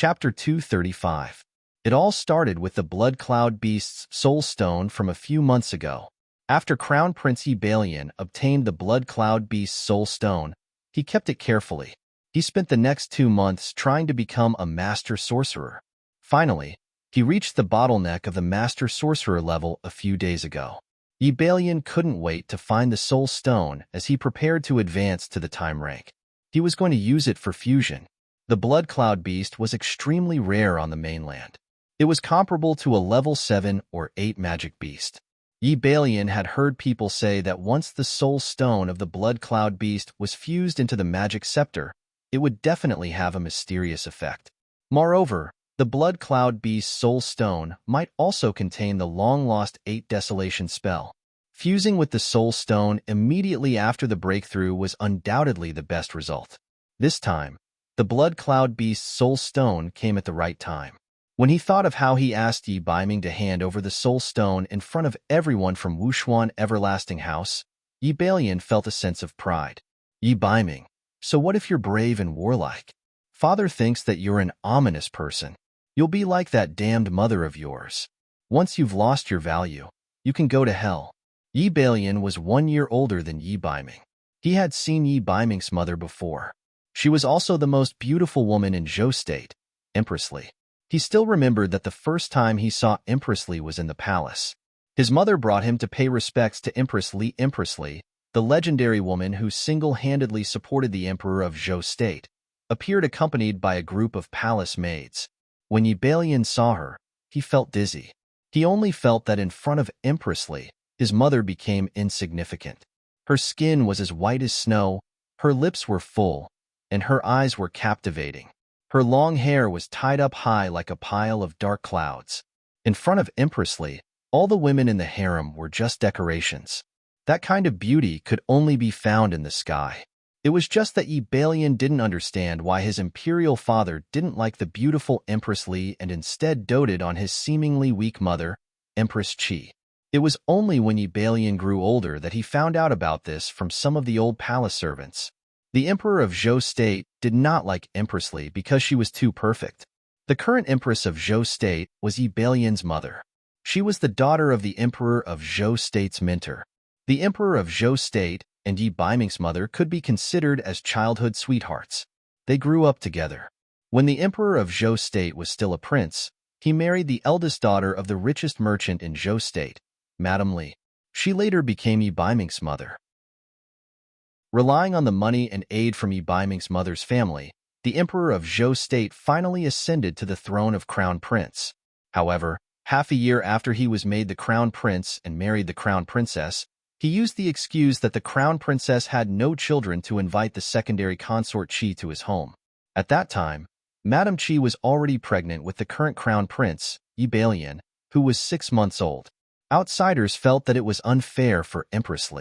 Chapter 235. It all started with the Blood Cloud Beast's soul stone from a few months ago. After Crown Prince Ebalion obtained the Blood Cloud Beast's soul stone, he kept it carefully. He spent the next 2 months trying to become a master sorcerer. Finally, he reached the bottleneck of the master sorcerer level a few days ago. Ebalion couldn't wait to find the soul stone as he prepared to advance to the time rank. He was going to use it for fusion. The Blood Cloud Beast was extremely rare on the mainland. It was comparable to a level 7 or 8 magic beast. Ebalion had heard people say that once the soul stone of the Blood Cloud Beast was fused into the magic scepter, it would definitely have a mysterious effect. Moreover, the Blood Cloud Beast's soul stone might also contain the long-lost 8 Desolation spell. Fusing with the soul stone immediately after the breakthrough was undoubtedly the best result. This time, the Blood Cloud Beast's soul stone came at the right time. When he thought of how he asked Yi Baiming to hand over the soul stone in front of everyone from Wushuan Everlasting House, Ebalion felt a sense of pride. Yi Baiming, so what if you're brave and warlike? Father thinks that you're an ominous person. You'll be like that damned mother of yours. Once you've lost your value, you can go to hell. Ebalion was 1 year older than Yi Baiming. He had seen Yi Baiming's mother before. She was also the most beautiful woman in Zhou State, Empress. He still remembered that the first time he saw Empress was in the palace. His mother brought him to pay respects to Empress. Empress, the legendary woman who single-handedly supported the Emperor of Zhou State, appeared accompanied by a group of palace maids. When Ebalion saw her, he felt dizzy. He only felt that in front of Empress, his mother became insignificant. Her skin was as white as snow, her lips were full, and her eyes were captivating. Her long hair was tied up high like a pile of dark clouds. In front of Empress, all the women in the harem were just decorations. That kind of beauty could only be found in the sky. It was just that Ebalion didn't understand why his imperial father didn't like the beautiful Empress and instead doted on his seemingly weak mother, Empress Qi. It was only when Ebalion grew older that he found out about this from some of the old palace servants. The Emperor of Zhou State did not like Empress because she was too perfect. The current Empress of Zhou State was Ebalion's mother. She was the daughter of the Emperor of Zhou State's mentor. The Emperor of Zhou State and Yi Baiming's mother could be considered as childhood sweethearts. They grew up together. When the Emperor of Zhou State was still a prince, he married the eldest daughter of the richest merchant in Zhou State, Madame Li. She later became Yi Baiming's mother. Relying on the money and aid from Yi Baiming's mother's family, the Emperor of Zhou State finally ascended to the throne of Crown Prince. However, half a year after he was made the Crown Prince and married the Crown Princess, he used the excuse that the Crown Princess had no children to invite the secondary consort Qi to his home. At that time, Madame Qi was already pregnant with the current Crown Prince, Ebalion, who was 6 months old. Outsiders felt that it was unfair for Empress.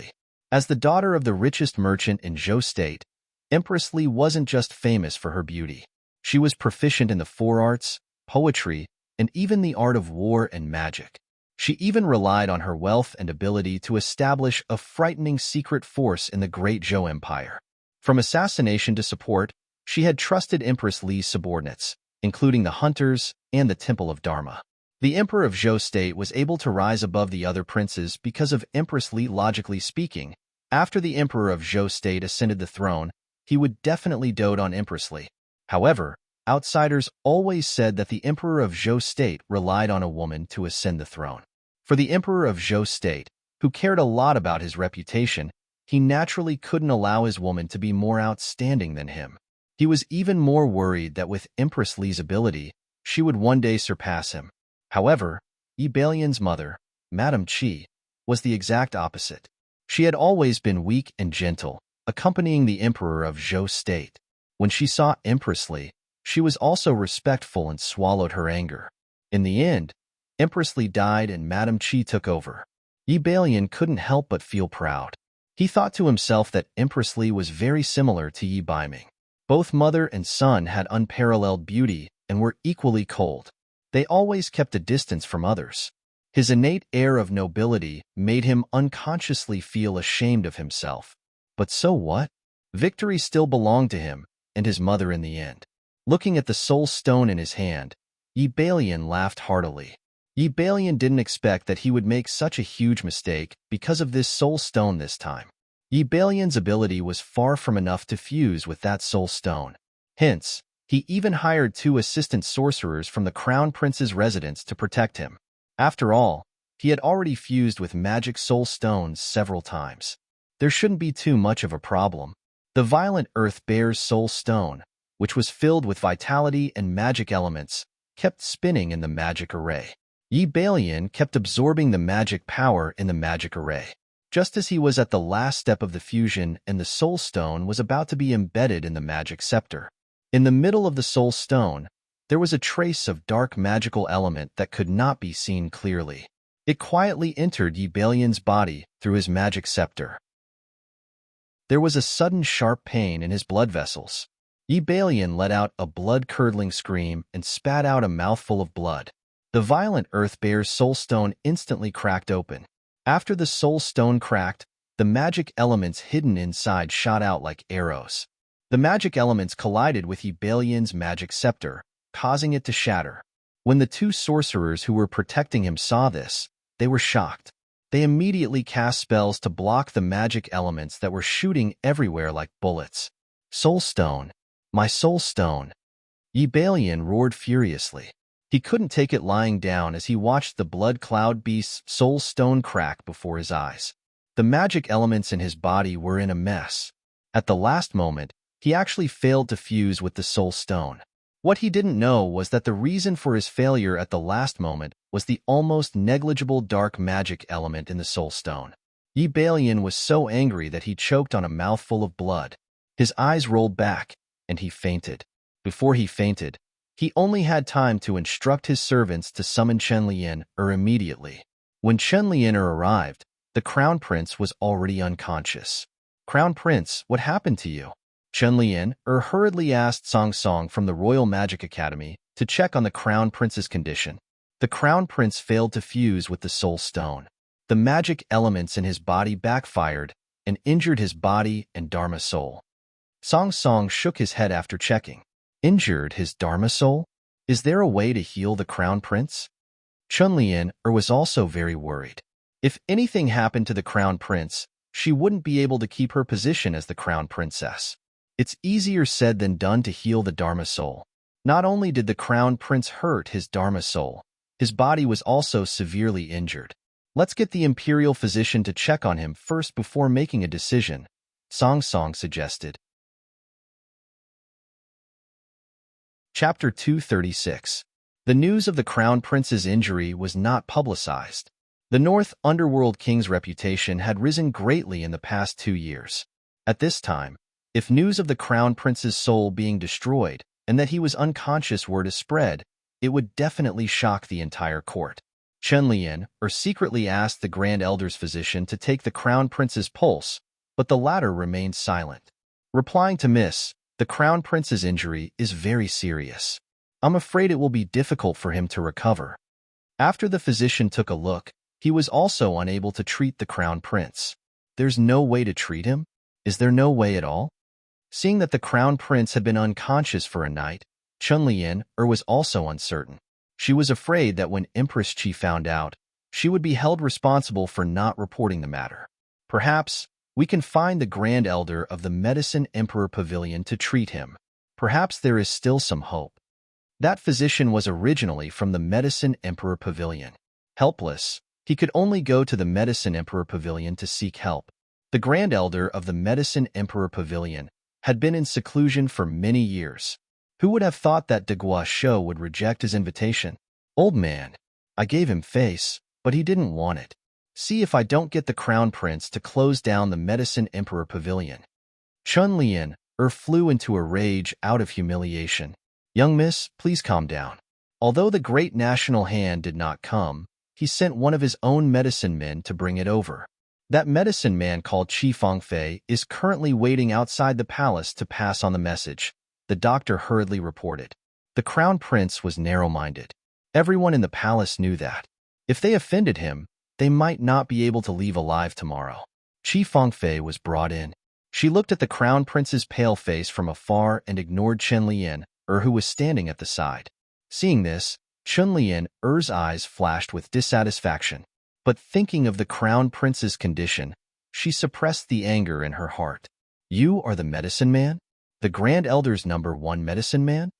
As the daughter of the richest merchant in Zhou State, Empress wasn't just famous for her beauty. She was proficient in the 4 arts, poetry, and even the art of war and magic. She even relied on her wealth and ability to establish a frightening secret force in the Great Zhou Empire. From assassination to support, she had trusted Empress Li's subordinates, including the Hunters and the Temple of Dharma. The Emperor of Zhou State was able to rise above the other princes because of Empress Li. Logically speaking, after the Emperor of Zhou State ascended the throne, he would definitely dote on Empress Li. However, outsiders always said that the Emperor of Zhou State relied on a woman to ascend the throne. For the Emperor of Zhou State, who cared a lot about his reputation, he naturally couldn't allow his woman to be more outstanding than him. He was even more worried that with Empress Li's ability, she would one day surpass him. However, Ebalion's mother, Madame Qi, was the exact opposite. She had always been weak and gentle, accompanying the Emperor of Zhou State. When she saw Empress Li, she was also respectful and swallowed her anger. In the end, Empress Li died and Madame Qi took over. Ebalion couldn't help but feel proud. He thought to himself that Empress Li was very similar to Yi Baiming. Both mother and son had unparalleled beauty and were equally cold. They always kept a distance from others. His innate air of nobility made him unconsciously feel ashamed of himself. But so what? Victory still belonged to him and his mother in the end. Looking at the soul stone in his hand, Yi Balian laughed heartily. Yi Balian didn't expect that he would make such a huge mistake because of this soul stone this time. Yi Balian's ability was far from enough to fuse with that soul stone. Hence, he even hired 2 assistant sorcerers from the Crown Prince's residence to protect him. After all, he had already fused with magic soul stones several times. There shouldn't be too much of a problem. The violent earth bear's soul stone, which was filled with vitality and magic elements, kept spinning in the magic array. Yi Balian kept absorbing the magic power in the magic array. Just as he was at the last step of the fusion and the soul stone was about to be embedded in the magic scepter. In the middle of the soul stone, there was a trace of dark magical element that could not be seen clearly. It quietly entered Yi Balian's body through his magic scepter. There was a sudden sharp pain in his blood vessels. Yi Balian let out a blood-curdling scream and spat out a mouthful of blood. The violent earth bear's soul stone instantly cracked open. After the soul stone cracked, the magic elements hidden inside shot out like arrows. The magic elements collided with Yi Balian's magic scepter, causing it to shatter. When the 2 sorcerers who were protecting him saw this, they were shocked. They immediately cast spells to block the magic elements that were shooting everywhere like bullets. Soul stone! My soul stone! Yi Balian roared furiously. He couldn't take it lying down as he watched the blood cloud beast's soul stone crack before his eyes. The magic elements in his body were in a mess. At the last moment, he actually failed to fuse with the soul stone. What he didn't know was that the reason for his failure at the last moment was the almost negligible dark magic element in the soul stone. Yi Balian was so angry that he choked on a mouthful of blood. His eyes rolled back, and he fainted. Before he fainted, he only had time to instruct his servants to summon Chenlian immediately. When Chenlian arrived, the Crown Prince was already unconscious. "Crown Prince, what happened to you?" Chenlian hurriedly asked Song Song from the Royal Magic Academy to check on the Crown Prince's condition. The Crown Prince failed to fuse with the soul stone. The magic elements in his body backfired and injured his body and Dharma soul. Song Song shook his head after checking. Injured his Dharma soul? Is there a way to heal the Crown Prince? Chenlian was also very worried. If anything happened to the Crown Prince, she wouldn't be able to keep her position as the Crown Princess. It's easier said than done to heal the Dharma soul. Not only did the Crown Prince hurt his Dharma soul, his body was also severely injured. Let's get the Imperial physician to check on him first before making a decision, Song Song suggested. Chapter 236. The news of the Crown Prince's injury was not publicized. The North Underworld King's reputation had risen greatly in the past 2 years. At this time, if news of the Crown Prince's soul being destroyed and that he was unconscious were to spread, it would definitely shock the entire court. Chenlian secretly asked the Grand Elder's physician to take the Crown Prince's pulse, but the latter remained silent. Replying to Miss, the Crown Prince's injury is very serious. I'm afraid it will be difficult for him to recover. After the physician took a look, he was also unable to treat the Crown Prince. There's no way to treat him? Is there no way at all? Seeing that the Crown Prince had been unconscious for a night, Chenlian was also uncertain. She was afraid that when Empress Chi found out, she would be held responsible for not reporting the matter. Perhaps we can find the Grand Elder of the Medicine Emperor Pavilion to treat him. Perhaps there is still some hope. That physician was originally from the Medicine Emperor Pavilion. Helpless, he could only go to the Medicine Emperor Pavilion to seek help. The Grand Elder of the Medicine Emperor Pavilion had been in seclusion for many years. Who would have thought that De Guo would reject his invitation? Old man, I gave him face, but he didn't want it. See if I don't get the Crown Prince to close down the Medicine Emperor Pavilion. Chenlian flew into a rage out of humiliation. Young miss, please calm down. Although the great national hand did not come, he sent one of his own medicine men to bring it over. That medicine man called Qi Fangfei is currently waiting outside the palace to pass on the message, the doctor hurriedly reported. The Crown Prince was narrow-minded. Everyone in the palace knew that. If they offended him, they might not be able to leave alive tomorrow. Qi Fangfei was brought in. She looked at the Crown Prince's pale face from afar and ignored Chenlian, who was standing at the side. Seeing this, Chunlian-er's eyes flashed with dissatisfaction. But thinking of the crown prince's condition, she suppressed the anger in her heart. You are the medicine man? The Grand Elder's #1 medicine man?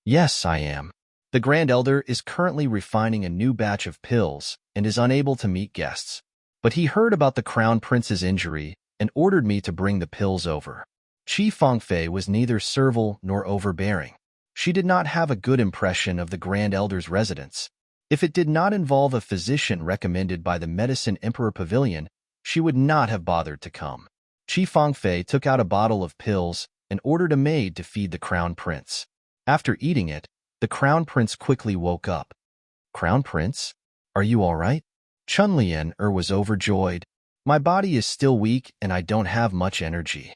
Yes, I am. The Grand Elder is currently refining a new batch of pills and is unable to meet guests. But he heard about the crown prince's injury and ordered me to bring the pills over. Qi Fengfei was neither servile nor overbearing. She did not have a good impression of the Grand Elder's residence. If it did not involve a physician recommended by the Medicine Emperor Pavilion, she would not have bothered to come. Qi Fengfei took out a bottle of pills and ordered a maid to feed the crown prince. After eating it, the crown prince quickly woke up. Crown prince? Are you all right? Chunlian-er was overjoyed. My body is still weak and I don't have much energy.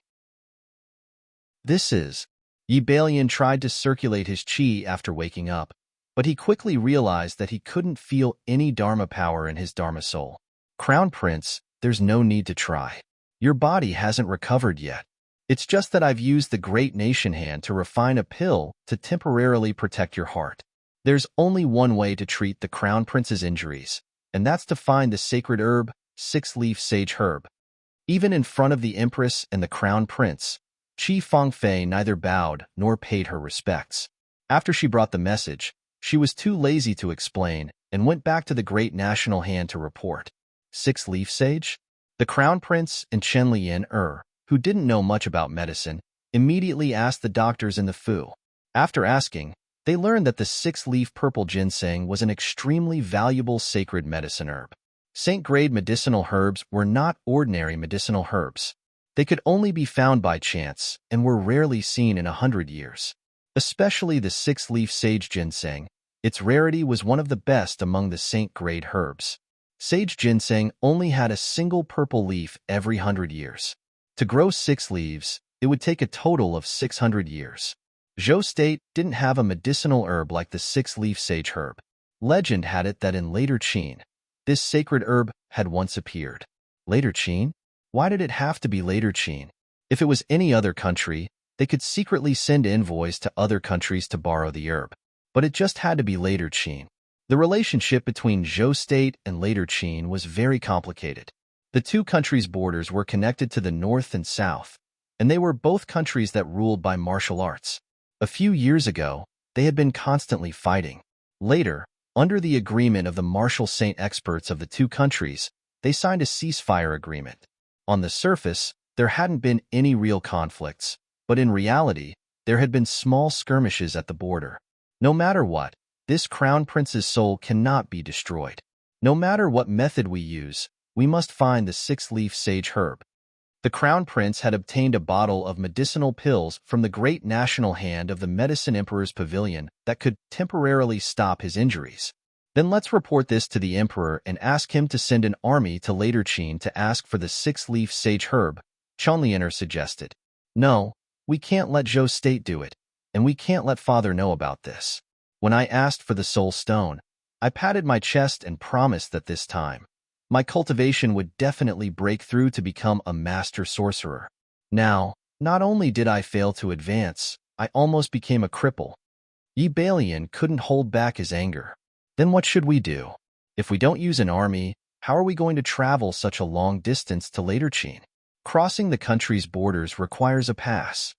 This is. Yi Balian tried to circulate his qi after waking up, but he quickly realized that he couldn't feel any Dharma power in his Dharma soul. Crown Prince, there's no need to try. Your body hasn't recovered yet. It's just that I've used the Great Nation Hand to refine a pill to temporarily protect your heart. There's only one way to treat the Crown Prince's injuries, and that's to find the sacred herb, 6-leaf sage herb. Even in front of the Empress and the Crown Prince, Qi Fengfei neither bowed nor paid her respects. After she brought the message, she was too lazy to explain and went back to the Great National Hand to report. 6-leaf sage? The Crown Prince and Chunlian-er, who didn't know much about medicine, immediately asked the doctors in the Fu. After asking, they learned that the 6-leaf purple ginseng was an extremely valuable sacred medicine herb. Saint-grade medicinal herbs were not ordinary medicinal herbs. They could only be found by chance and were rarely seen in 100 years. Especially the 6-leaf sage ginseng, its rarity was one of the best among the saint-grade herbs. Sage ginseng only had a single purple leaf every 100 years. To grow 6 leaves, it would take a total of 600 years. Zhou State didn't have a medicinal herb like the 6-leaf sage herb. Legend had it that in later Qin, this sacred herb had once appeared. Later Qin? Why did it have to be later Qin? If it was any other country, they could secretly send envoys to other countries to borrow the herb. But it just had to be later Qin. The relationship between Zhou State and later Qin was very complicated. The two countries' borders were connected to the north and south, and they were both countries that ruled by martial arts. A few years ago, they had been constantly fighting. Later, under the agreement of the martial saint experts of the two countries, they signed a ceasefire agreement. On the surface, there hadn't been any real conflicts, but in reality, there had been small skirmishes at the border. No matter what, this crown prince's soul cannot be destroyed. No matter what method we use, we must find the 6-leaf sage herb. The crown prince had obtained a bottle of medicinal pills from the Great National Hand of the Medicine Emperor's Pavilion that could temporarily stop his injuries. Then let's report this to the emperor and ask him to send an army to later Qin to ask for the 6-leaf sage herb, Chunlian suggested. No, we can't let Zhou State do it, and we can't let father know about this. When I asked for the soul stone, I patted my chest and promised that this time, my cultivation would definitely break through to become a master sorcerer. Now, not only did I fail to advance, I almost became a cripple. Yi Balian couldn't hold back his anger. Then what should we do? If we don't use an army, how are we going to travel such a long distance to later Qin? Crossing the country's borders requires a pass.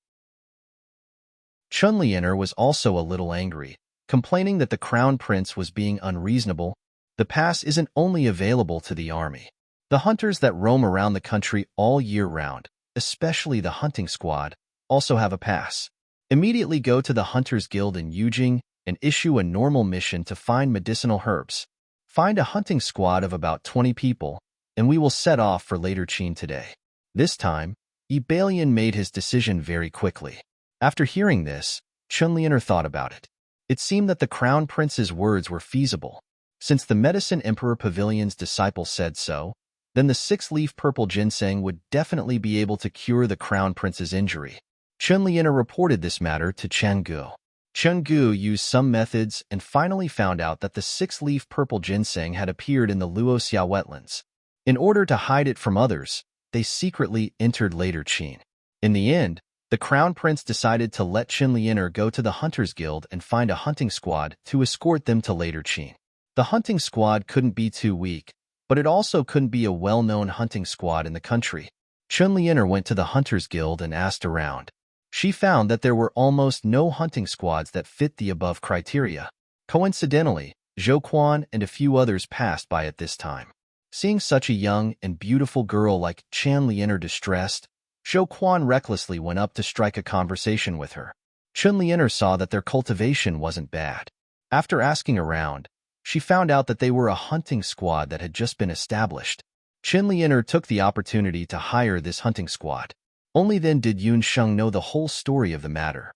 Chunlian was also a little angry, complaining that the crown prince was being unreasonable. The pass isn't only available to the army. The hunters that roam around the country all year round, especially the hunting squad, also have a pass. Immediately go to the Hunters Guild in Yujing and issue a normal mission to find medicinal herbs. Find a hunting squad of about 20 people, and we will set off for later Qin today. This time, Yi Balian made his decision very quickly. After hearing this, Chunlian thought about it. It seemed that the crown prince's words were feasible. Since the Medicine Emperor Pavilion's disciple said so, then the 6-leaf purple ginseng would definitely be able to cure the crown prince's injury. Chunlian reported this matter to Chenggu. Chenggu used some methods and finally found out that the 6-leaf purple ginseng had appeared in the Luoxia wetlands. In order to hide it from others, they secretly entered later Qin. In the end, The Crown Prince decided to let Qinlianer go to the Hunters Guild and find a hunting squad to escort them to later Qin. The hunting squad couldn't be too weak, but it also couldn't be a well-known hunting squad in the country. Qinlianer went to the Hunters Guild and asked around. She found that there were almost no hunting squads that fit the above criteria. Coincidentally, Zhou Quan and a few others passed by at this time. Seeing such a young and beautiful girl like Qinlianer distressed, Zhou Quan recklessly went up to strike a conversation with her. Qinlianer saw that their cultivation wasn't bad. After asking around, she found out that they were a hunting squad that had just been established. Qinlianer took the opportunity to hire this hunting squad. Only then did Yun Sheng know the whole story of the matter.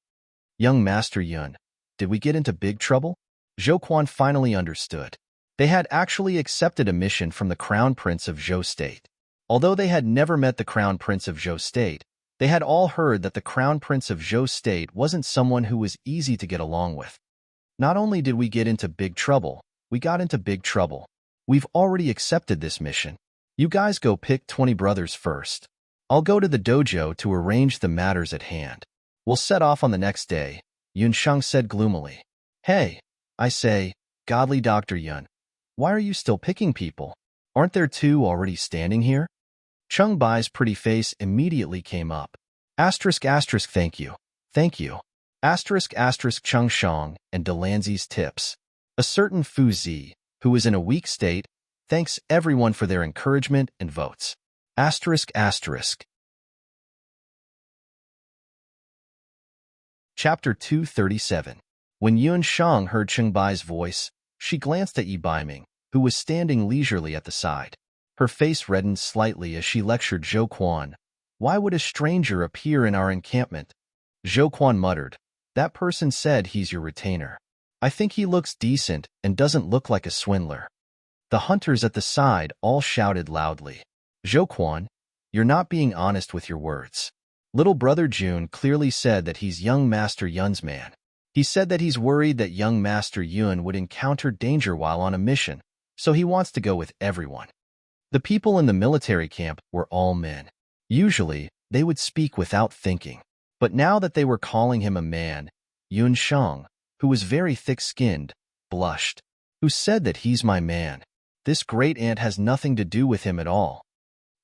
Young Master Yun, did we get into big trouble? Zhou Quan finally understood. They had actually accepted a mission from the Crown Prince of Zhou State. Although they had never met the Crown Prince of Zhou State, they had all heard that the Crown Prince of Zhou State wasn't someone who was easy to get along with. Not only did we get into big trouble, we got into big trouble. We've already accepted this mission. You guys go pick 20 brothers first. I'll go to the dojo to arrange the matters at hand. We'll set off on the next day, Yun Sheng said gloomily. Hey, I say, godly Dr. Yun, why are you still picking people? Aren't there 2 already standing here? Cheng Bai's pretty face immediately came up. Asterisk asterisk thank you. Thank you. Asterisk asterisk Cheng Shang and Delancey's tips. A certain Fu Zi, who was in a weak state, thanks everyone for their encouragement and votes. Asterisk asterisk. Chapter 237. When Yun Shang heard Cheng Bai's voice, she glanced at Yi Baiming, who was standing leisurely at the side. Her face reddened slightly as she lectured Zhou Quan. Why would a stranger appear in our encampment? Zhou Quan muttered. That person said he's your retainer. I think he looks decent and doesn't look like a swindler. The hunters at the side all shouted loudly. Zhou Quan, you're not being honest with your words. Little brother Jun clearly said that he's young Master Yun's man. He said that he's worried that young Master Yun would encounter danger while on a mission, so he wants to go with everyone. The people in the military camp were all men. Usually, they would speak without thinking. But now that they were calling him a man, Yun Shang, who was very thick-skinned, blushed. Who said that he's my man? This great aunt has nothing to do with him at all.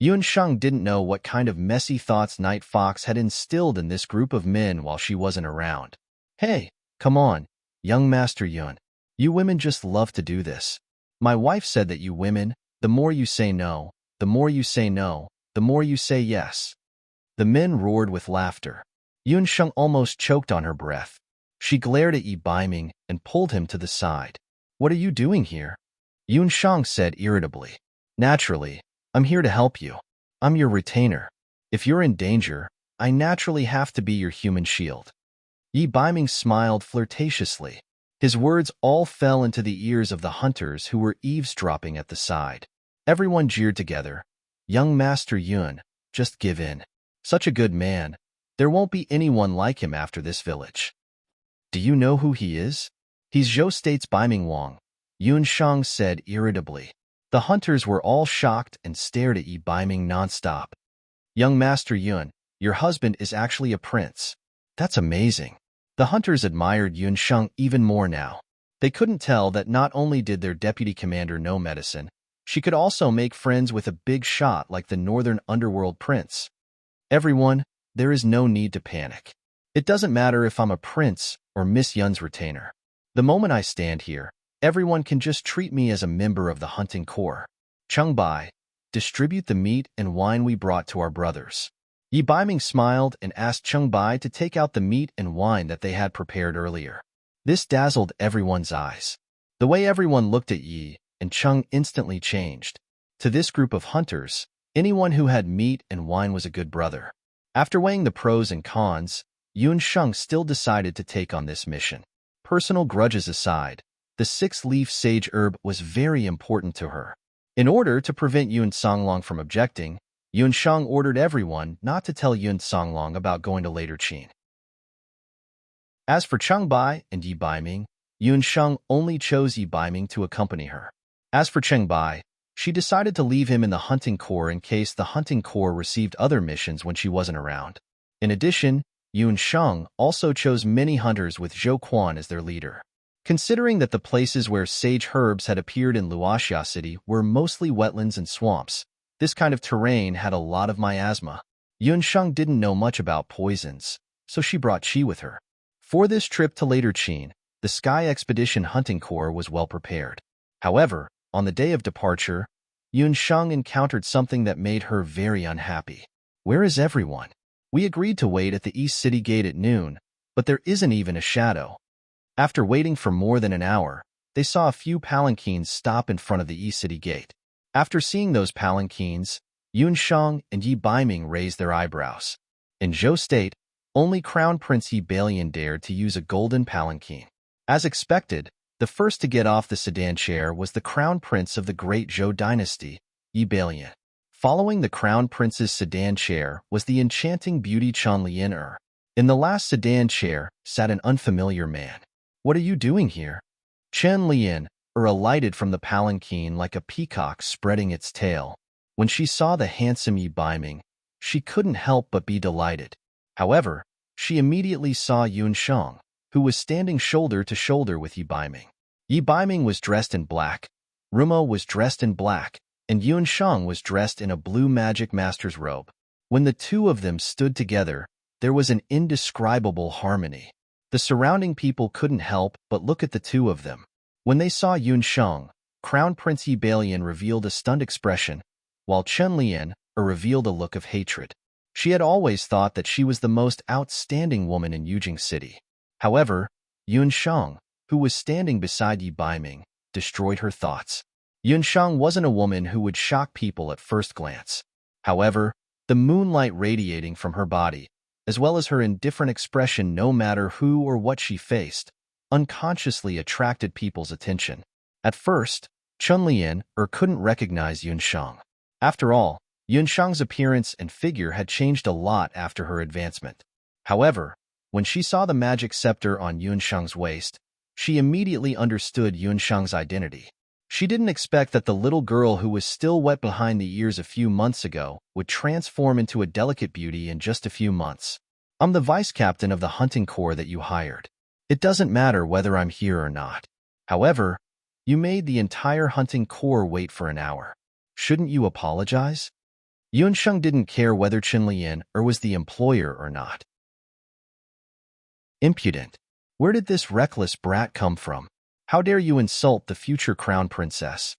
Yun Shang didn't know what kind of messy thoughts Night Fox had instilled in this group of men while she wasn't around. Hey, come on, young Master Yun. You women just love to do this. My wife said that you women, the more you say no, the more you say no, the more you say yes. The men roared with laughter. Yun Sheng almost choked on her breath. She glared at Yi Baiming and pulled him to the side. What are you doing here? Yun Shang said irritably. Naturally, I'm here to help you. I'm your retainer. If you're in danger, I naturally have to be your human shield. Yi Baiming smiled flirtatiously. His words all fell into the ears of the hunters who were eavesdropping at the side. Everyone jeered together. Young Master Yun, just give in. Such a good man. There won't be anyone like him after this village. Do you know who he is? He's Zhou State's Baiming Wang, Yun Shang said irritably. The hunters were all shocked and stared at Yi Baiming nonstop. Young Master Yun, your husband is actually a prince. That's amazing. The hunters admired Yun Sheng even more now. They couldn't tell that not only did their deputy commander know medicine, she could also make friends with a big shot like the Northern Underworld prince. Everyone, there is no need to panic. It doesn't matter if I'm a prince or Miss Yun's retainer. The moment I stand here, everyone can just treat me as a member of the hunting corps. Cheng Bai, distribute the meat and wine we brought to our brothers. Yi Baiming smiled and asked Cheng Bai to take out the meat and wine that they had prepared earlier. This dazzled everyone's eyes. The way everyone looked at Yi and Cheng instantly changed. To this group of hunters, anyone who had meat and wine was a good brother. After weighing the pros and cons, Yun Sheng still decided to take on this mission. Personal grudges aside, the 6-leaf sage herb was very important to her. In order to prevent Yun Songlong from objecting, Yun Sheng ordered everyone not to tell Yun Songlong about going to later Qin. As for Cheng Bai and Yi Baiming, Yun Sheng only chose Yi Baiming to accompany her. As for Cheng Bai, she decided to leave him in the hunting corps in case the hunting corps received other missions when she wasn't around. In addition, Yun Sheng also chose many hunters with Zhou Quan as their leader. Considering that the places where sage herbs had appeared in Luoxia City were mostly wetlands and swamps, this kind of terrain had a lot of miasma. Yun Sheng didn't know much about poisons, so she brought Qi with her. For this trip to Later Qin, the Sky Expedition Hunting Corps was well prepared. However, on the day of departure, Yun Sheng encountered something that made her very unhappy. Where is everyone? We agreed to wait at the East City Gate at noon, but there isn't even a shadow. After waiting for more than an hour, they saw a few palanquins stop in front of the East City Gate. After seeing those palanquins, Yun Sheng and Yi Baiming raised their eyebrows. In Zhou State, only Crown Prince Yi Balian dared to use a golden palanquin. As expected, the first to get off the sedan chair was the Crown Prince of the Great Zhou Dynasty, Yi Balian. Following the Crown Prince's sedan chair was the enchanting beauty Chen Lian. In the last sedan chair sat an unfamiliar man. What are you doing here? Chen Lian alighted from the palanquin like a peacock spreading its tail. When she saw the handsome Yi Baiming, she couldn't help but be delighted. However, she immediately saw Yun Sheng, who was standing shoulder to shoulder with Yi Baiming. Yi Baiming was dressed in black, Rumo was dressed in black, and Yun Sheng was dressed in a blue magic master's robe. When the two of them stood together, there was an indescribable harmony. The surrounding people couldn't help but look at the two of them. When they saw Yun Sheng, Crown Prince Yi Balian revealed a stunned expression, while Chen Lian revealed a look of hatred. She had always thought that she was the most outstanding woman in Yujing City. However, Yun Sheng, who was standing beside Yi Baiming, destroyed her thoughts. Yun Sheng wasn't a woman who would shock people at first glance. However, the moonlight radiating from her body, as well as her indifferent expression no matter who or what she faced, unconsciously attracted people's attention. At first, Chen Lian couldn't recognize Yun Sheng. After all, Yun Sheng's appearance and figure had changed a lot after her advancement. However, when she saw the magic scepter on Yun Sheng's waist, she immediately understood Yun Sheng's identity. She didn't expect that the little girl who was still wet behind the ears a few months ago would transform into a delicate beauty in just a few months. I'm the vice captain of the hunting corps that you hired. It doesn't matter whether I'm here or not. However, you made the entire hunting corps wait for an hour. Shouldn't you apologize? Yun Sheng didn't care whether Chen Lian was the employer or not. Impudent. Where did this reckless brat come from? How dare you insult the future crown princess?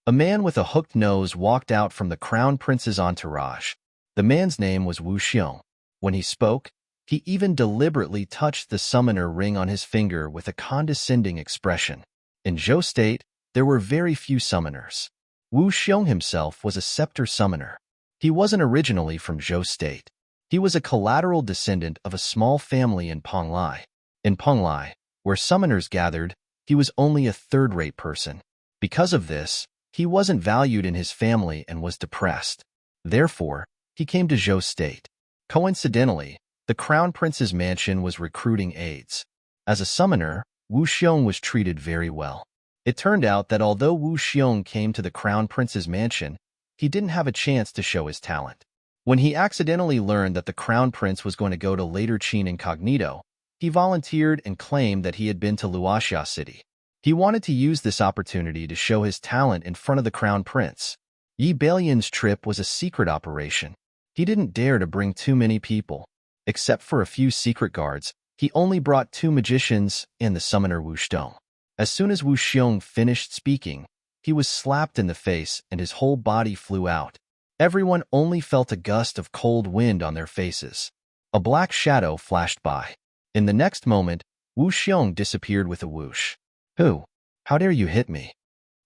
A man with a hooked nose walked out from the crown prince's entourage. The man's name was Wu Xiong. When he spoke, he even deliberately touched the summoner ring on his finger with a condescending expression. In Zhou State, there were very few summoners. Wu Xiong himself was a scepter summoner. He wasn't originally from Zhou State. He was a collateral descendant of a small family in Penglai. In Penglai, where summoners gathered, he was only a third-rate person. Because of this, he wasn't valued in his family and was depressed. Therefore, he came to Zhou State. Coincidentally, the Crown Prince's mansion was recruiting aides. As a summoner, Wu Xiong was treated very well. It turned out that although Wu Xiong came to the Crown Prince's mansion, he didn't have a chance to show his talent. When he accidentally learned that the Crown Prince was going to go to Later Qin incognito, he volunteered and claimed that he had been to Luoxia City. He wanted to use this opportunity to show his talent in front of the Crown Prince. Yi Balian's trip was a secret operation. He didn't dare to bring too many people. Except for a few secret guards, he only brought 2 magicians and the summoner Wu Xiong. As soon as Wu Xiong finished speaking, he was slapped in the face and his whole body flew out. Everyone only felt a gust of cold wind on their faces. A black shadow flashed by. In the next moment, Wu Xiong disappeared with a whoosh. Who? How dare you hit me?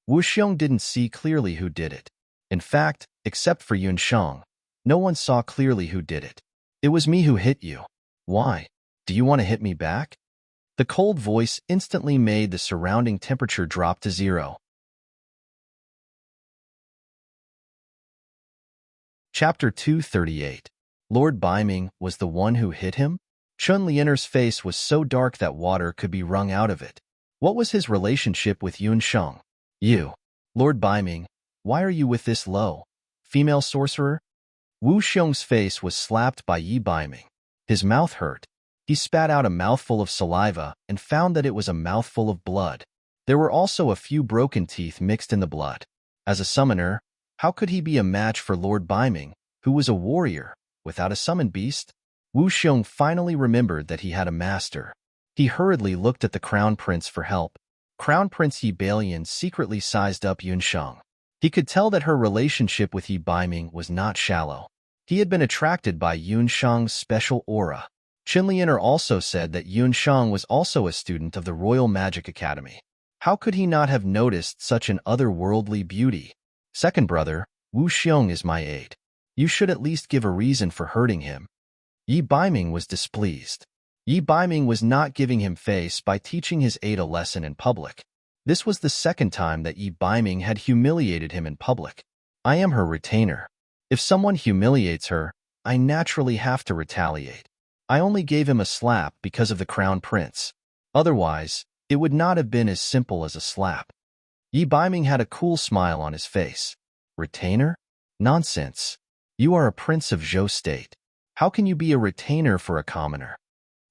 Wu Xiong didn't see clearly who did it. In fact, except for Yun Sheng, no one saw clearly who did it. It was me who hit you. Why? Do you want to hit me back? The cold voice instantly made the surrounding temperature drop to 0. Chapter 238. Lord Baiming was the one who hit him? Chen Lianer's face was so dark that water could be wrung out of it. What was his relationship with Yun Sheng? You. Lord Baiming, why are you with this low female sorcerer? Wu Xiong's face was slapped by Yi Baiming. His mouth hurt. He spat out a mouthful of saliva and found that it was a mouthful of blood. There were also a few broken teeth mixed in the blood. As a summoner, how could he be a match for Lord Biming, who was a warrior, without a summoned beast? Wu Xiong finally remembered that he had a master. He hurriedly looked at the Crown Prince for help. Crown Prince Yi Balian secretly sized up Yun Xiong. He could tell that her relationship with Yi Biming was not shallow. He had been attracted by Yun Xiong's special aura. Chen Lianer also said that Yun Xiong was also a student of the Royal Magic Academy. How could he not have noticed such an otherworldly beauty? Second brother, Wu Xiong is my aide. You should at least give a reason for hurting him. Yi Biming was displeased. Yi Biming was not giving him face by teaching his aide a lesson in public. This was the second time that Yi Biming had humiliated him in public. I am her retainer. If someone humiliates her, I naturally have to retaliate. I only gave him a slap because of the Crown Prince. Otherwise, it would not have been as simple as a slap. Yi Biming had a cool smile on his face. Retainer? Nonsense. You are a prince of Zhou State. How can you be a retainer for a commoner?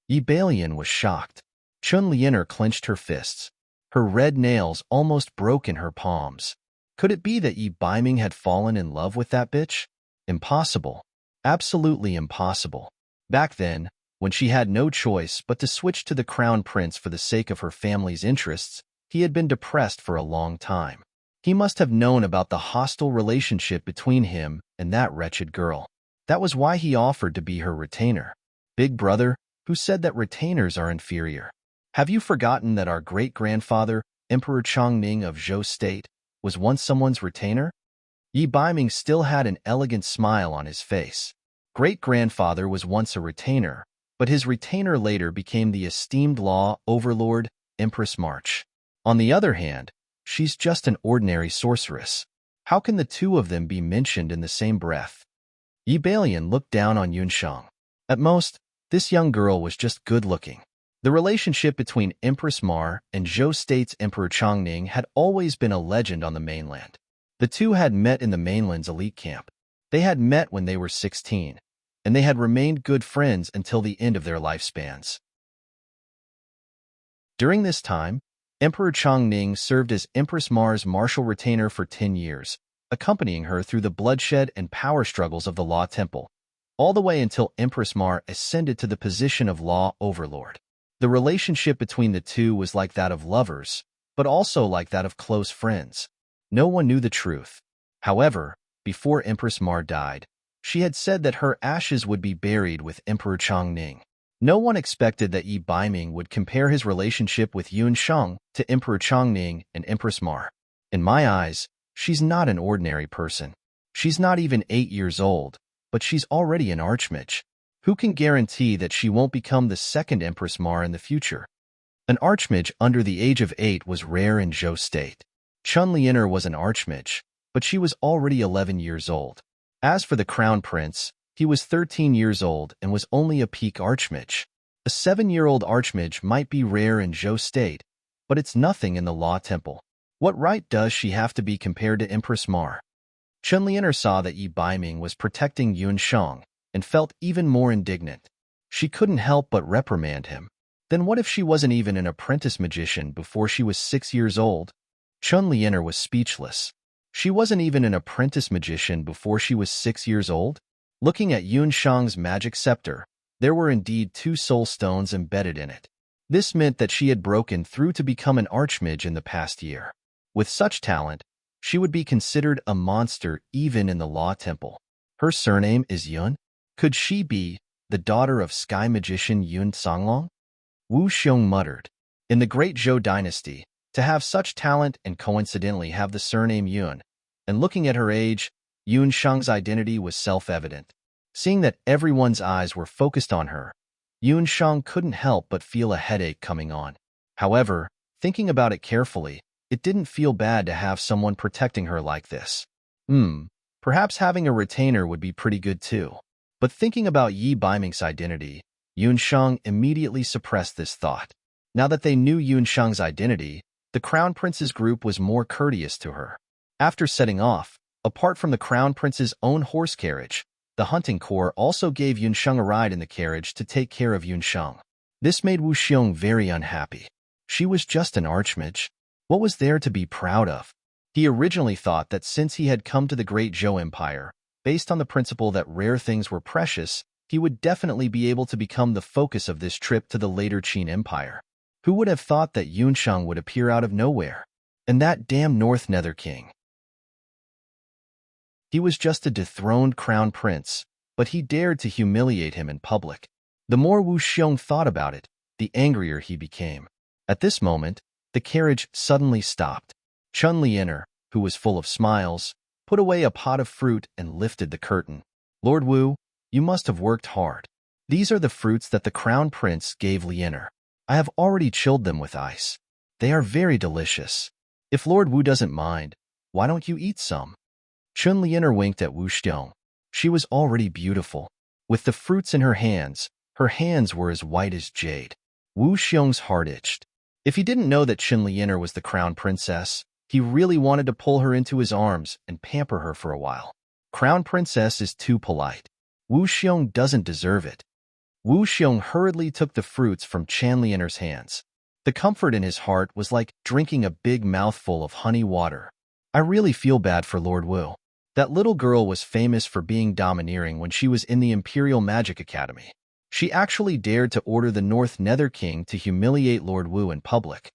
Yi Balian was shocked. Chun Lianer clenched her fists. Her red nails almost broke in her palms. Could it be that Yi Biming had fallen in love with that bitch? Impossible. Absolutely impossible. Back then, when she had no choice but to switch to the Crown Prince for the sake of her family's interests, he had been depressed for a long time. He must have known about the hostile relationship between him and that wretched girl. That was why he offered to be her retainer. Big brother, who said that retainers are inferior. Have you forgotten that our great-grandfather, Emperor Chongning of Zhou State, was once someone's retainer? Yi Biming still had an elegant smile on his face. Great-grandfather was once a retainer, but his retainer later became the esteemed law overlord, Empress March. On the other hand, she's just an ordinary sorceress. How can the two of them be mentioned in the same breath? Yi Balian looked down on Yun Xiong. At most, this young girl was just good-looking. The relationship between Empress Mar and Zhou State's Emperor Chongning had always been a legend on the mainland. The two had met in the mainland's elite camp. They had met when they were 16, and they had remained good friends until the end of their lifespans. During this time, Emperor Chongning served as Empress Mar's martial retainer for 10 years, accompanying her through the bloodshed and power struggles of the Law Temple, all the way until Empress Mar ascended to the position of Law Overlord. The relationship between the two was like that of lovers, but also like that of close friends. No one knew the truth. However, before Empress Mar died, she had said that her ashes would be buried with Emperor Chongning. No one expected that Yi Biming would compare his relationship with Yun Xiong to Emperor Chongning and Empress Mar. In my eyes, she's not an ordinary person. She's not even 8 years old, but she's already an archmage. Who can guarantee that she won't become the second Empress Mar in the future? An archmage under the age of 8 was rare in Zhou State. Chun Lianer was an archmage, but she was already 11 years old. As for the Crown Prince, he was 13 years old and was only a peak archmage. A 7-year-old archmage might be rare in Zhou State, but it's nothing in the Law Temple. What right does she have to be compared to Empress Mar? Chun Lianer saw that Yi Biming was protecting Yun Xiong and felt even more indignant. She couldn't help but reprimand him. Then what if she wasn't even an apprentice magician before she was 6 years old? Chun Lianer was speechless. She wasn't even an apprentice magician before she was 6 years old? Looking at Yun Xiong's magic scepter, there were indeed 2 soul stones embedded in it. This meant that she had broken through to become an archmage in the past year. With such talent, she would be considered a monster even in the Law Temple. Her surname is Yun? Could she be the daughter of sky magician Yun Songlong? Wu Xiong muttered. In the Great Zhou dynasty, to have such talent and coincidentally have the surname Yun, and looking at her age, Yun Xiong's identity was self-evident. Seeing that everyone's eyes were focused on her, Yun Xiong couldn't help but feel a headache coming on. However, thinking about it carefully, it didn't feel bad to have someone protecting her like this. Perhaps having a retainer would be pretty good too. But thinking about Yi Biming's identity, Yun Xiong immediately suppressed this thought. Now that they knew Yun Xiong's identity, the Crown Prince's group was more courteous to her. After setting off, apart from the Crown Prince's own horse carriage, The hunting corps also gave Yunsheng a ride in the carriage to take care of Yunsheng. This made Wu Xiong very unhappy. She was just an archmage. What was there to be proud of? He originally thought that since he had come to the Great Zhou Empire, based on the principle that rare things were precious, he would definitely be able to become the focus of this trip to the later Qin Empire. Who would have thought that Yunsheng would appear out of nowhere? And that damn North Nether King. He was just a dethroned crown prince, but he dared to humiliate him in public. The more Wu Xiong thought about it, the angrier he became. At this moment, the carriage suddenly stopped. Chun Lianer, who was full of smiles, put away a pot of fruit and lifted the curtain. Lord Wu, you must have worked hard. These are the fruits that the crown prince gave Lianer. I have already chilled them with ice. They are very delicious. If Lord Wu doesn't mind, why don't you eat some? Chun Lianer winked at Wu Xiong. She was already beautiful. With the fruits in her hands were as white as jade. Wu Xiong's heart itched. If he didn't know that Chun Lianer was the crown princess, he really wanted to pull her into his arms and pamper her for a while. Crown princess is too polite. Wu Xiong doesn't deserve it. Wu Xiong hurriedly took the fruits from Chan Lianer's hands. The comfort in his heart was like drinking a big mouthful of honey water. I really feel bad for Lord Wu. That little girl was famous for being domineering when she was in the Imperial Magic Academy. She actually dared to order the North Nether King to humiliate Lord Wu in public.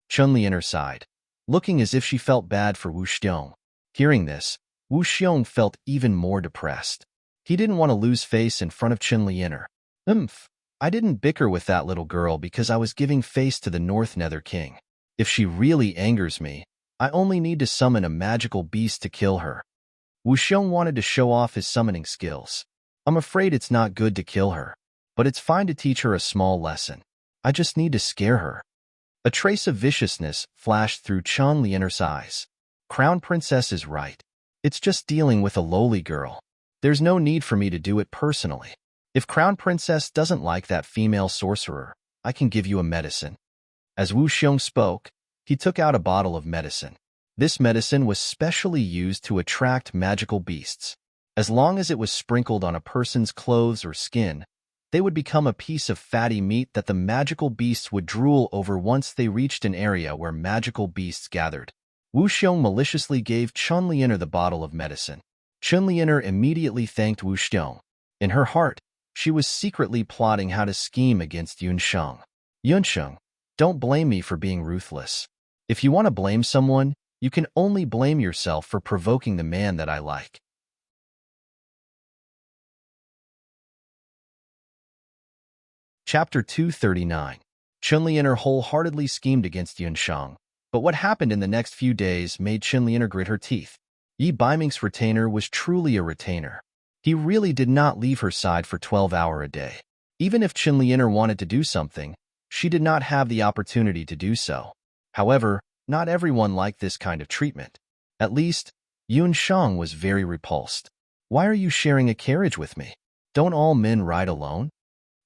Chun Lianer sighed, looking as if she felt bad for Wu Xiong. Hearing this, Wu Xiong felt even more depressed. He didn't want to lose face in front of Chun Lianer. I didn't bicker with that little girl because I was giving face to the North Nether King. If she really angers me, I only need to summon a magical beast to kill her. Wu Xiong wanted to show off his summoning skills. I'm afraid it's not good to kill her, but it's fine to teach her a small lesson. I just need to scare her. A trace of viciousness flashed through Chun Lianer's eyes. Crown Princess is right. It's just dealing with a lowly girl. There's no need for me to do it personally. If Crown Princess doesn't like that female sorcerer, I can give you a medicine. As Wu Xiong spoke, he took out a bottle of medicine. This medicine was specially used to attract magical beasts. As long as it was sprinkled on a person's clothes or skin, they would become a piece of fatty meat that the magical beasts would drool over once they reached an area where magical beasts gathered. Wu Xiong maliciously gave Chun Lianer the bottle of medicine. Chun Lianer immediately thanked Wu Xiong. In her heart, she was secretly plotting how to scheme against Yunsheng. Yunsheng, don't blame me for being ruthless. If you want to blame someone, you can only blame yourself for provoking the man that I like. Chapter 239. Chun Lianer wholeheartedly schemed against Yunsheng, but what happened in the next few days made Chun Lianer grit her teeth. Yi Baiming's retainer was truly a retainer. He really did not leave her side for 12 hours a day. Even if Chun Lianer wanted to do something, she did not have the opportunity to do so. However, not everyone liked this kind of treatment. At least, Yunsheng was very repulsed. Why are you sharing a carriage with me? Don't all men ride alone?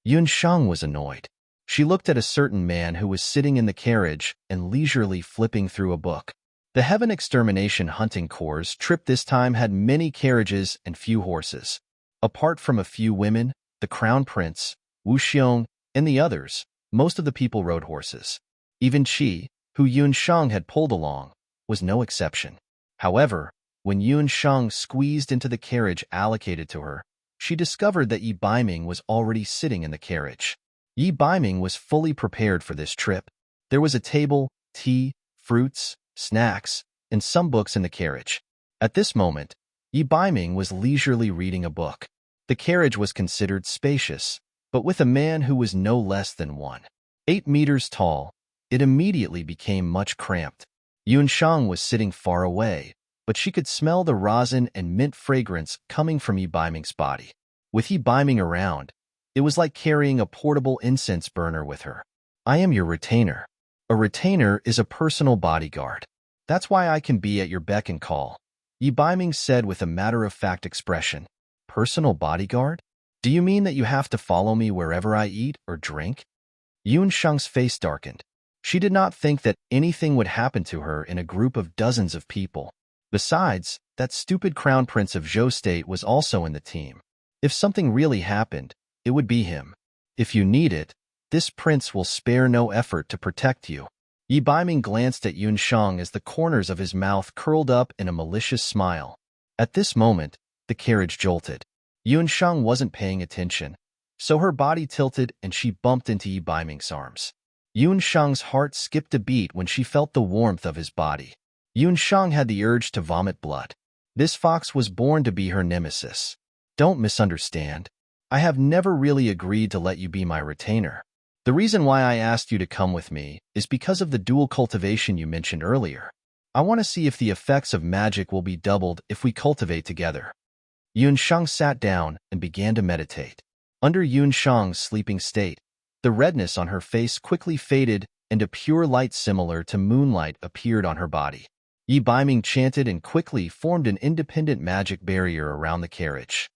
Yunsheng was annoyed. She looked at a certain man who was sitting in the carriage and leisurely flipping through a book. The Heaven Extermination Hunting Corps' trip this time had many carriages and few horses. Apart from a few women, the Crown Prince, Wu Xiong, and the others, most of the people rode horses. Even Qi, who Yunsheng had pulled along, was no exception. However, when Yunsheng squeezed into the carriage allocated to her, she discovered that Yi Baiming was already sitting in the carriage. Yi Baiming was fully prepared for this trip. There was a table, tea, fruits, snacks, and some books in the carriage. At this moment, Yi Baiming was leisurely reading a book. The carriage was considered spacious, but with a man who was no less than 1.8 meters tall, it immediately became much cramped. Yunsheng was sitting far away, but she could smell the rosin and mint fragrance coming from Yi Baiming's body. With Yi Baiming around, it was like carrying a portable incense burner with her. I am your retainer. A retainer is a personal bodyguard. That's why I can be at your beck and call, Yi Baiming said with a matter-of-fact expression. Personal bodyguard? Do you mean that you have to follow me wherever I eat or drink? Yunsheng's face darkened. She did not think that anything would happen to her in a group of dozens of people. Besides, that stupid crown prince of Zhou State was also in the team. If something really happened, it would be him. If you need it, this prince will spare no effort to protect you. Yi Baiming glanced at Yun Shang as the corners of his mouth curled up in a malicious smile. At this moment, the carriage jolted. Yun Shang wasn't paying attention, so her body tilted and she bumped into Yi Baiming's arms. Yun Shang's heart skipped a beat when she felt the warmth of his body. Yun Shang had the urge to vomit blood. This fox was born to be her nemesis. Don't misunderstand. I have never really agreed to let you be my retainer. The reason why I asked you to come with me is because of the dual cultivation you mentioned earlier. I want to see if the effects of magic will be doubled if we cultivate together. Yun Shang sat down and began to meditate. Under Yun Shang's sleeping state, the redness on her face quickly faded and a pure light similar to moonlight appeared on her body. Yi Baiming chanted and quickly formed an independent magic barrier around the carriage.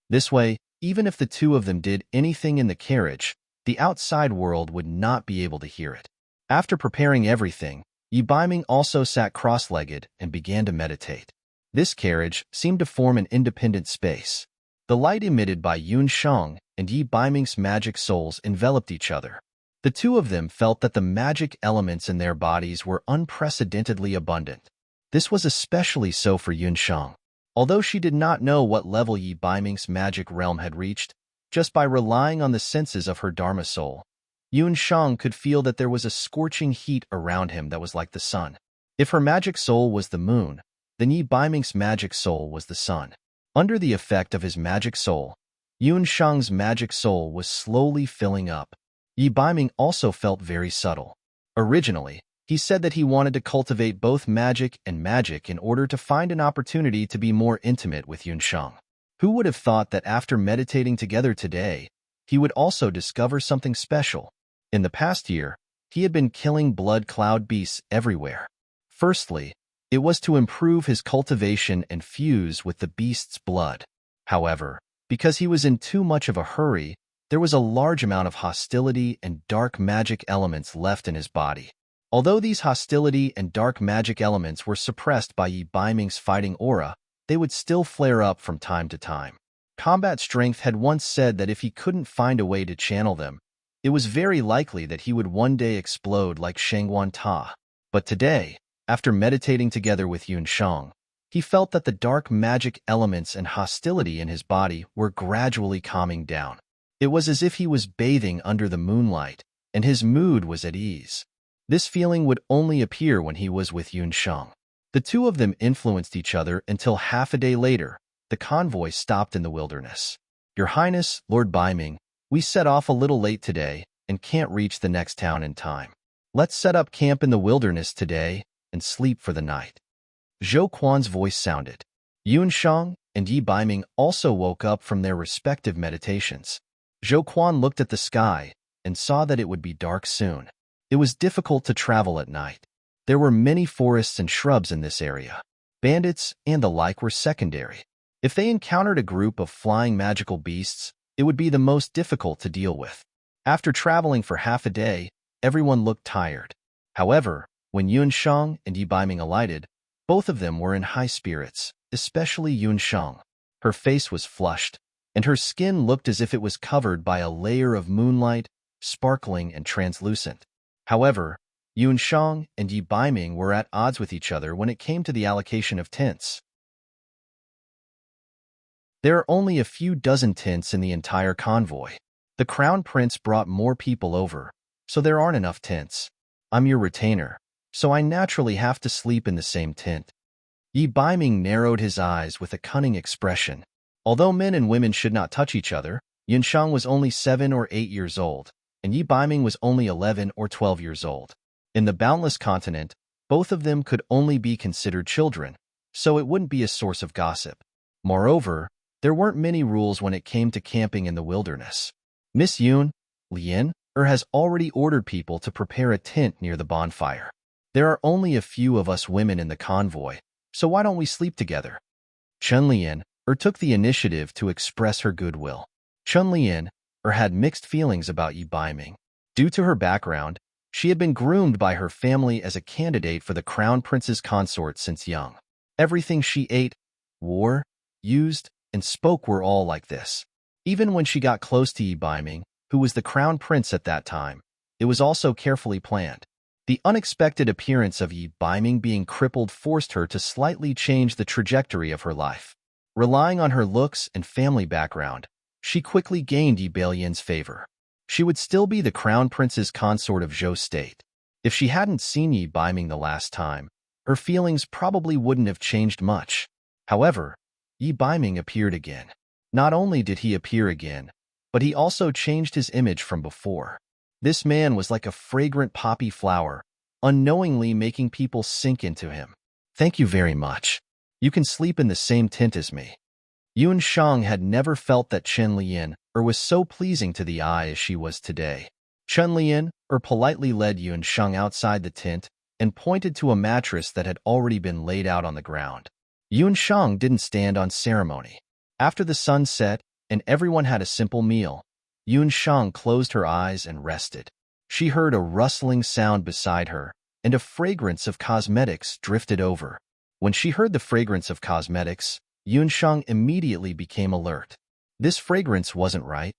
This way, even if the two of them did anything in the carriage, the outside world would not be able to hear it. After preparing everything, Yi Baiming also sat cross-legged and began to meditate. This carriage seemed to form an independent space. The light emitted by Yun Shang and Yi Baiming's magic souls enveloped each other. The two of them felt that the magic elements in their bodies were unprecedentedly abundant. This was especially so for Yun Shang. Although she did not know what level Yi Baiming's magic realm had reached, just by relying on the senses of her Dharma soul, Yun Shang could feel that there was a scorching heat around him that was like the sun. If her magic soul was the moon, then Yi Baiming's magic soul was the sun. Under the effect of his magic soul, Yun Shang's magic soul was slowly filling up. Yi Baiming also felt very subtle. Originally, he said that he wanted to cultivate both magic and magic in order to find an opportunity to be more intimate with Yun Shang. Who would have thought that after meditating together today, he would also discover something special? In the past year, he had been killing blood cloud beasts everywhere. Firstly, it was to improve his cultivation and fuse with the beast's blood. However, because he was in too much of a hurry, there was a large amount of hostility and dark magic elements left in his body. Although these hostility and dark magic elements were suppressed by Yi Baiming's fighting aura, they would still flare up from time to time. Combat Strength had once said that if he couldn't find a way to channel them, it was very likely that he would one day explode like Shangguan Ta. But today, after meditating together with Yun Shang, he felt that the dark magic elements and hostility in his body were gradually calming down. It was as if he was bathing under the moonlight, and his mood was at ease. This feeling would only appear when he was with Yun Shang. The two of them influenced each other until half a day later, the convoy stopped in the wilderness. Your Highness, Lord Baiming, we set off a little late today and can't reach the next town in time. Let's set up camp in the wilderness today and sleep for the night. Zhou Quan's voice sounded. Yun Shang and Yi Baiming also woke up from their respective meditations. Zhou Quan looked at the sky and saw that it would be dark soon. It was difficult to travel at night. There were many forests and shrubs in this area. Bandits and the like were secondary. If they encountered a group of flying magical beasts, it would be the most difficult to deal with. After traveling for half a day, everyone looked tired. However, when Yun Shang and Yi Baiming alighted, both of them were in high spirits, especially Yun Shang. Her face was flushed, and her skin looked as if it was covered by a layer of moonlight, sparkling and translucent. However, Yun Shang and Yi Baiming were at odds with each other when it came to the allocation of tents. There are only a few dozen tents in the entire convoy. The Crown Prince brought more people over, so there aren't enough tents. I'm your retainer, so I naturally have to sleep in the same tent. Yi Baiming narrowed his eyes with a cunning expression. Although men and women should not touch each other, Yun Shang was only 7 or 8 years old, and Yi Baiming was only 11 or 12 years old. In the Boundless Continent, both of them could only be considered children, so it wouldn't be a source of gossip. Moreover, there weren't many rules when it came to camping in the wilderness. Miss Yun, Lian, has already ordered people to prepare a tent near the bonfire. There are only a few of us women in the convoy, so why don't we sleep together? Chun Lian took the initiative to express her goodwill. Chun Lian had mixed feelings about Yi Baiming. Due to her background, she had been groomed by her family as a candidate for the Crown Prince's consort since young. Everything she ate, wore, used, and spoke were all like this. Even when she got close to Yi Baiming, who was the crown prince at that time, it was also carefully planned. The unexpected appearance of Yi Baiming being crippled forced her to slightly change the trajectory of her life. Relying on her looks and family background, she quickly gained Yi Bailian's favor. She would still be the crown prince's consort of Zhou state. If she hadn't seen Yi Baiming the last time, her feelings probably wouldn't have changed much. However, Yi Baiming appeared again. Not only did he appear again, but he also changed his image from before. This man was like a fragrant poppy flower, unknowingly making people sink into him. Thank you very much. You can sleep in the same tent as me. Yuan Shang had never felt that Chen Lian was so pleasing to the eye as she was today. Chen Lian politely led Yuan Shang outside the tent and pointed to a mattress that had already been laid out on the ground. Yuan Shang didn't stand on ceremony. After the sun set and everyone had a simple meal, Yuan Shang closed her eyes and rested. She heard a rustling sound beside her, and a fragrance of cosmetics drifted over. When she heard the fragrance of cosmetics, Yuan Shang immediately became alert. This fragrance wasn't right.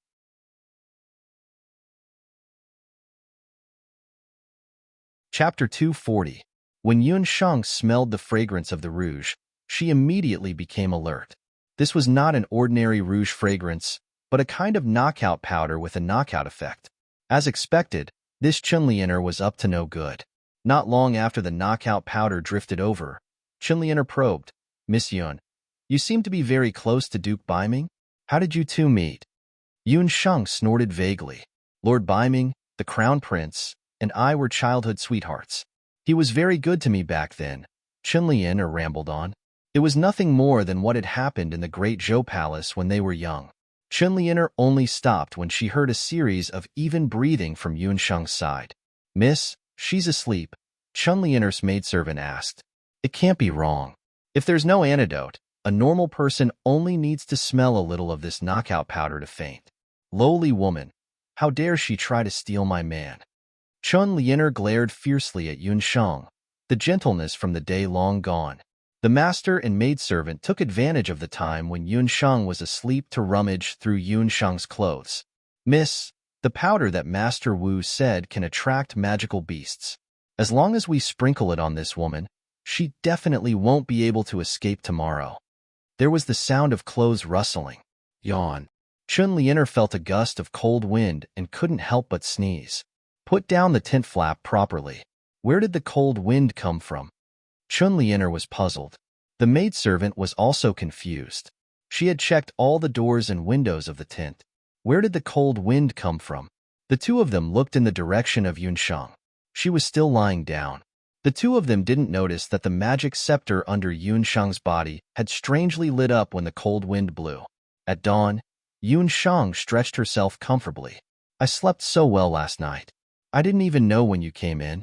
Chapter 240. When Yuan Shang smelled the fragrance of the rouge, she immediately became alert. This was not an ordinary rouge fragrance, but a kind of knockout powder with a knockout effect. As expected, this Chunliener was up to no good. Not long after the knockout powder drifted over, Chunliener probed, "Miss Yuan, you seem to be very close to Duke Baiming? How did you two meet?" Yuan Shang snorted vaguely. "Lord Baiming, the crown prince, and I were childhood sweethearts. He was very good to me back then," Chunliener rambled on. It was nothing more than what had happened in the Great Zhou Palace when they were young. Chunliener only stopped when she heard a series of even breathing from Yuan Shang's side. "Miss, she's asleep," Chunliener's maidservant asked. "It can't be wrong. If there's no antidote, a normal person only needs to smell a little of this knockout powder to faint. Lowly woman, how dare she try to steal my man?" Chunliener glared fiercely at Yuan Shang, the gentleness from the day long gone. The master and maidservant took advantage of the time when Yuan Shang was asleep to rummage through Yuan Shang's clothes. "Miss, the powder that Master Wu said can attract magical beasts. As long as we sprinkle it on this woman, she definitely won't be able to escape tomorrow." There was the sound of clothes rustling. Yawn. Chunliener felt a gust of cold wind and couldn't help but sneeze. "Put down the tent flap properly. Where did the cold wind come from?" Chunliener was puzzled. The maidservant was also confused. She had checked all the doors and windows of the tent. Where did the cold wind come from? The two of them looked in the direction of Yuan Shang. She was still lying down. The two of them didn't notice that the magic scepter under Yuan Shang's body had strangely lit up when the cold wind blew. At dawn, Yuan Shang stretched herself comfortably. "I slept so well last night. I didn't even know when you came in."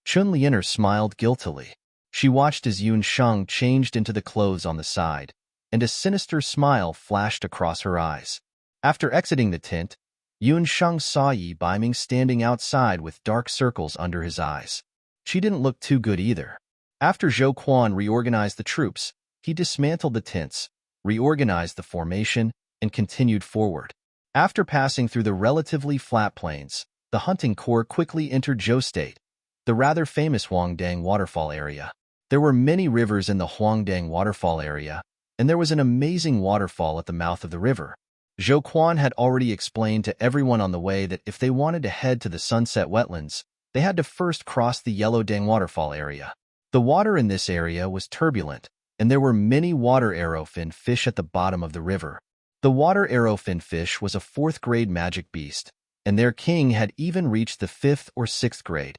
Chunliener smiled guiltily. She watched as Yuan Shang changed into the clothes on the side, and a sinister smile flashed across her eyes. After exiting the tent, Yuan Shang saw Yi Baiming standing outside with dark circles under his eyes. She didn't look too good either. After Zhou Quan reorganized the troops, he dismantled the tents, reorganized the formation, and continued forward. After passing through the relatively flat plains, the hunting corps quickly entered Zhou State, the rather famous Huangdang waterfall area. There were many rivers in the Huangdang waterfall area, and there was an amazing waterfall at the mouth of the river. Zhou Quan had already explained to everyone on the way that if they wanted to head to the Sunset Wetlands, they had to first cross the Yellowdang waterfall area. The water in this area was turbulent, and there were many water arrowfin fish at the bottom of the river. The water arrowfin fish was a 4th grade magic beast, and their king had even reached the 5th or 6th grade.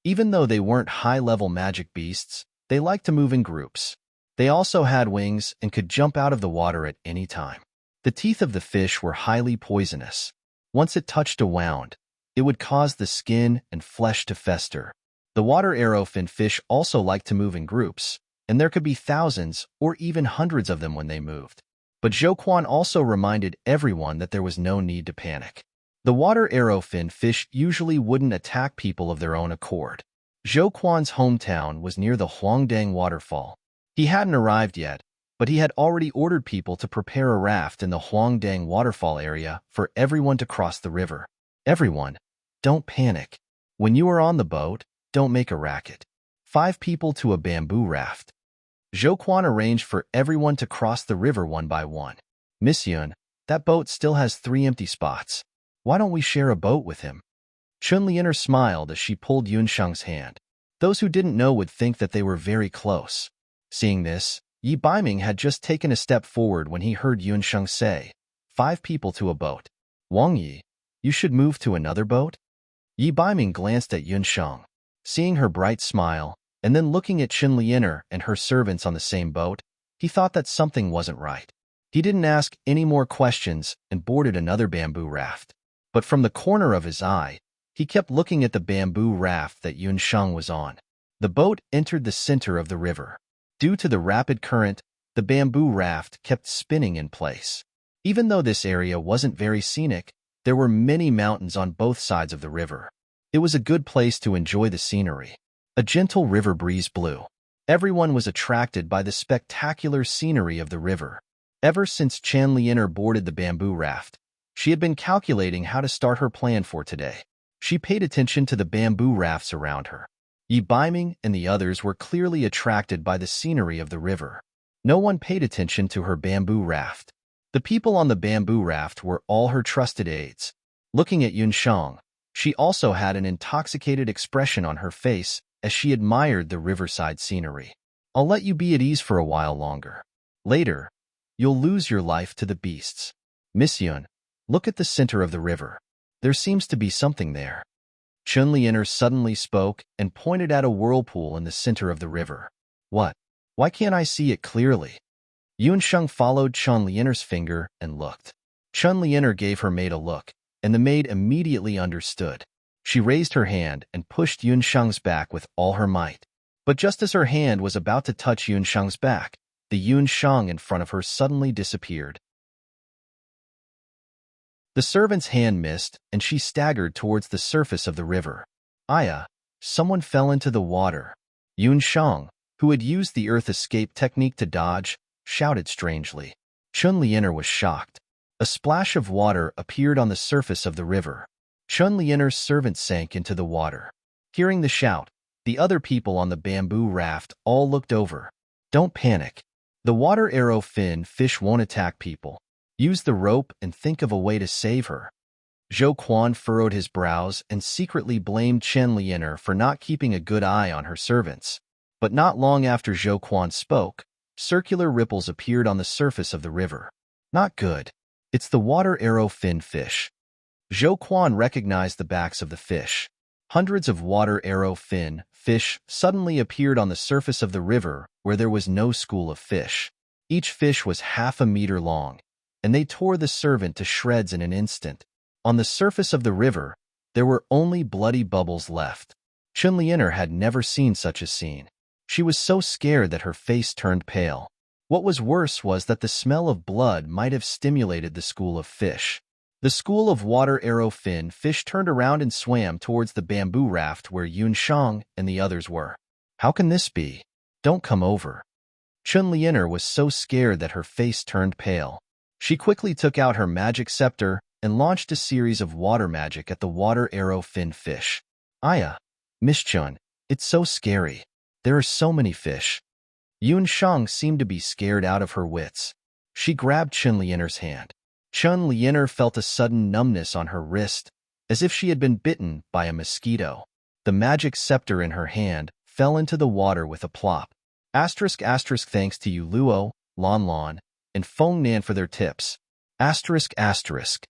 Even though they weren't high-level magic beasts, they liked to move in groups. They also had wings and could jump out of the water at any time. The teeth of the fish were highly poisonous. Once it touched a wound, it would cause the skin and flesh to fester. The water arrowfin fish also liked to move in groups, and there could be thousands or even hundreds of them when they moved. But Zhou Quan also reminded everyone that there was no need to panic. The water arrowfin fish usually wouldn't attack people of their own accord. Zhou Quan's hometown was near the Huangdang waterfall. He hadn't arrived yet, but he had already ordered people to prepare a raft in the Huangdang waterfall area for everyone to cross the river. Everyone, don't panic. When you are on the boat, don't make a racket. 5 people to a bamboo raft. Zhou Quan arranged for everyone to cross the river one by one. Miss Yun, that boat still has 3 empty spots. Why don't we share a boat with him? Chun Lianer smiled as she pulled Yun Sheng's hand. Those who didn't know would think that they were very close. Seeing this, Yi Baiming had just taken a step forward when he heard Yun Sheng say, 5 people to a boat. Wang Yi, you should move to another boat? Yi Baiming glanced at Yun Sheng. Seeing her bright smile, and then looking at Chun Lianer and her servants on the same boat, he thought that something wasn't right. He didn't ask any more questions and boarded another bamboo raft. But from the corner of his eye, he kept looking at the bamboo raft that Yun Sheng was on. The boat entered the center of the river. Due to the rapid current, the bamboo raft kept spinning in place. Even though this area wasn't very scenic, there were many mountains on both sides of the river. It was a good place to enjoy the scenery. A gentle river breeze blew. Everyone was attracted by the spectacular scenery of the river. Ever since Chan Lianer boarded the bamboo raft, she had been calculating how to start her plan for today. She paid attention to the bamboo rafts around her. Yi Baiming and the others were clearly attracted by the scenery of the river. No one paid attention to her bamboo raft. The people on the bamboo raft were all her trusted aides. Looking at Yun Sheng, she also had an intoxicated expression on her face as she admired the riverside scenery. I'll let you be at ease for a while longer. Later, you'll lose your life to the beasts. Miss Yun, look at the center of the river. There seems to be something there. Chun Lianer suddenly spoke and pointed at a whirlpool in the center of the river. What? Why can't I see it clearly? Yun Sheng followed Chun Lianer's finger and looked. Chun Lianer gave her maid a look, and the maid immediately understood. She raised her hand and pushed Yun Sheng's back with all her might. But just as her hand was about to touch Yun Sheng's back, the Yun Sheng in front of her suddenly disappeared. The servant's hand missed, and she staggered towards the surface of the river. Aya, someone fell into the water. Yun Sheng, who had used the earth escape technique to dodge, shouted strangely. Chun Lianer was shocked. A splash of water appeared on the surface of the river. Chun Lianer's servant sank into the water. Hearing the shout, the other people on the bamboo raft all looked over. Don't panic. The water arrow fin fish won't attack people. Use the rope and think of a way to save her. Zhou Quan furrowed his brows and secretly blamed Chen Lianer for not keeping a good eye on her servants. But not long after Zhou Quan spoke, circular ripples appeared on the surface of the river. Not good. It's the water arrow fin fish. Zhou Quan recognized the backs of the fish. Hundreds of water arrow fin fish suddenly appeared on the surface of the river where there was no school of fish. Each fish was half a meter long, and they tore the servant to shreds in an instant. On the surface of the river, there were only bloody bubbles left. Chun Lianer had never seen such a scene. She was so scared that her face turned pale. What was worse was that the smell of blood might have stimulated the school of fish. The school of water arrow fin fish turned around and swam towards the bamboo raft where Yun Sheng and the others were. How can this be? Don't come over. Chun Lianer was so scared that her face turned pale. She quickly took out her magic scepter and launched a series of water magic at the water arrow fin fish. Aya, Miss Chun, it's so scary. There are so many fish. Yun Sheng seemed to be scared out of her wits. She grabbed Chun Lianer's hand. Chun Lianer felt a sudden numbness on her wrist, as if she had been bitten by a mosquito. The magic scepter in her hand fell into the water with a plop. Asterisk asterisk thanks to Yu Luo, Lon Lon, and Feng Nan for their tips. Asterisk asterisk.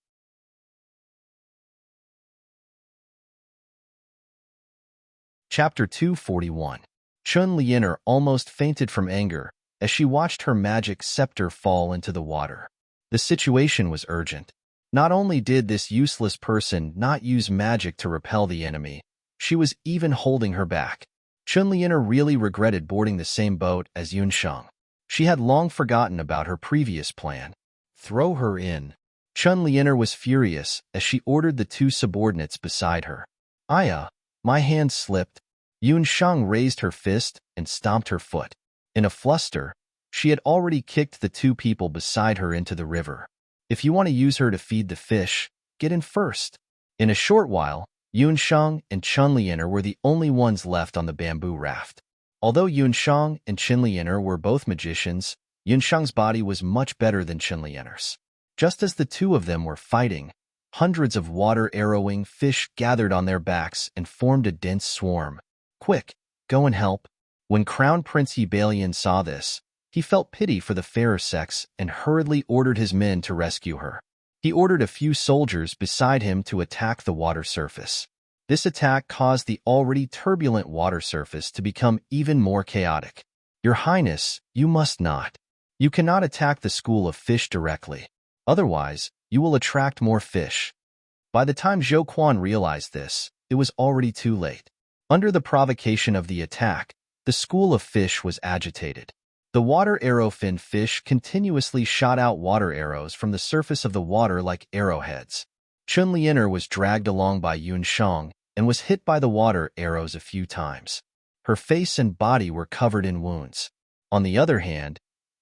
Chapter 241. Chun Lianer almost fainted from anger as she watched her magic scepter fall into the water. The situation was urgent. Not only did this useless person not use magic to repel the enemy, she was even holding her back. Chun Lianer really regretted boarding the same boat as Yun Sheng. She had long forgotten about her previous plan. Throw her in. Chun Lianer was furious as she ordered the 2 subordinates beside her. Aya, my hand slipped. Yun Sheng raised her fist and stomped her foot. In a fluster, She had already kicked the two people beside her into the river. If you want to use her to feed the fish, get in first. In a short while, Yunsheng and Chunlianer were the only ones left on the bamboo raft. Although Yunsheng and Chunlianer were both magicians, Yunsheng's body was much better than Chunlianer's. Just as the two of them were fighting, hundreds of water-arrowing fish gathered on their backs and formed a dense swarm. Quick, go and help. When Crown Prince Ebalion saw this, he felt pity for the fairer sex and hurriedly ordered his men to rescue her. He ordered a few soldiers beside him to attack the water surface. This attack caused the already turbulent water surface to become even more chaotic. Your Highness, you must not. You cannot attack the school of fish directly. Otherwise, you will attract more fish. By the time Zhou Quan realized this, it was already too late. Under the provocation of the attack, the school of fish was agitated. The water arrowfin fish continuously shot out water arrows from the surface of the water like arrowheads. Chunlianer was dragged along by Yunsheng and was hit by the water arrows a few times. Her face and body were covered in wounds. On the other hand,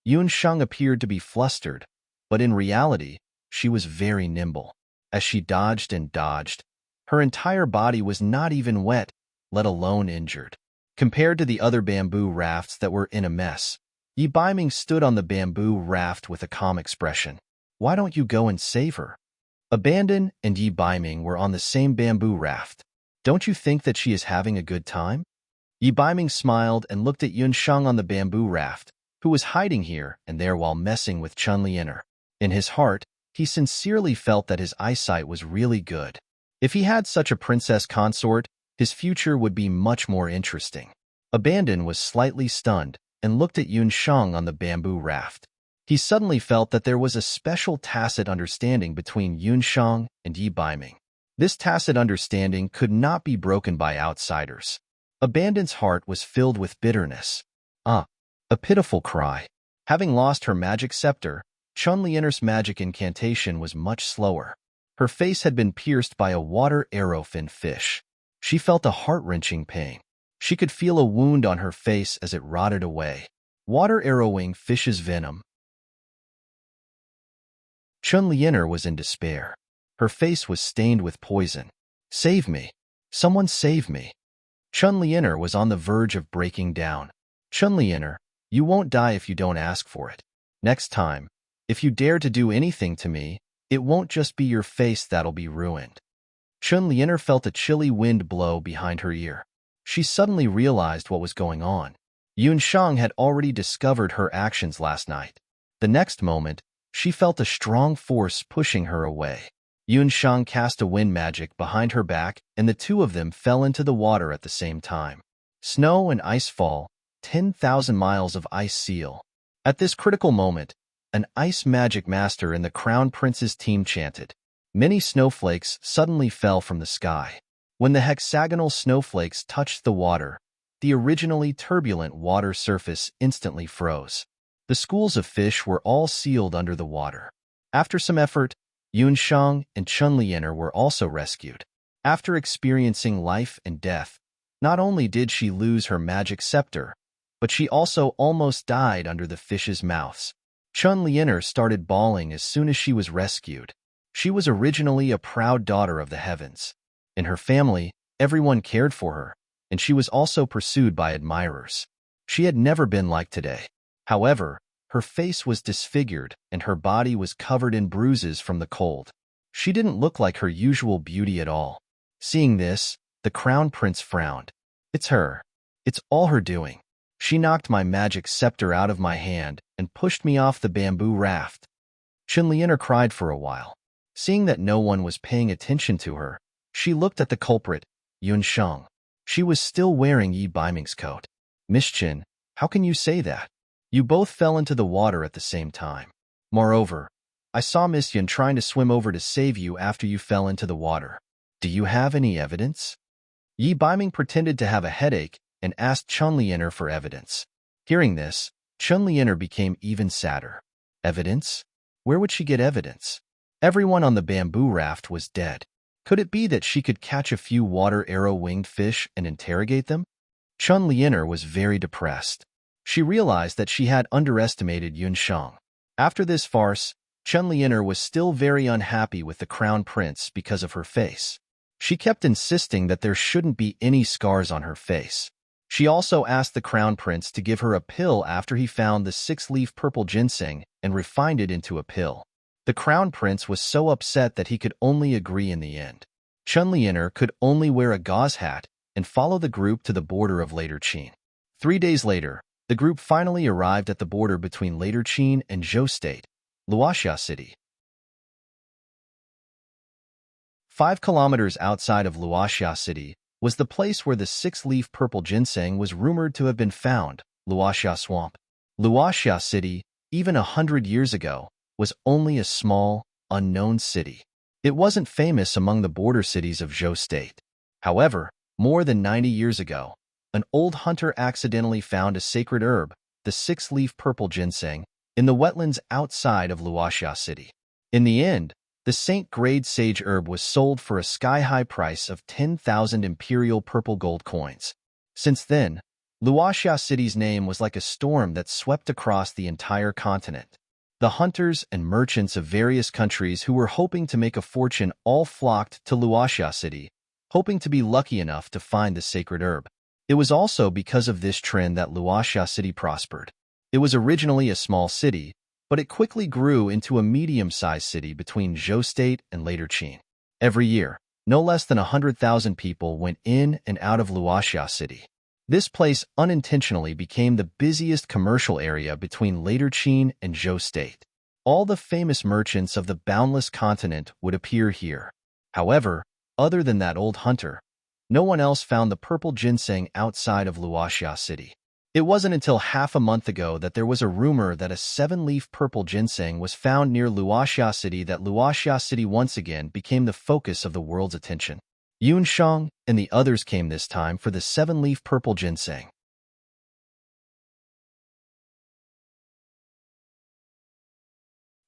Yunsheng appeared to be flustered, but in reality, she was very nimble. As she dodged and dodged, her entire body was not even wet, let alone injured. Compared to the other bamboo rafts that were in a mess, Yi Baiming stood on the bamboo raft with a calm expression. Why don't you go and save her? Abandon and Yi Baiming were on the same bamboo raft. Don't you think that she is having a good time? Yi Baiming smiled and looked at Yunsheng on the bamboo raft, who was hiding here and there while messing with Chunlianer. In his heart, he sincerely felt that his eyesight was really good. If he had such a princess consort, his future would be much more interesting. Abandon was slightly stunned and looked at Yunsheng on the bamboo raft. He suddenly felt that there was a special tacit understanding between Yunsheng and Yi Baiming. This tacit understanding could not be broken by outsiders. Abandon's heart was filled with bitterness. A pitiful cry. Having lost her magic scepter, Chunlianer's magic incantation was much slower. Her face had been pierced by a water arrowfin fish. She felt a heart-wrenching pain. She could feel a wound on her face as it rotted away. Water arrowing fish's venom. Chunlianer was in despair. Her face was stained with poison. Save me. Someone save me. Chunlianer was on the verge of breaking down. Chunlianer, you won't die if you don't ask for it. Next time, if you dare to do anything to me, it won't just be your face that'll be ruined. Chunlianer felt a chilly wind blow behind her ear. She suddenly realized what was going on. Yunsheng had already discovered her actions last night. The next moment, she felt a strong force pushing her away. Yunsheng cast a wind magic behind her back, and the two of them fell into the water at the same time. Snow and ice fall, 10,000 miles of ice seal. At this critical moment, an ice magic master in the Crown Prince's team chanted. Many snowflakes suddenly fell from the sky. When the hexagonal snowflakes touched the water, the originally turbulent water surface instantly froze. The schools of fish were all sealed under the water. After some effort, Yunsheng and Chunlianer were also rescued. After experiencing life and death, not only did she lose her magic scepter, but she also almost died under the fish's mouths. Chunlianer started bawling as soon as she was rescued. She was originally a proud daughter of the heavens. In her family, everyone cared for her, and she was also pursued by admirers. She had never been like today. However, her face was disfigured and her body was covered in bruises from the cold. She didn't look like her usual beauty at all. Seeing this, the Crown Prince frowned. It's her. It's all her doing. She knocked my magic scepter out of my hand and pushed me off the bamboo raft. Chunlianer cried for a while. Seeing that no one was paying attention to her, she looked at the culprit, Yunsheng. She was still wearing Yi Baiming's coat. Miss Chin, how can you say that? You both fell into the water at the same time. Moreover, I saw Miss Yun trying to swim over to save you after you fell into the water. Do you have any evidence? Yi Baiming pretended to have a headache and asked Chunlianer for evidence. Hearing this, Chunlianer became even sadder. Evidence? Where would she get evidence? Everyone on the bamboo raft was dead. Could it be that she could catch a few water arrow-winged fish and interrogate them? Chunlianer was very depressed. She realized that she had underestimated Yunsheng. After this farce, Chunlianer was still very unhappy with the crown prince because of her face. She kept insisting that there shouldn't be any scars on her face. She also asked the crown prince to give her a pill after he found the 6-leaf purple ginseng and refined it into a pill. The crown prince was so upset that he could only agree in the end. Chunlianer could only wear a gauze hat and follow the group to the border of Laterchin. 3 days later, the group finally arrived at the border between Laterchin and Zhou State, Luoxia City. 5 kilometers outside of Luoxia City was the place where the 6-leaf purple ginseng was rumored to have been found, Luoxia Swamp. Luoxia City, even 100 years ago, was only a small, unknown city. It wasn't famous among the border cities of Zhou State. However, more than 90 years ago, an old hunter accidentally found a sacred herb, the 6-leaf purple ginseng, in the wetlands outside of Luoxia City. In the end, the Saint-grade sage herb was sold for a sky-high price of 10,000 imperial purple gold coins. Since then, Luoxia City's name was like a storm that swept across the entire continent. The hunters and merchants of various countries who were hoping to make a fortune all flocked to Luoxia City, hoping to be lucky enough to find the sacred herb. It was also because of this trend that Luoxia City prospered. It was originally a small city, but it quickly grew into a medium-sized city between Zhou State and Laterchin. Every year, no less than 100,000 people went in and out of Luoxia City. This place unintentionally became the busiest commercial area between Laterchin and Zhou State. All the famous merchants of the boundless continent would appear here. However, other than that old hunter, no one else found the purple ginseng outside of Luoxia City. It wasn't until half a month ago that there was a rumor that a 7-leaf purple ginseng was found near Luoxia City that Luoxia City once again became the focus of the world's attention. Yunsheng and the others came this time for the 7-leaf purple ginseng.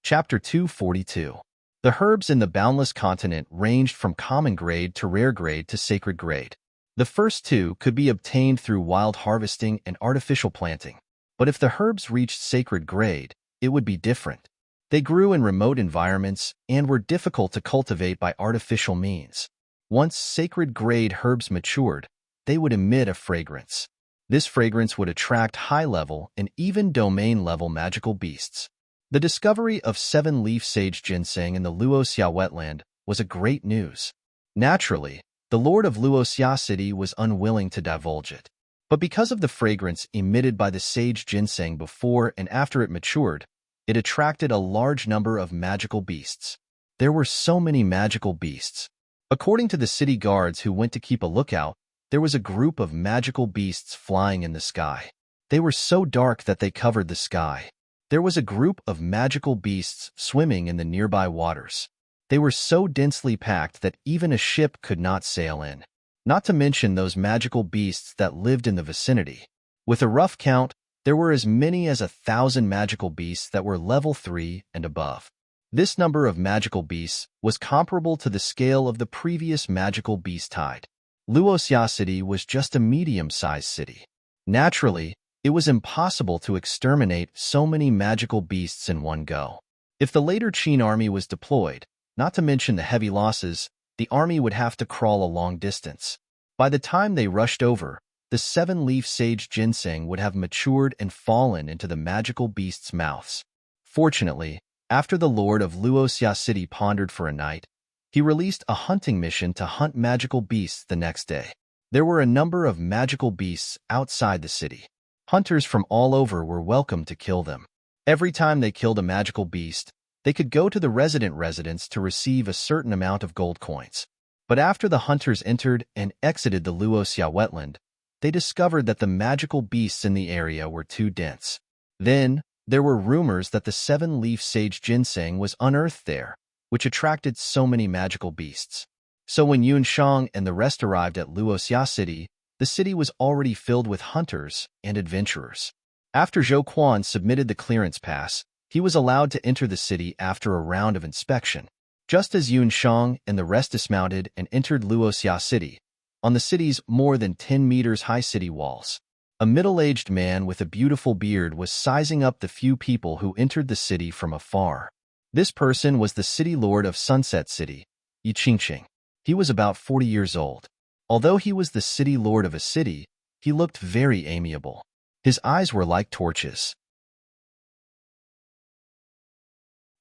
Chapter 242. The herbs in the boundless continent ranged from common grade to rare grade to sacred grade. The first two could be obtained through wild harvesting and artificial planting. But if the herbs reached sacred grade, it would be different. They grew in remote environments and were difficult to cultivate by artificial means. Once sacred grade herbs matured, they would emit a fragrance. This fragrance would attract high-level and even domain-level magical beasts. The discovery of 7-leaf sage ginseng in the Luoxia wetland was a great news. Naturally, the Lord of Luoxia City was unwilling to divulge it. But because of the fragrance emitted by the sage ginseng before and after it matured, it attracted a large number of magical beasts. There were so many magical beasts. According to the city guards who went to keep a lookout, there was a group of magical beasts flying in the sky. They were so dark that they covered the sky. There was a group of magical beasts swimming in the nearby waters. They were so densely packed that even a ship could not sail in. Not to mention those magical beasts that lived in the vicinity. With a rough count, there were as many as 1,000 magical beasts that were level 3 and above. This number of magical beasts was comparable to the scale of the previous magical beast tide. Luoxia City was just a medium-sized city. Naturally, it was impossible to exterminate so many magical beasts in one go. If the Laterchin army was deployed, not to mention the heavy losses, the army would have to crawl a long distance. By the time they rushed over, the 7-leaf sage ginseng would have matured and fallen into the magical beasts' mouths. Fortunately, after the Lord of Luoxia City pondered for a night, he released a hunting mission to hunt magical beasts the next day. There were a number of magical beasts outside the city. Hunters from all over were welcome to kill them. Every time they killed a magical beast, they could go to the residence to receive a certain amount of gold coins. But after the hunters entered and exited the Luoxia wetland, they discovered that the magical beasts in the area were too dense. Then, there were rumors that the 7-leaf sage ginseng was unearthed there, which attracted so many magical beasts. So when Yunsheng and the rest arrived at Luoxia City, the city was already filled with hunters and adventurers. After Zhou Quan submitted the clearance pass, he was allowed to enter the city after a round of inspection. Just as Yunsheng and the rest dismounted and entered Luoxia City, on the city's more than 10 meters high city walls, A middle-aged man with a beautiful beard was sizing up the few people who entered the city from afar. This person was the city lord of Sunset City, Yiqingqing. He was about 40 years old. Although he was the city lord of a city, he looked very amiable. His eyes were like torches.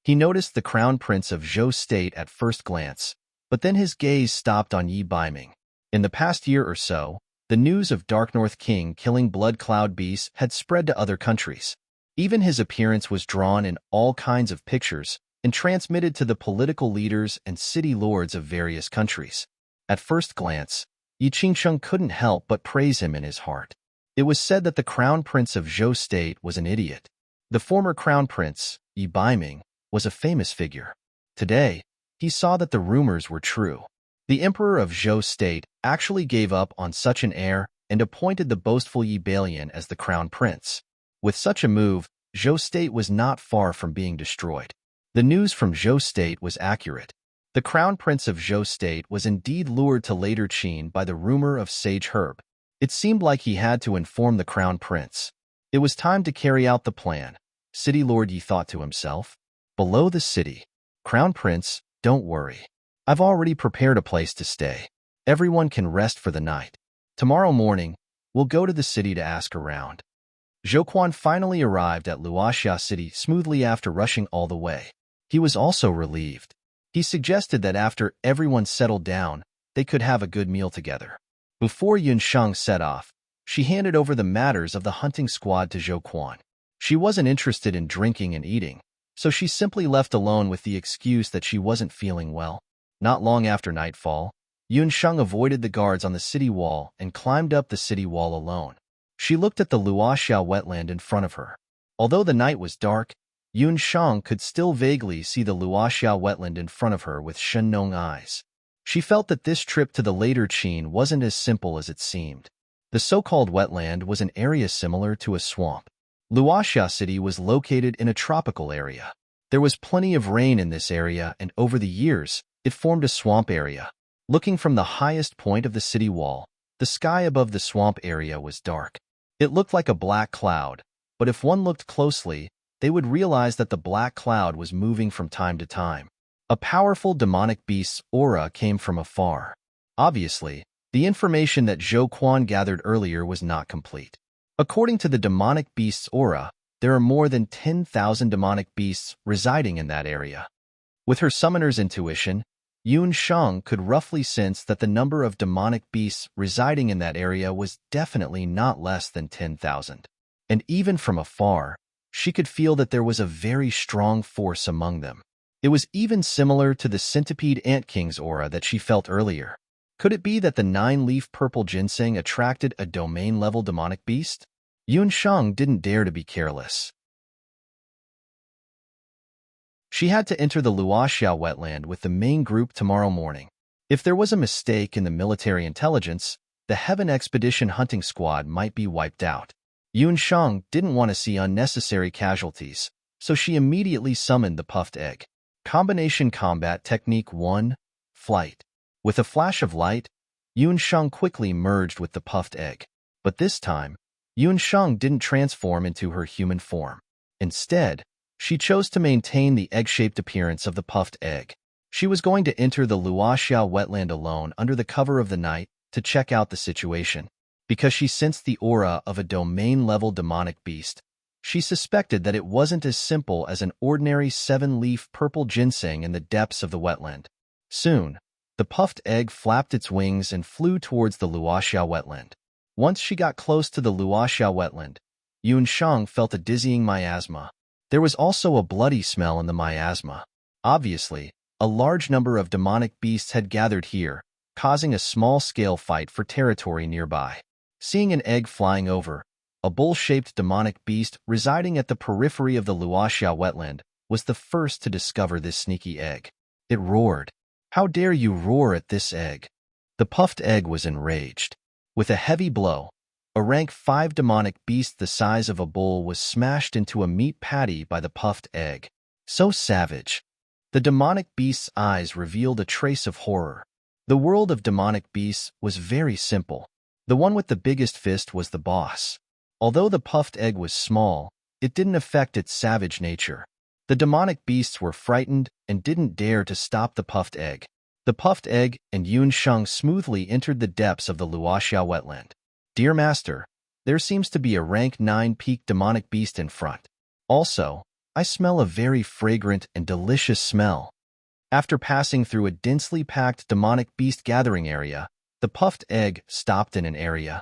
He noticed the crown prince of Zhou State at first glance, but then his gaze stopped on Yi Baiming. In the past year or so, the news of Dark North King killing blood cloud beasts had spread to other countries. Even his appearance was drawn in all kinds of pictures and transmitted to the political leaders and city lords of various countries. At first glance, Yi Qingsheng couldn't help but praise him in his heart. It was said that the crown prince of Zhou State was an idiot. The former crown prince, Yi Baiming, was a famous figure. Today, he saw that the rumors were true. The emperor of Zhou State actually gave up on such an heir and appointed the boastful Yi Bailian as the crown prince. With such a move, Zhou State was not far from being destroyed. The news from Zhou State was accurate. The crown prince of Zhou State was indeed lured to later Qin by the rumor of sage herb. It seemed like he had to inform the crown prince. It was time to carry out the plan. City Lord Yi thought to himself. Below the city. Crown Prince, don't worry. I've already prepared a place to stay. Everyone can rest for the night. Tomorrow morning, we'll go to the city to ask around. Zhou Quan finally arrived at Luoxia City smoothly after rushing all the way. He was also relieved. He suggested that after everyone settled down, they could have a good meal together. Before Yun Sheng set off, she handed over the matters of the hunting squad to Zhou Quan. She wasn't interested in drinking and eating, so she simply left alone with the excuse that she wasn't feeling well. Not long after nightfall, Yun Sheng avoided the guards on the city wall and climbed up the city wall alone. She looked at the Luoxia wetland in front of her. Although the night was dark, Yun Sheng could still vaguely see the Luoxia wetland in front of her with Shen-Nong eyes. She felt that this trip to the later Qin wasn't as simple as it seemed. The so-called wetland was an area similar to a swamp. Luoxia City was located in a tropical area. There was plenty of rain in this area, and over the years, it formed a swamp area. Looking from the highest point of the city wall, the sky above the swamp area was dark. It looked like a black cloud, but if one looked closely, they would realize that the black cloud was moving from time to time. A powerful demonic beast's aura came from afar. Obviously, the information that Zhou Quan gathered earlier was not complete. According to the demonic beast's aura, there are more than 10,000 demonic beasts residing in that area. With her summoner's intuition, Yun Sheng could roughly sense that the number of demonic beasts residing in that area was definitely not less than 10,000. And even from afar, she could feel that there was a very strong force among them. It was even similar to the centipede ant king's aura that she felt earlier. Could it be that the 9-leaf purple ginseng attracted a domain-level demonic beast? Yun Sheng didn't dare to be careless. She had to enter the Luoxia wetland with the main group tomorrow morning. If there was a mistake in the military intelligence, the Heaven Expedition hunting squad might be wiped out. Yun Sheng didn't want to see unnecessary casualties, so she immediately summoned the puffed egg. Combination Combat Technique 1, Flight. With a flash of light, Yun Sheng quickly merged with the puffed egg. But this time, Yun Sheng didn't transform into her human form. Instead, she chose to maintain the egg-shaped appearance of the puffed egg. She was going to enter the Luoxia wetland alone under the cover of the night to check out the situation. Because she sensed the aura of a domain-level demonic beast, she suspected that it wasn't as simple as an ordinary 7-leaf purple ginseng in the depths of the wetland. Soon, the puffed egg flapped its wings and flew towards the Luoxia wetland. Once she got close to the Luoxia wetland, Yun Sheng felt a dizzying miasma. There was also a bloody smell in the miasma. Obviously, a large number of demonic beasts had gathered here, causing a small-scale fight for territory nearby. Seeing an egg flying over, a bull-shaped demonic beast residing at the periphery of the Luoxia wetland was the first to discover this sneaky egg. It roared. "How dare you roar at this egg?" The puffed egg was enraged. With a heavy blow, a rank 5 demonic beast the size of a bull was smashed into a meat patty by the puffed egg. So savage. The demonic beast's eyes revealed a trace of horror. The world of demonic beasts was very simple. The one with the biggest fist was the boss. Although the puffed egg was small, it didn't affect its savage nature. The demonic beasts were frightened and didn't dare to stop the puffed egg. The puffed egg and Yun Sheng smoothly entered the depths of the Luoxia wetland. "Dear Master, there seems to be a rank 9 peak demonic beast in front. Also, I smell a very fragrant and delicious smell." After passing through a densely packed demonic beast gathering area, the puffed egg stopped in an area.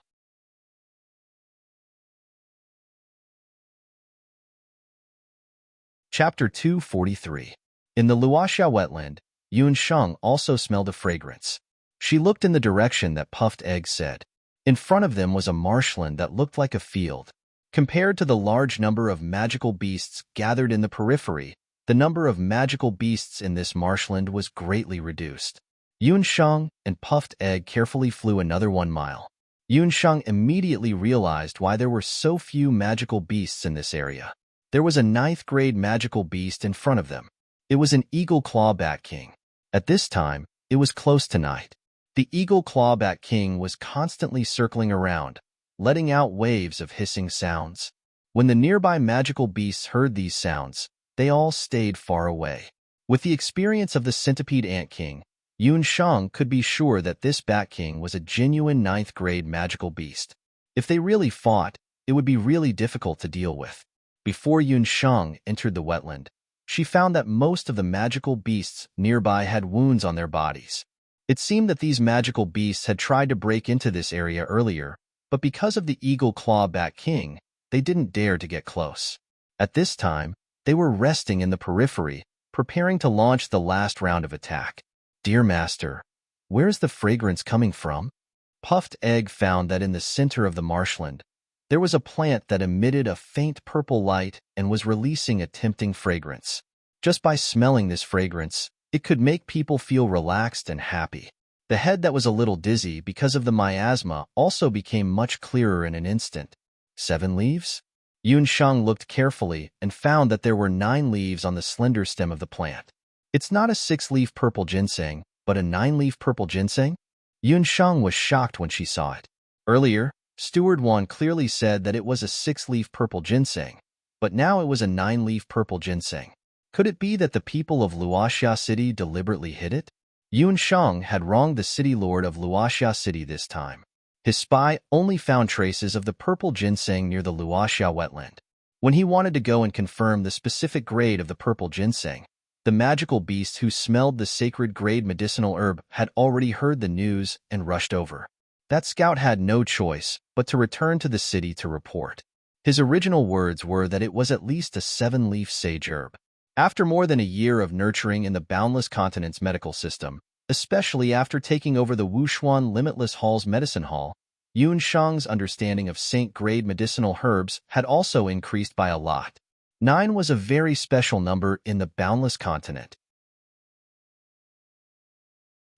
Chapter 243. In the Luoxia wetland, Yun Sheng also smelled a fragrance. She looked in the direction that puffed egg said. In front of them was a marshland that looked like a field. Compared to the large number of magical beasts gathered in the periphery, the number of magical beasts in this marshland was greatly reduced. Yun Sheng and puffed egg carefully flew another 1 mile. Yun Sheng immediately realized why there were so few magical beasts in this area. There was a 9th grade magical beast in front of them. It was an eagle clawback king. At this time, it was close to night. The eagle clawback king was constantly circling around, letting out waves of hissing sounds. When the nearby magical beasts heard these sounds, they all stayed far away. With the experience of the centipede ant king, Yun Sheng could be sure that this bat king was a genuine 9th grade magical beast. If they really fought, it would be really difficult to deal with. Before Yun Sheng entered the wetland, she found that most of the magical beasts nearby had wounds on their bodies. It seemed that these magical beasts had tried to break into this area earlier, but because of the eagle clawback king, they didn't dare to get close. At this time, they were resting in the periphery, preparing to launch the last round of attack. "Dear Master, where's the fragrance coming from?" Puffed egg found that in the center of the marshland, there was a plant that emitted a faint purple light and was releasing a tempting fragrance. Just by smelling this fragrance, it could make people feel relaxed and happy. The head that was a little dizzy because of the miasma also became much clearer in an instant. 7 leaves? Yun Sheng looked carefully and found that there were 9 leaves on the slender stem of the plant. It's not a 6-leaf purple ginseng, but a 9-leaf purple ginseng? Yun Sheng was shocked when she saw it. Earlier, Steward 1 clearly said that it was a 6-leaf purple ginseng, but now it was a 9-leaf purple ginseng. Could it be that the people of Luoxia City deliberately hid it? Yun Sheng had wronged the city lord of Luoxia City this time. His spy only found traces of the purple ginseng near the Luoxia wetland. When he wanted to go and confirm the specific grade of the purple ginseng, the magical beast who smelled the sacred grade medicinal herb had already heard the news and rushed over. That scout had no choice but to return to the city to report. His original words were that it was at least a 7-leaf sage herb. After more than a year of nurturing in the Boundless Continent's medical system, especially after taking over the Wushuan Limitless Hall's medicine hall, Yun Sheng's understanding of saint-grade medicinal herbs had also increased by a lot. 9 was a very special number in the Boundless Continent.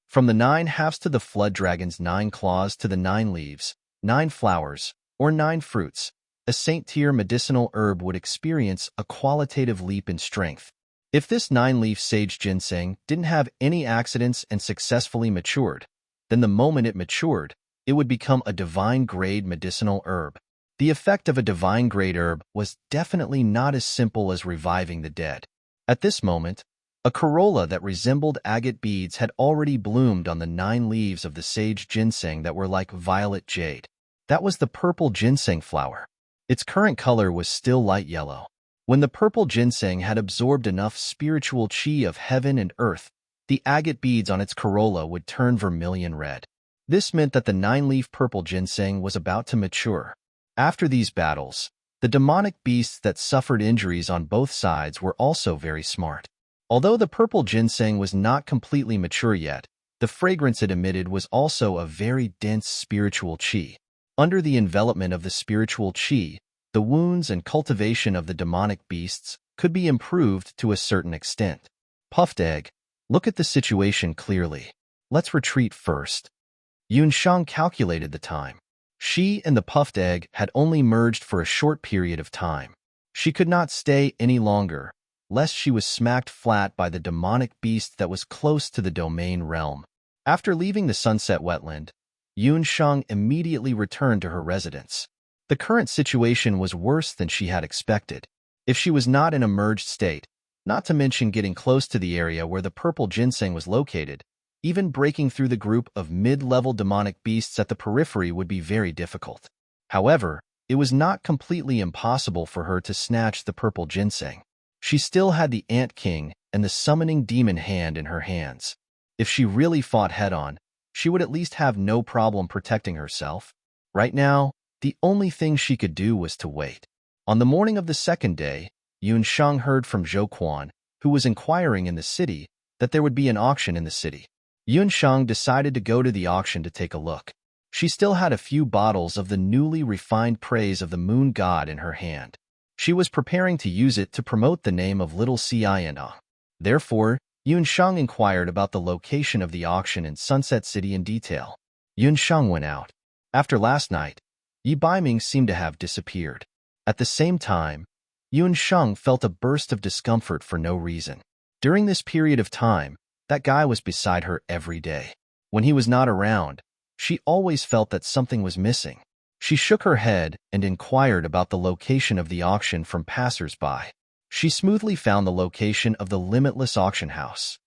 From the 9 halves to the flood dragon's 9 claws to the 9 leaves, 9 flowers, or 9 fruits, a saint-tier medicinal herb would experience a qualitative leap in strength. If this 9-leaf sage ginseng didn't have any accidents and successfully matured, then the moment it matured, it would become a divine-grade medicinal herb. The effect of a divine-grade herb was definitely not as simple as reviving the dead. At this moment, a corolla that resembled agate beads had already bloomed on the 9 leaves of the sage ginseng that were like violet jade. That was the purple ginseng flower. Its current color was still light yellow. When the purple ginseng had absorbed enough spiritual qi of heaven and earth, the agate beads on its corolla would turn vermilion red. This meant that the 9-leaf purple ginseng was about to mature. After these battles, the demonic beasts that suffered injuries on both sides were also very smart. Although the purple ginseng was not completely mature yet, the fragrance it emitted was also a very dense spiritual qi. Under the envelopment of the spiritual qi, the wounds and cultivation of the demonic beasts could be improved to a certain extent. Puffed egg, look at the situation clearly. Let's retreat first. Yun Sheng calculated the time. She and the puffed egg had only merged for a short period of time. She could not stay any longer, lest she was smacked flat by the demonic beast that was close to the domain realm. After leaving the sunset wetland, Yun Sheng immediately returned to her residence. The current situation was worse than she had expected. If she was not in a merged state, not to mention getting close to the area where the purple ginseng was located, even breaking through the group of mid-level demonic beasts at the periphery would be very difficult. However, it was not completely impossible for her to snatch the purple ginseng. She still had the Ant King and the summoning demon hand in her hands. If she really fought head-on, she would at least have no problem protecting herself. Right now, the only thing she could do was to wait. On the morning of the second day, Yun Sheng heard from Zhou Quan, who was inquiring in the city, that there would be an auction in the city. Yun Sheng decided to go to the auction to take a look. She still had a few bottles of the newly refined praise of the moon god in her hand. She was preparing to use it to promote the name of Little Ciana. Therefore, Yun Sheng inquired about the location of the auction in Sunset City in detail. Yun Sheng went out. After last night, Yi Baiming seemed to have disappeared. At the same time, Yun Sheng felt a burst of discomfort for no reason. During this period of time, that guy was beside her every day. When he was not around, she always felt that something was missing. She shook her head and inquired about the location of the auction from passers-by. She smoothly found the location of the Limitless Auction House.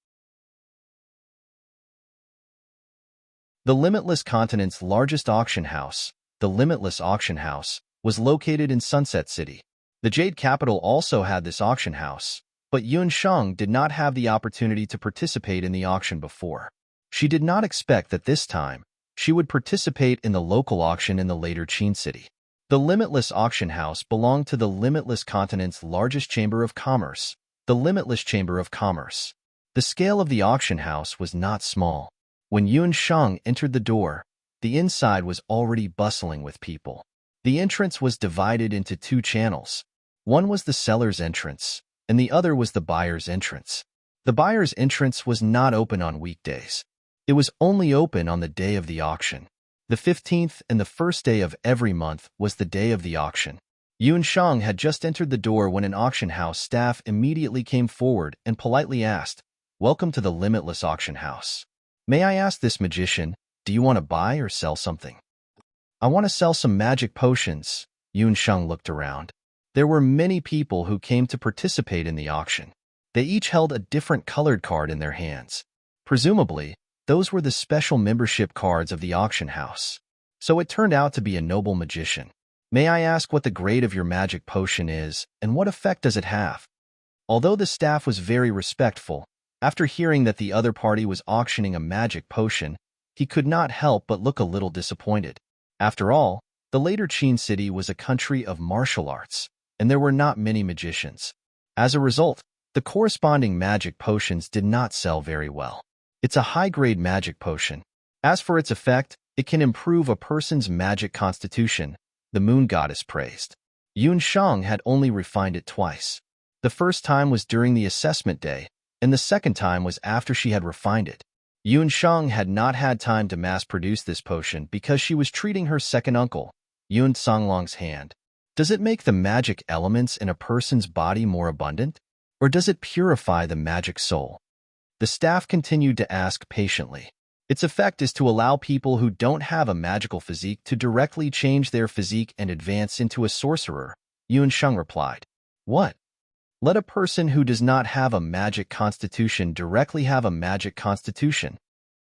The Limitless Continent's largest auction house, the Limitless Auction House, was located in Sunset City. The Jade Capital also had this auction house, but Yun Sheng did not have the opportunity to participate in the auction before. She did not expect that this time, she would participate in the local auction in the later Qin City. The Limitless Auction House belonged to the Limitless Continent's largest chamber of commerce, the Limitless Chamber of Commerce. The scale of the auction house was not small. When Yun Sheng entered the door, the inside was already bustling with people. The entrance was divided into two channels. One was the seller's entrance, and the other was the buyer's entrance. The buyer's entrance was not open on weekdays. It was only open on the day of the auction. The 15th and the first day of every month was the day of the auction. Yun Sheng had just entered the door when an auction house staff immediately came forward and politely asked, "Welcome to the Limitless Auction House. May I ask this magician, do you want to buy or sell something?" "I want to sell some magic potions." Yun Sheng looked around. There were many people who came to participate in the auction. They each held a different colored card in their hands. Presumably, those were the special membership cards of the auction house. So it turned out to be a noble magician. "May I ask what the grade of your magic potion is, and what effect does it have?" Although the staff was very respectful, after hearing that the other party was auctioning a magic potion, he could not help but look a little disappointed. After all, the later Qin City was a country of martial arts, and there were not many magicians. As a result, the corresponding magic potions did not sell very well. It's a high-grade magic potion. As for its effect, it can improve a person's magic constitution, the moon goddess praised. Yun Sheng had only refined it twice. The first time was during the assessment day, and the second time was after she had refined it. Yun Sheng had not had time to mass-produce this potion because she was treating her second uncle, Yun Songlong's hand. Does it make the magic elements in a person's body more abundant? Or does it purify the magic soul? The staff continued to ask patiently. Its effect is to allow people who don't have a magical physique to directly change their physique and advance into a sorcerer, Yun Sheng replied. What? Let a person who does not have a magic constitution directly have a magic constitution.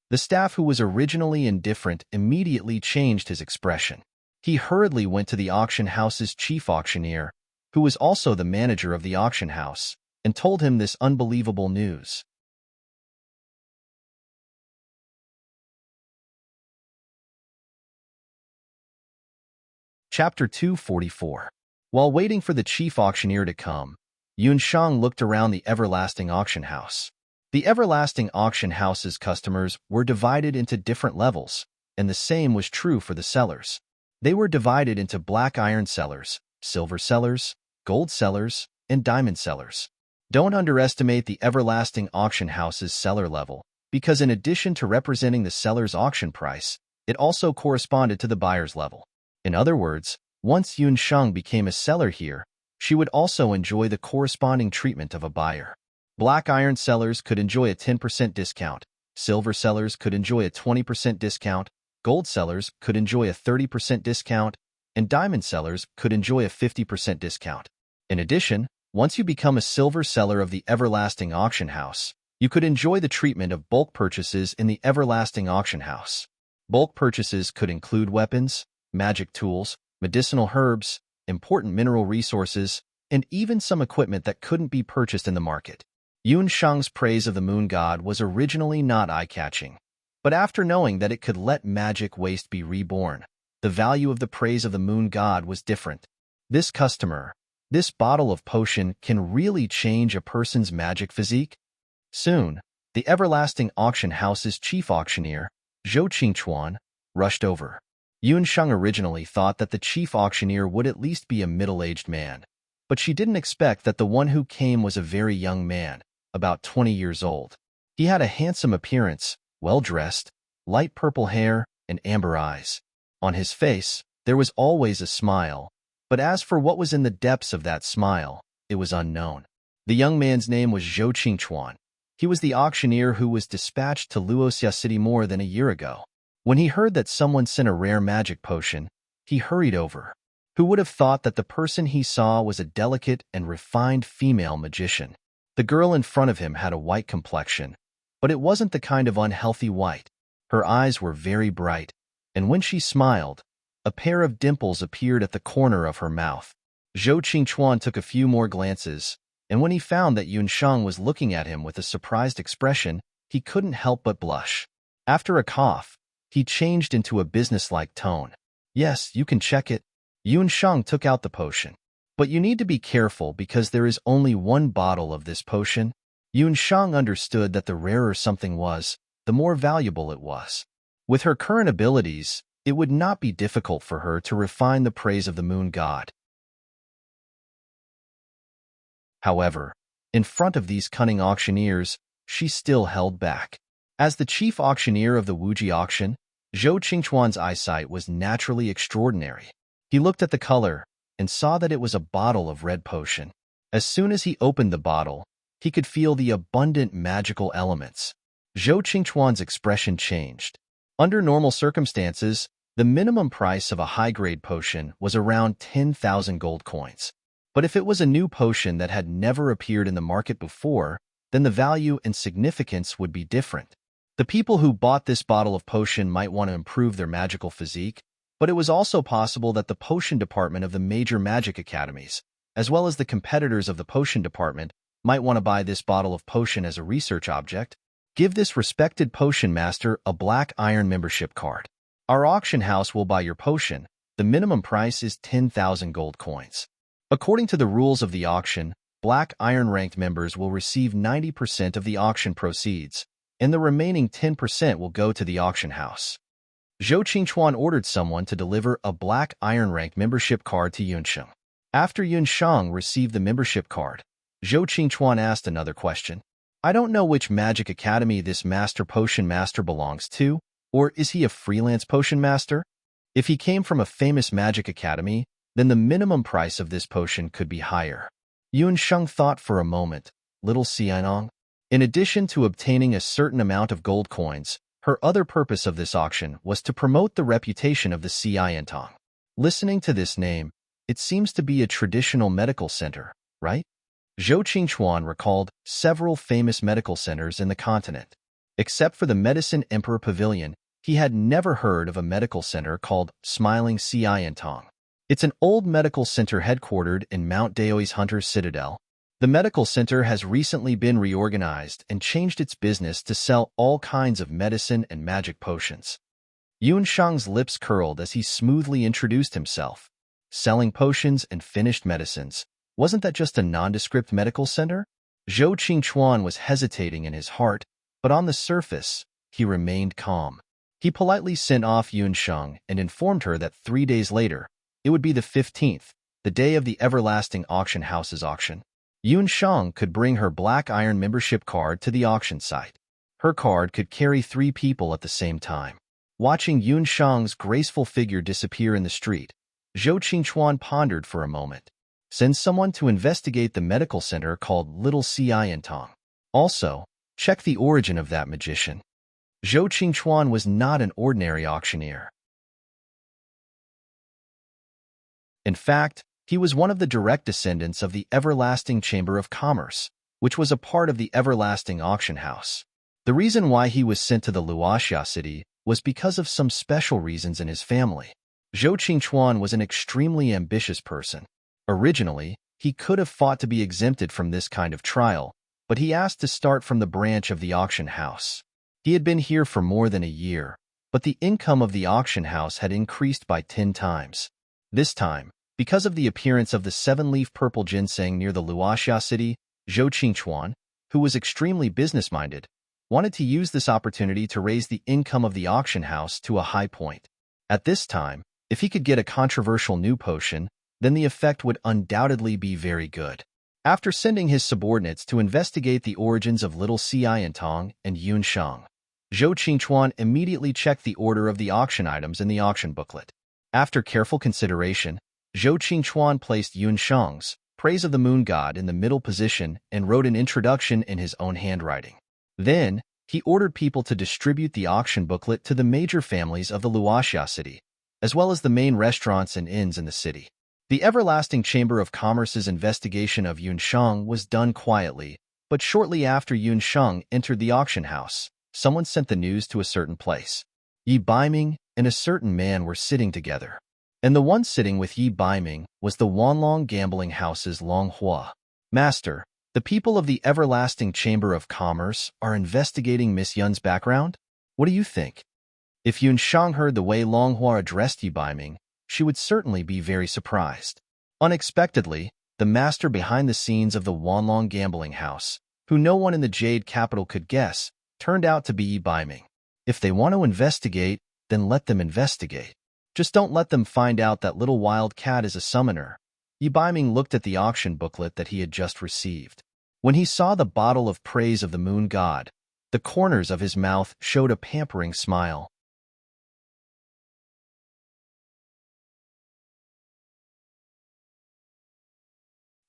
The staff, who was originally indifferent, immediately changed his expression. He hurriedly went to the auction house's chief auctioneer, who was also the manager of the auction house, and told him this unbelievable news. Chapter 244. While waiting for the chief auctioneer to come, Yun Sheng looked around the Everlasting Auction House. The Everlasting Auction House's customers were divided into different levels, and the same was true for the sellers. They were divided into black iron sellers, silver sellers, gold sellers, and diamond sellers. Don't underestimate the Everlasting Auction House's seller level, because in addition to representing the seller's auction price, it also corresponded to the buyer's level. In other words, once Yun Sheng became a seller here, she would also enjoy the corresponding treatment of a buyer. Black iron sellers could enjoy a 10% discount, silver sellers could enjoy a 20% discount, gold sellers could enjoy a 30% discount, and diamond sellers could enjoy a 50% discount. In addition, once you become a silver seller of the Everlasting Auction House, you could enjoy the treatment of bulk purchases in the Everlasting Auction House. Bulk purchases could include weapons, magic tools, medicinal herbs, important mineral resources, and even some equipment that couldn't be purchased in the market. Yun Sheng's praise of the moon god was originally not eye-catching, but after knowing that it could let magic waste be reborn, the value of the praise of the moon god was different. This bottle of potion can really change a person's magic physique? Soon, the Everlasting Auction House's chief auctioneer, Zhou Qingchuan, rushed over. Yun Sheng originally thought that the chief auctioneer would at least be a middle-aged man, but she didn't expect that the one who came was a very young man, about 20 years old. He had a handsome appearance, well-dressed, light purple hair, and amber eyes. On his face, there was always a smile, but as for what was in the depths of that smile, it was unknown. The young man's name was Zhou Qingchuan. He was the auctioneer who was dispatched to Luoxia City more than a year ago. When he heard that someone sent a rare magic potion, he hurried over. Who would have thought that the person he saw was a delicate and refined female magician? The girl in front of him had a white complexion, but it wasn't the kind of unhealthy white. Her eyes were very bright, and when she smiled, a pair of dimples appeared at the corner of her mouth. Zhou Qingchuan took a few more glances, and when he found that Yun Sheng was looking at him with a surprised expression, he couldn't help but blush. After a cough, he changed into a businesslike tone. Yes, you can check it. Yun Sheng took out the potion. But you need to be careful because there is only one bottle of this potion. Yun Sheng understood that the rarer something was, the more valuable it was. With her current abilities, it would not be difficult for her to refine the praise of the moon god. However, in front of these cunning auctioneers, she still held back. As the chief auctioneer of the Wuji auction, Zhou Qingchuan's eyesight was naturally extraordinary. He looked at the color and saw that it was a bottle of red potion. As soon as he opened the bottle, he could feel the abundant magical elements. Zhou Qingchuan's expression changed. Under normal circumstances, the minimum price of a high-grade potion was around 10,000 gold coins. But if it was a new potion that had never appeared in the market before, then the value and significance would be different. The people who bought this bottle of potion might want to improve their magical physique, but it was also possible that the potion department of the major magic academies, as well as the competitors of the potion department, might want to buy this bottle of potion as a research object. Give this respected potion master a black iron membership card. Our auction house will buy your potion. The minimum price is 10,000 gold coins. According to the rules of the auction, black iron ranked members will receive 90% of the auction proceeds, and the remaining 10% will go to the auction house. Zhou Qingchuan ordered someone to deliver a black iron ranked membership card to Yun Sheng. After Yun Sheng received the membership card, Zhou Qingchuan asked another question. I don't know which magic academy this master potion master belongs to, or is he a freelance potion master? If he came from a famous magic academy, then the minimum price of this potion could be higher. Yun Sheng thought for a moment. Little Xianong. In addition to obtaining a certain amount of gold coins, her other purpose of this auction was to promote the reputation of the Xiantong. Listening to this name, it seems to be a traditional medical center, right? Zhou Qingchuan recalled several famous medical centers in the continent. Except for the Medicine Emperor Pavilion, he had never heard of a medical center called Smiling Xiantong. It's an old medical center headquartered in Mount Daoi's Hunter's Citadel. The medical center has recently been reorganized and changed its business to sell all kinds of medicine and magic potions. Yun Sheng's lips curled as he smoothly introduced himself. Selling potions and finished medicines. Wasn't that just a nondescript medical center? Zhou Qingchuan was hesitating in his heart, but on the surface, he remained calm. He politely sent off Yun Sheng and informed her that 3 days later, it would be the 15th, the day of the Everlasting Auction House's auction. Yun Sheng could bring her black iron membership card to the auction site. Her card could carry 3 people at the same time. Watching Yun Sheng's graceful figure disappear in the street, Zhou Qingchuan pondered for a moment. Send someone to investigate the medical center called Little Xiantong. Also, check the origin of that magician. Zhou Qingchuan was not an ordinary auctioneer. In fact, he was one of the direct descendants of the Everlasting Chamber of Commerce, which was a part of the Everlasting Auction House. The reason why he was sent to the Luoxia city was because of some special reasons in his family. Zhou Qingchuan was an extremely ambitious person. Originally, he could have fought to be exempted from this kind of trial, but he asked to start from the branch of the auction house. He had been here for more than a year, but the income of the auction house had increased by 10 times. This time, because of the appearance of the 7-leaf purple ginseng near the Luoxia city, Zhou Qingchuan, who was extremely business-minded, wanted to use this opportunity to raise the income of the auction house to a high point. At this time, if he could get a controversial new potion, then the effect would undoubtedly be very good. After sending his subordinates to investigate the origins of Little Xiantong and Yun Sheng, Zhou Qingchuan immediately checked the order of the auction items in the auction booklet. After careful consideration, Zhou Qingchuan placed Yun Sheng's Praise of the Moon God in the middle position and wrote an introduction in his own handwriting. Then, he ordered people to distribute the auction booklet to the major families of the Luoxia city, as well as the main restaurants and inns in the city. The Everlasting Chamber of Commerce's investigation of Yun Sheng was done quietly, but shortly after Yun Sheng entered the auction house, someone sent the news to a certain place. Yi Baiming and a certain man were sitting together, and the one sitting with Yi Baiming was the Wanlong gambling house's Long Hua. Master, the people of the Everlasting Chamber of Commerce are investigating Miss Yun's background? What do you think? If Yun Sheng heard the way Long Hua addressed Yi Baiming, she would certainly be very surprised. Unexpectedly, the master behind the scenes of the Wanlong gambling house, who no one in the Jade capital could guess, turned out to be Yi Baiming. If they want to investigate, then let them investigate. Just don't let them find out that little wild cat is a summoner. Yi Baiming looked at the auction booklet that he had just received. When he saw the bottle of Praise of the Moon God, the corners of his mouth showed a pampering smile.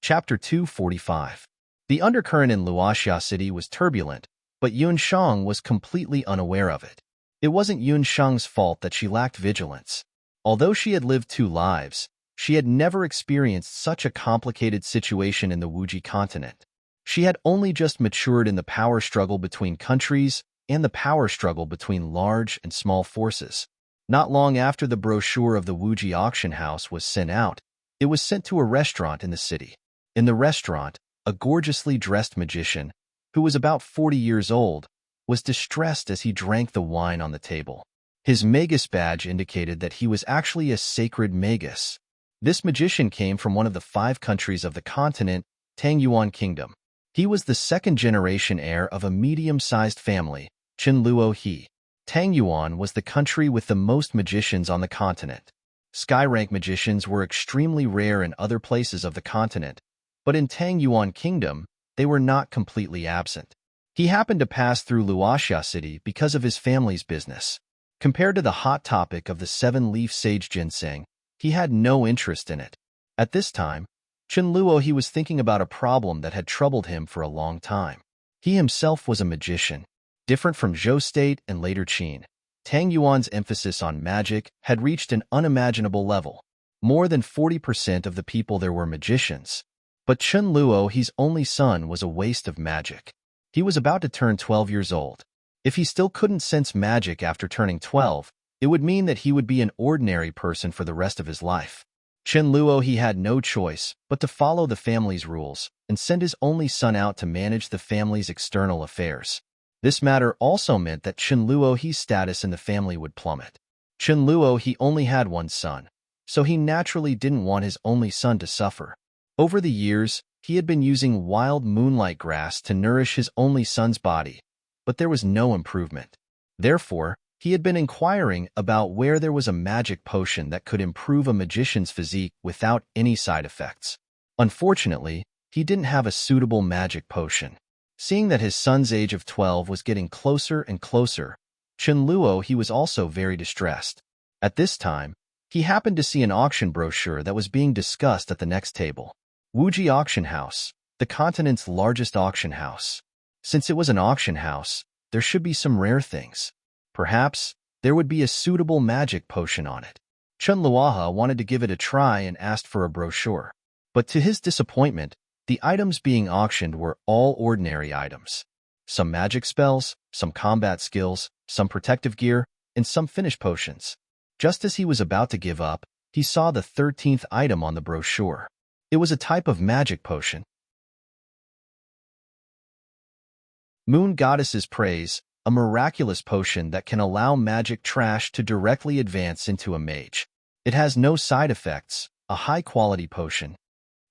Chapter 245. The undercurrent in Luoxia City was turbulent, but Yun Sheng was completely unaware of it. It wasn't Yun Sheng's fault that she lacked vigilance. Although she had lived 2 lives, she had never experienced such a complicated situation in the Wuji continent. She had only just matured in the power struggle between countries and the power struggle between large and small forces. Not long after the brochure of the Wuji auction house was sent out, it was sent to a restaurant in the city. In the restaurant, a gorgeously dressed magician, who was about 40 years old, was distressed as he drank the wine on the table. His magus badge indicated that he was actually a sacred magus. This magician came from one of the 5 countries of the continent, Tangyuan Kingdom. He was the 2nd-generation heir of a medium-sized family, Qinluo He. Tangyuan was the country with the most magicians on the continent. Sky-rank magicians were extremely rare in other places of the continent, but in Tangyuan Kingdom, they were not completely absent. He happened to pass through Luoxia City because of his family's business. Compared to the hot topic of the 7-leaf sage ginseng, he had no interest in it. At this time, Qinluo He was thinking about a problem that had troubled him for a long time. He himself was a magician. Different from Zhou State and later Qin, Tangyuan's emphasis on magic had reached an unimaginable level. More than 40% of the people there were magicians. But Qinluo He's only son was a waste of magic. He was about to turn 12 years old. If he still couldn't sense magic after turning 12, it would mean that he would be an ordinary person for the rest of his life. Qinluo He had no choice but to follow the family's rules and send his only son out to manage the family's external affairs. This matter also meant that Qinluo He's status in the family would plummet. Qinluo He only had one son, so he naturally didn't want his only son to suffer. Over the years, he had been using wild moonlight grass to nourish his only son's body, but there was no improvement. Therefore, he had been inquiring about where there was a magic potion that could improve a magician's physique without any side effects. Unfortunately, he didn't have a suitable magic potion. Seeing that his son's age of 12 was getting closer and closer, Qinluo He was also very distressed. At this time, he happened to see an auction brochure that was being discussed at the next table. Wuji Auction House, the continent's largest auction house. Since it was an auction house, there should be some rare things. Perhaps there would be a suitable magic potion on it. Chun Luaha wanted to give it a try and asked for a brochure. But to his disappointment, the items being auctioned were all ordinary items. Some magic spells, some combat skills, some protective gear, and some finish potions. Just as he was about to give up, he saw the 13th item on the brochure. It was a type of magic potion. Moon Goddess's Praise, a miraculous potion that can allow magic trash to directly advance into a mage. It has no side effects, a high-quality potion.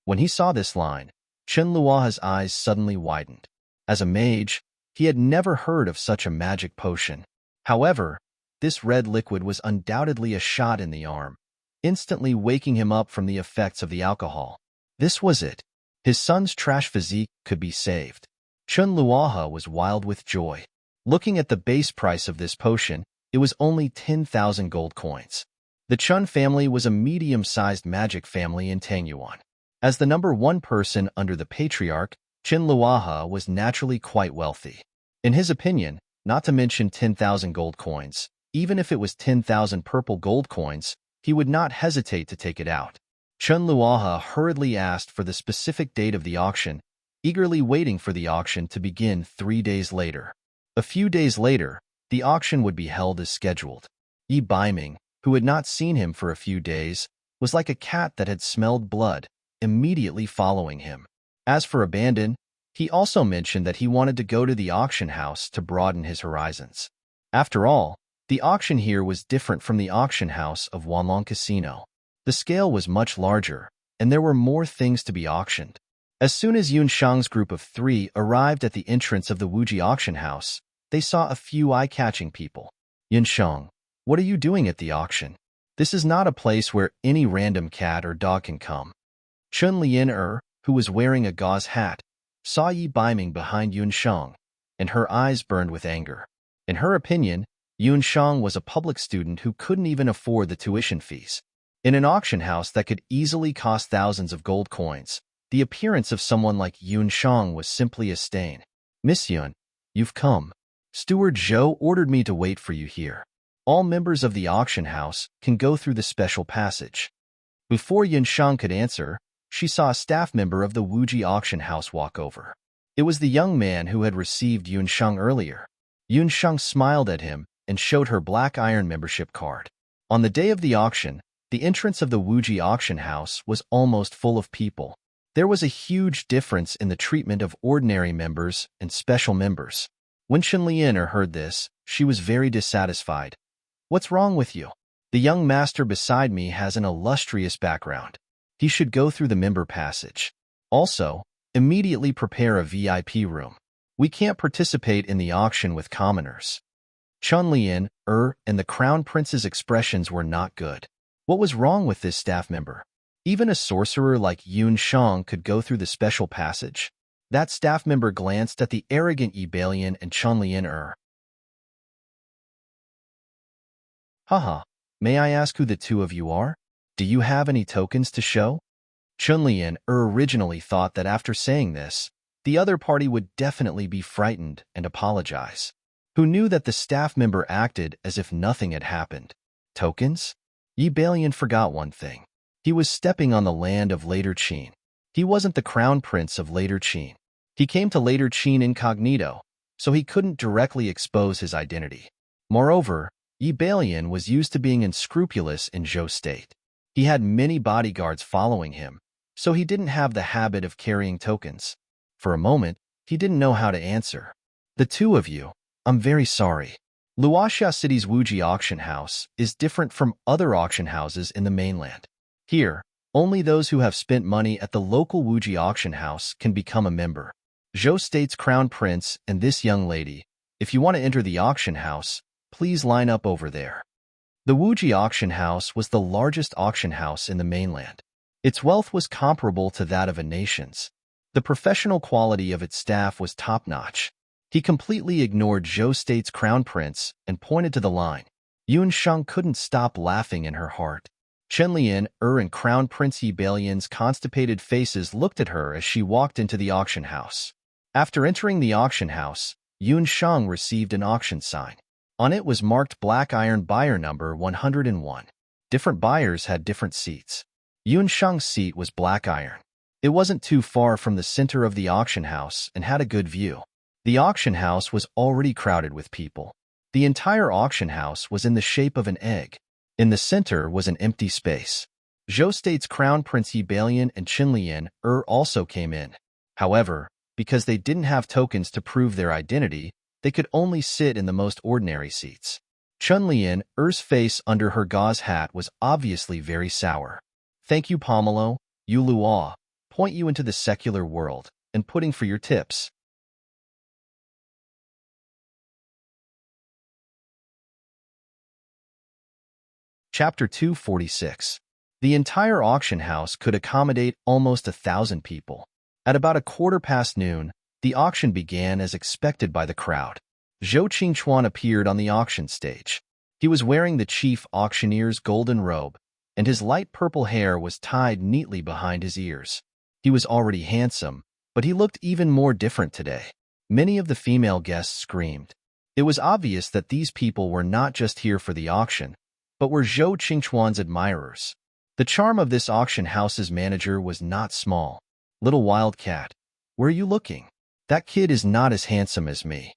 When he saw this line, Chun Luaha's eyes suddenly widened. As a mage, he had never heard of such a magic potion. However, this red liquid was undoubtedly a shot in the arm, instantly waking him up from the effects of the alcohol. This was it. His son's trash physique could be saved. Chun Luaha was wild with joy. Looking at the base price of this potion, it was only 10,000 gold coins. The Chun family was a medium-sized magic family in Tangyuan. As the number one person under the patriarch, Chun Luaha was naturally quite wealthy. In his opinion, not to mention 10,000 gold coins, even if it was 10,000 purple gold coins, he would not hesitate to take it out. Chun Luaha hurriedly asked for the specific date of the auction, eagerly waiting for the auction to begin 3 days later. A few days later, the auction would be held as scheduled. Yi Baiming, who had not seen him for a few days, was like a cat that had smelled blood, immediately following him. As for Abandon, he also mentioned that he wanted to go to the auction house to broaden his horizons. After all, the auction here was different from the auction house of Wanlong Casino. The scale was much larger, and there were more things to be auctioned. As soon as Yun Shang's group of 3 arrived at the entrance of the Wuji auction house, they saw a few eye-catching people. Yun Shang, what are you doing at the auction? This is not a place where any random cat or dog can come. Chun Lian, who was wearing a gauze hat, saw Yi Baiming behind Yun Shang, and her eyes burned with anger. In her opinion, Yun Shang was a public student who couldn't even afford the tuition fees. In an auction house that could easily cost thousands of gold coins, the appearance of someone like Yun Shang was simply a stain. Miss Yun, you've come. Steward Zhou ordered me to wait for you here. All members of the auction house can go through the special passage. Before Yun Shang could answer, she saw a staff member of the Wuji auction house walk over. It was the young man who had received Yun Shang earlier. Yun Shang smiled at him and showed her black iron membership card. On the day of the auction, the entrance of the Wuji auction house was almost full of people. There was a huge difference in the treatment of ordinary members and special members. When Chun Lian heard this, she was very dissatisfied. What's wrong with you? The young master beside me has an illustrious background. He should go through the member passage. Also, immediately prepare a VIP room. We can't participate in the auction with commoners. Chun Lian, and the Crown Prince's expressions were not good. What was wrong with this staff member? Even a sorcerer like Yun Shang could go through the special passage. That staff member glanced at the arrogant Yi Baiming and Chun Lian. Haha, may I ask who the two of you are? Do you have any tokens to show? Chun Lian originally thought that after saying this, the other party would definitely be frightened and apologize. Who knew that the staff member acted as if nothing had happened? Tokens? Yi Baiming forgot one thing. He was stepping on the land of Later Qin. He wasn't the crown prince of Later Qin. He came to Later Qin incognito, so he couldn't directly expose his identity. Moreover, Yi Baiming was used to being unscrupulous in Zhou State. He had many bodyguards following him, so he didn't have the habit of carrying tokens. For a moment, he didn't know how to answer. The two of you, I'm very sorry. Luoxia City's Wuji auction house is different from other auction houses in the mainland. Here, only those who have spent money at the local Wuji auction house can become a member. Zhou State's crown prince and this young lady, if you want to enter the auction house, please line up over there. The Wuji auction house was the largest auction house in the mainland. Its wealth was comparable to that of a nation's. The professional quality of its staff was top-notch. He completely ignored Zhou State's crown prince and pointed to the line. Yun Shang couldn't stop laughing in her heart. Chun Lian, and Crown Prince Yi Baiming's constipated faces looked at her as she walked into the auction house. After entering the auction house, Yun Shang received an auction sign. On it was marked Black Iron Buyer Number 101. Different buyers had different seats. Yunsheng's seat was black iron. It wasn't too far from the center of the auction house and had a good view. The auction house was already crowded with people. The entire auction house was in the shape of an egg. In the center was an empty space. Zhou State's Crown Prince Balian and Qinlian also came in. However, because they didn't have tokens to prove their identity, they could only sit in the most ordinary seats. Qinlian face under her gauze hat was obviously very sour. Thank you, Pomelo, Yu Luo, point you into the secular world, and pudding for your tips. Chapter 246. The entire auction house could accommodate almost 1,000 people. At about noon, the auction began as expected by the crowd. Zhou Qingchuan appeared on the auction stage. He was wearing the chief auctioneer's golden robe, and his light purple hair was tied neatly behind his ears. He was already handsome, but he looked even more different today. Many of the female guests screamed. It was obvious that these people were not just here for the auction, but were Zhou Qingchuan's admirers. The charm of this auction house's manager was not small. Little Wildcat, where are you looking? That kid is not as handsome as me.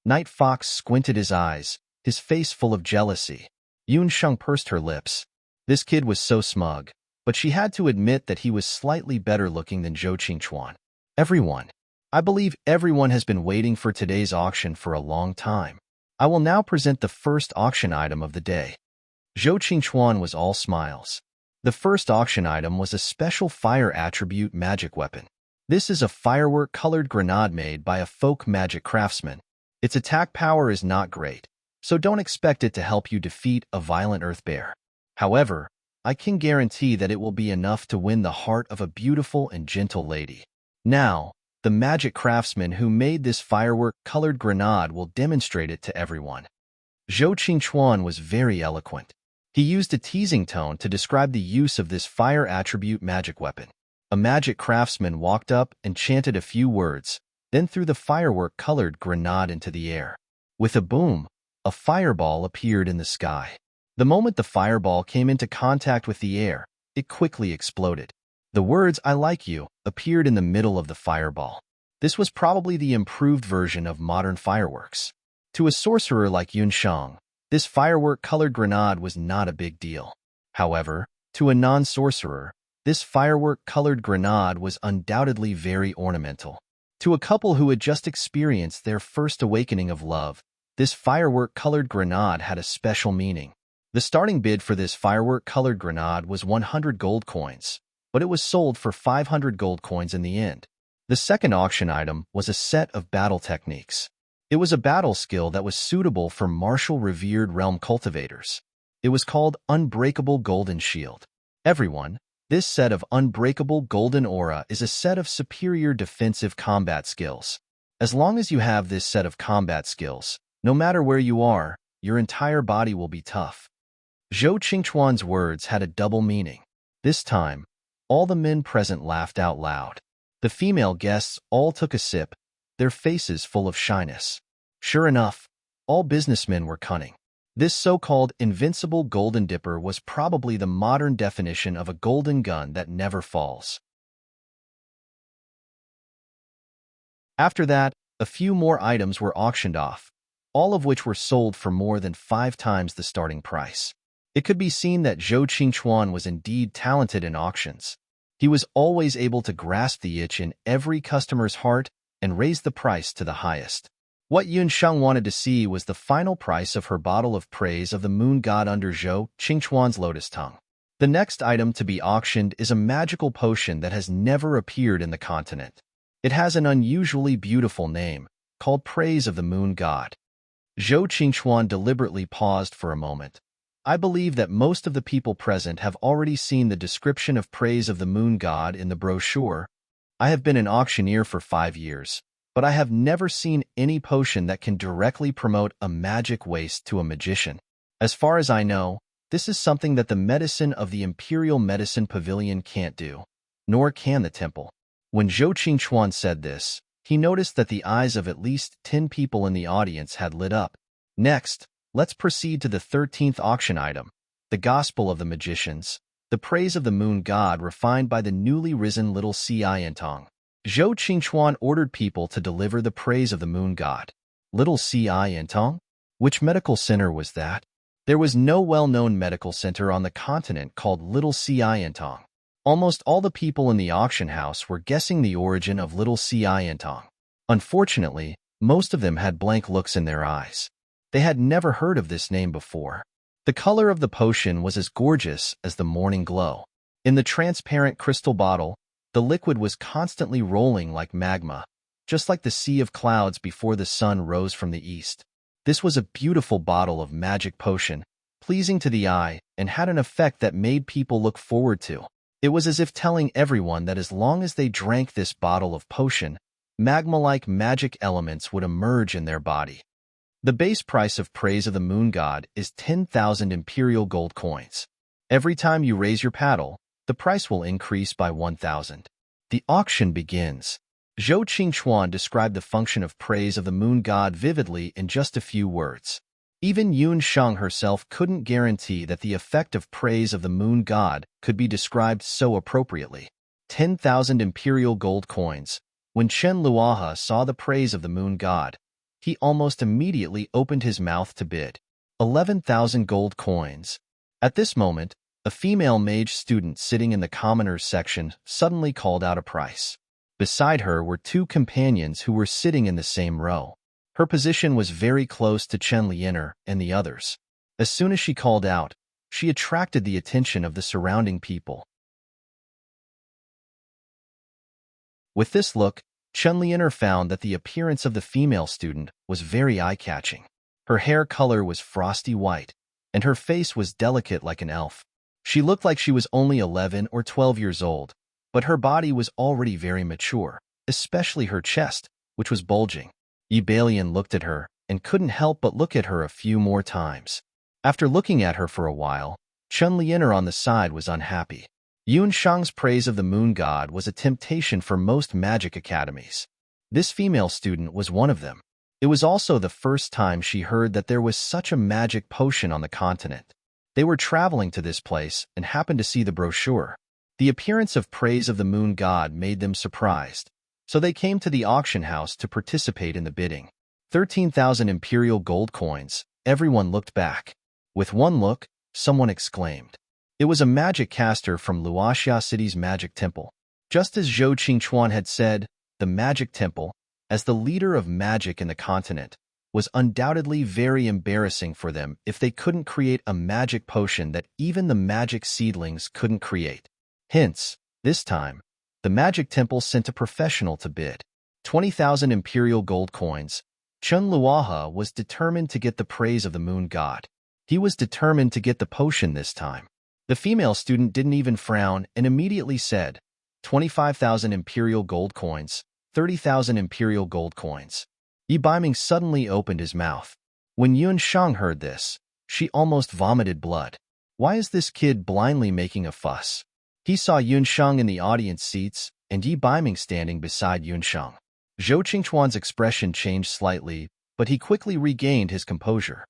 Night Fox squinted his eyes, his face full of jealousy. Yunsheng pursed her lips. This kid was so smug, but she had to admit that he was slightly better looking than Zhou Qingchuan. Everyone. I believe everyone has been waiting for today's auction for a long time. I will now present the first auction item of the day. Zhou Qingchuan was all smiles. The first auction item was a special fire attribute magic weapon. This is a firework-colored grenade made by a folk magic craftsman. Its attack power is not great, so don't expect it to help you defeat a violent earth bear. However, I can guarantee that it will be enough to win the heart of a beautiful and gentle lady. Now, the magic craftsman who made this firework-colored grenade will demonstrate it to everyone. Zhou Qingchuan was very eloquent. He used a teasing tone to describe the use of this fire attribute magic weapon. A magic craftsman walked up and chanted a few words, then threw the firework-colored grenade into the air. With a boom, a fireball appeared in the sky. The moment the fireball came into contact with the air, it quickly exploded. The words "I like you" appeared in the middle of the fireball. This was probably the improved version of modern fireworks. To a sorcerer like Yunsheng, this firework-colored grenade was not a big deal. However, to a non-sorcerer, this firework-colored grenade was undoubtedly very ornamental. To a couple who had just experienced their first awakening of love, this firework-colored grenade had a special meaning. The starting bid for this firework-colored grenade was 100 gold coins, but it was sold for 500 gold coins in the end. The second auction item was a set of battle techniques. It was a battle skill that was suitable for martial revered realm cultivators. It was called Unbreakable Golden Shield. Everyone, this set of Unbreakable Golden Aura is a set of superior defensive combat skills. As long as you have this set of combat skills, no matter where you are, your entire body will be tough. Zhou Qingchuan's words had a double meaning. This time, all the men present laughed out loud. The female guests all took a sip, their faces full of shyness. Sure enough, all businessmen were cunning. This so-called invincible golden dipper was probably the modern definition of a golden gun that never falls. After that, a few more items were auctioned off, all of which were sold for more than 5 times the starting price. It could be seen that Zhou Qingchuan was indeed talented in auctions. He was always able to grasp the itch in every customer's heart and raise the price to the highest. What Yunsheng wanted to see was the final price of her bottle of praise of the moon god under Zhou Qingchuan's lotus tongue. The next item to be auctioned is a magical potion that has never appeared in the continent. It has an unusually beautiful name, called Praise of the Moon God. Zhou Qingchuan deliberately paused for a moment. I believe that most of the people present have already seen the description of Praise of the Moon God in the brochure. I have been an auctioneer for 5 years, but I have never seen any potion that can directly promote a magic waste to a magician. As far as I know, this is something that the medicine of the Imperial Medicine Pavilion can't do, nor can the temple. When Zhou Qingchuan said this, he noticed that the eyes of at least 10 people in the audience had lit up. Next, let's proceed to the 13th auction item, the gospel of the magicians, the praise of the moon god refined by the newly risen little enchanting. Zhou Qingchuan ordered people to deliver the praise of the moon god. Little enchanting? Which medical center was that? There was no well-known medical center on the continent called Little enchanting. Almost all the people in the auction house were guessing the origin of Little enchanting. Unfortunately, most of them had blank looks in their eyes. They had never heard of this name before. The color of the potion was as gorgeous as the morning glow. In the transparent crystal bottle, the liquid was constantly rolling like magma, just like the sea of clouds before the sun rose from the east. This was a beautiful bottle of magic potion, pleasing to the eye, and had an effect that made people look forward to. It was as if telling everyone that as long as they drank this bottle of potion, magma-like magic elements would emerge in their body. The base price of Praise of the Moon God is 10,000 imperial gold coins. Every time you raise your paddle, the price will increase by 1,000. The auction begins. Zhou Qingchuan described the function of Praise of the Moon God vividly in just a few words. Even Yun Sheng herself couldn't guarantee that the effect of Praise of the Moon God could be described so appropriately. 10,000 imperial gold coins. When Chen Luaha saw the Praise of the Moon God, he almost immediately opened his mouth to bid. 11,000 gold coins. At this moment, a female mage student sitting in the commoners section suddenly called out a price. Beside her were two companions who were sitting in the same row. Her position was very close to Chen Lianer and the others. As soon as she called out, she attracted the attention of the surrounding people. With this look, Chen Lianer found that the appearance of the female student was very eye-catching. Her hair color was frosty white, and her face was delicate like an elf. She looked like she was only 11 or 12 years old, but her body was already very mature, especially her chest, which was bulging. Ebalian looked at her and couldn't help but look at her a few more times. After looking at her for a while, Chen Lianer on the side was unhappy. Yun Shang's Praise of the Moon God was a temptation for most magic academies. This female student was one of them. It was also the first time she heard that there was such a magic potion on the continent. They were traveling to this place and happened to see the brochure. The appearance of Praise of the Moon God made them surprised, so they came to the auction house to participate in the bidding. 13,000 imperial gold coins. Everyone looked back. With one look, someone exclaimed. It was a magic caster from Luoxia City's magic temple. Just as Zhou Qingchuan had said, the magic temple, as the leader of magic in the continent, was undoubtedly very embarrassing for them if they couldn't create a magic potion that even the magic seedlings couldn't create. Hence, this time, the magic temple sent a professional to bid. 20,000 imperial gold coins. Chen Luaha was determined to get the praise of the moon god. He was determined to get the potion this time. The female student didn't even frown and immediately said, 25,000 imperial gold coins, 30,000 imperial gold coins. Yi Baiming suddenly opened his mouth. When Yun Shang heard this, she almost vomited blood. Why is this kid blindly making a fuss? He saw Yun Shang in the audience seats and Yi Baiming standing beside Yun Shang. Zhou Qingchuan's expression changed slightly, but he quickly regained his composure.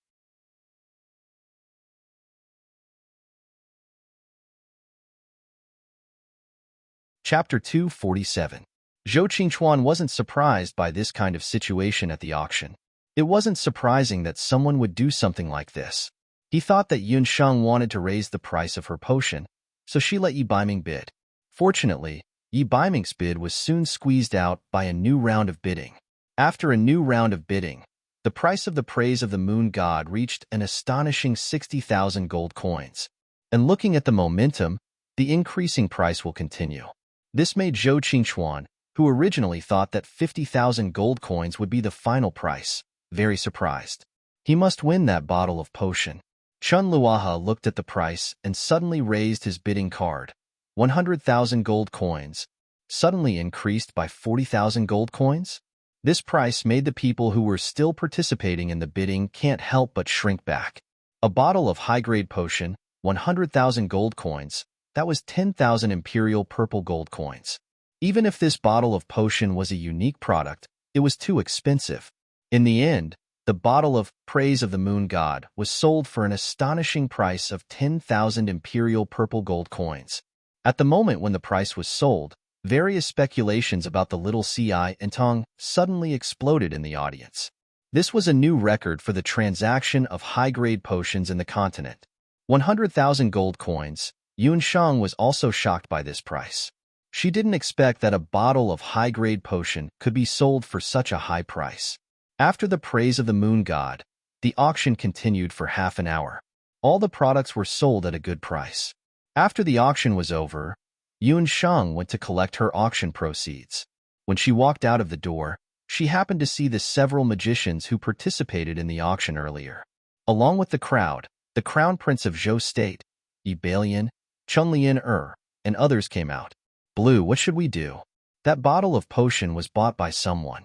Chapter 247. Zhou Qingchuan wasn't surprised by this kind of situation at the auction. It wasn't surprising that someone would do something like this. He thought that Yun Shang wanted to raise the price of her potion, so she let Yi Baiming bid. Fortunately, Yi Baiming's bid was soon squeezed out by a new round of bidding. After a new round of bidding, the price of the praise of the moon god reached an astonishing 60,000 gold coins. And looking at the momentum, the increasing price will continue. This made Zhou Qingchuan, who originally thought that 50,000 gold coins would be the final price, very surprised. He must win that bottle of potion. Chen Luaha looked at the price and suddenly raised his bidding card. 100,000 gold coins, suddenly increased by 40,000 gold coins? This price made the people who were still participating in the bidding can't help but shrink back. A bottle of high-grade potion, 100,000 gold coins, that was 10,000 imperial purple gold coins. Even if this bottle of potion was a unique product, it was too expensive. In the end, The bottle of Praise of the Moon God was sold for an astonishing price of 10,000 imperial purple gold coins. At the moment when the price was sold, various speculations about the little enchanting suddenly exploded in the audience. This was a new record for the transaction of high-grade potions in the continent. 100,000 gold coins. Yun Shang was also shocked by this price. She didn't expect that a bottle of high-grade potion could be sold for such a high price. After the Praise of the Moon God, the auction continued for half an hour. All the products were sold at a good price. After the auction was over, Yun Shang went to collect her auction proceeds. When she walked out of the door, she happened to see the several magicians who participated in the auction earlier. Along with the crowd, the Crown Prince of Zhou State, Yi Balian, Chunlian and others came out. Blue, what should we do? That bottle of potion was bought by someone.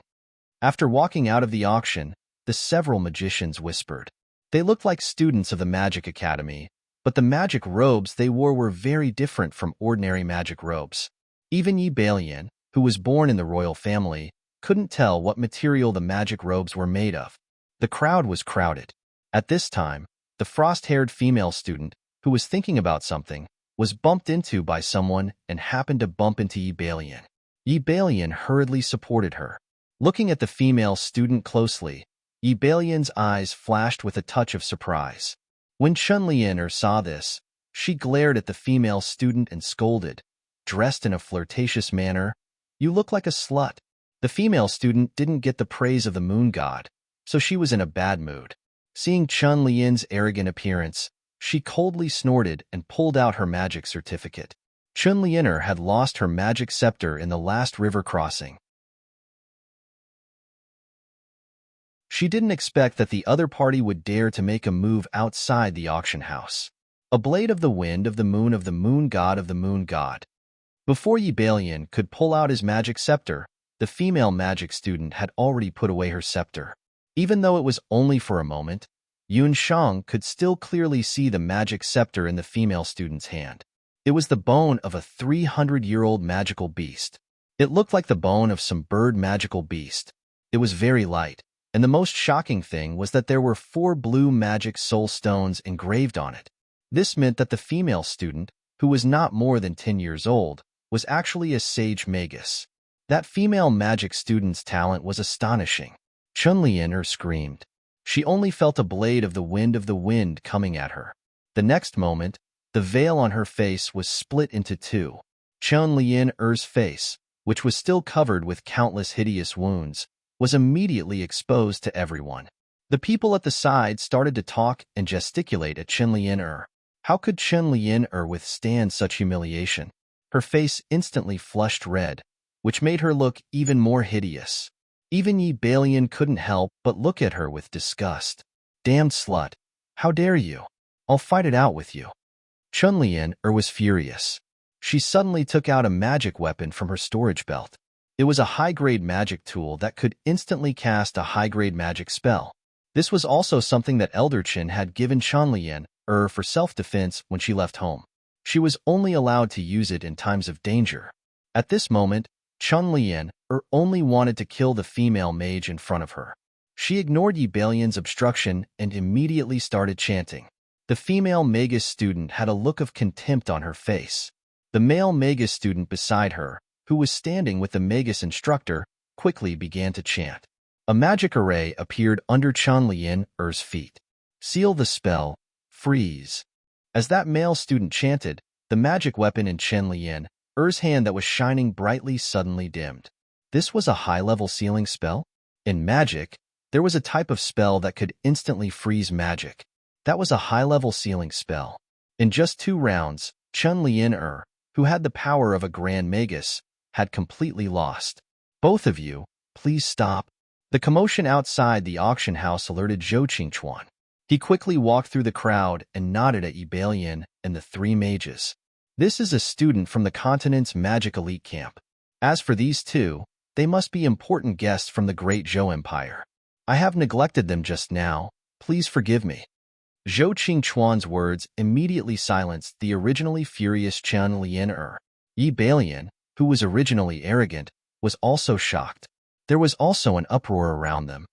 After walking out of the auction, the several magicians whispered. They looked like students of the Magic Academy, but the magic robes they wore were very different from ordinary magic robes. Even Yi Balian, who was born in the royal family, couldn't tell what material the magic robes were made of. The crowd was crowded. At this time, the frost-haired female student, who was thinking about something, was bumped into by someone and happened to bump into Yi Balian. Yi Balian hurriedly supported her. Looking at the female student closely, Yi Balian's eyes flashed with a touch of surprise. When Chunlian saw this, she glared at the female student and scolded, dressed in a flirtatious manner, "You look like a slut." The female student didn't get the praise of the moon god, so she was in a bad mood. Seeing Chunlian's arrogant appearance, she coldly snorted and pulled out her magic certificate. Chunlian had lost her magic scepter in the last river crossing. She didn't expect that the other party would dare to make a move outside the auction house. A blade of the wind of the moon god of the moon god. Before Yi Balian could pull out his magic scepter, the female magic student had already put away her scepter. Even though it was only for a moment, Yun Shang could still clearly see the magic scepter in the female student's hand. It was the bone of a 300-year-old magical beast. It looked like the bone of some bird magical beast. It was very light, and the most shocking thing was that there were 4 blue magic soul stones engraved on it. This meant that the female student, who was not more than 10 years old, was actually a sage magus. That female magic student's talent was astonishing. Chunlian screamed. She only felt a blade of the wind coming at her. The next moment, the veil on her face was split into 2. Chunlian's face, which was still covered with countless hideous wounds, was immediately exposed to everyone. The people at the side started to talk and gesticulate at Chunlian. How could Chunlian withstand such humiliation? Her face instantly flushed red, which made her look even more hideous. Even Yi Balian couldn't help but look at her with disgust. "Damned slut! How dare you? I'll fight it out with you." Chunlian was furious. She suddenly took out a magic weapon from her storage belt. It was a high-grade magic tool that could instantly cast a high-grade magic spell. This was also something that Elder Chen had given Chunlian for self-defense when she left home. She was only allowed to use it in times of danger. At this moment, Chunlian only wanted to kill the female mage in front of her. She ignored Yi Balian's obstruction and immediately started chanting. The female magus student had a look of contempt on her face. The male magus student beside her, who was standing with the magus instructor, quickly began to chant. A magic array appeared under Chunlian's feet. "Seal the spell. Freeze." As that male student chanted, the magic weapon in Chunlian's hand that was shining brightly suddenly dimmed. This was a high-level sealing spell? In magic, there was a type of spell that could instantly freeze magic. That was a high-level sealing spell. In just 2 rounds, Chunlian, who had the power of a Grand Magus, had completely lost. "Both of you, please stop." The commotion outside the auction house alerted Zhou Qingchuan. He quickly walked through the crowd and nodded at Yi Balian and the 3 mages. "This is a student from the continent's magic elite camp. As for these 2, they must be important guests from the Great Zhou Empire. I have neglected them just now. Please forgive me." Zhou Qingchuan's words immediately silenced the originally furious Chunlian. Yi Balian, who was originally arrogant, was also shocked. There was also an uproar around them.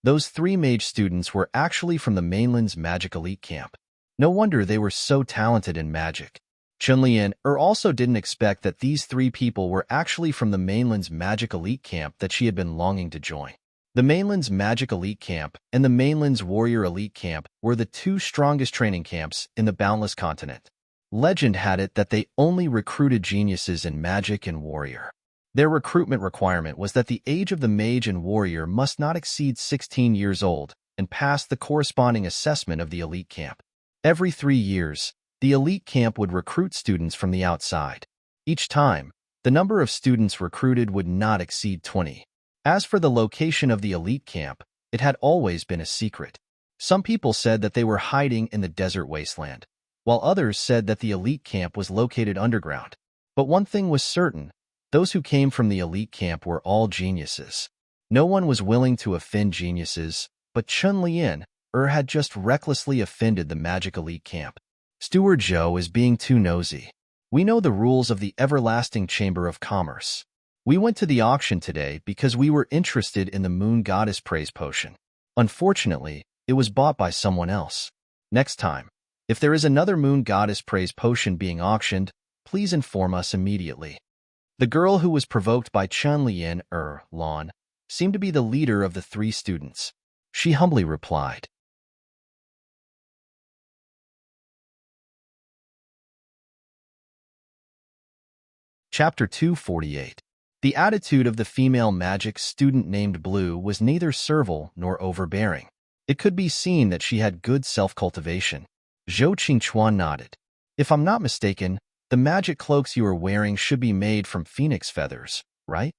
Those 3 mage students were actually from the mainland's magic elite camp. No wonder they were so talented in magic. Chunli and also didn't expect that these 3 people were actually from the mainland's magic elite camp that she had been longing to join. The mainland's magic elite camp and the mainland's warrior elite camp were the 2 strongest training camps in the boundless continent. Legend had it that they only recruited geniuses in magic and warrior. Their recruitment requirement was that the age of the mage and warrior must not exceed 16 years old and pass the corresponding assessment of the elite camp. Every 3 years, the elite camp would recruit students from the outside. Each time, the number of students recruited would not exceed 20. As for the location of the elite camp, it had always been a secret. Some people said that they were hiding in the desert wasteland, while others said that the elite camp was located underground. But one thing was certain: those who came from the elite camp were all geniuses. No one was willing to offend geniuses, but Chunli had just recklessly offended the magic elite camp. Steward Zhou is being too nosy. We know the rules of the everlasting Chamber of Commerce. We went to the auction today because we were interested in the Moon Goddess Praise Potion. Unfortunately, it was bought by someone else. Next time, if there is another Moon Goddess Praise Potion being auctioned, please inform us immediately. The girl who was provoked by Chunli Lan, seemed to be the leader of the 3 students. She humbly replied. Chapter 248. The attitude of the female magic student named Blue was neither servile nor overbearing. It could be seen that she had good self-cultivation. Zhou Qingchuan nodded. If I'm not mistaken, the magic cloaks you are wearing should be made from phoenix feathers, right?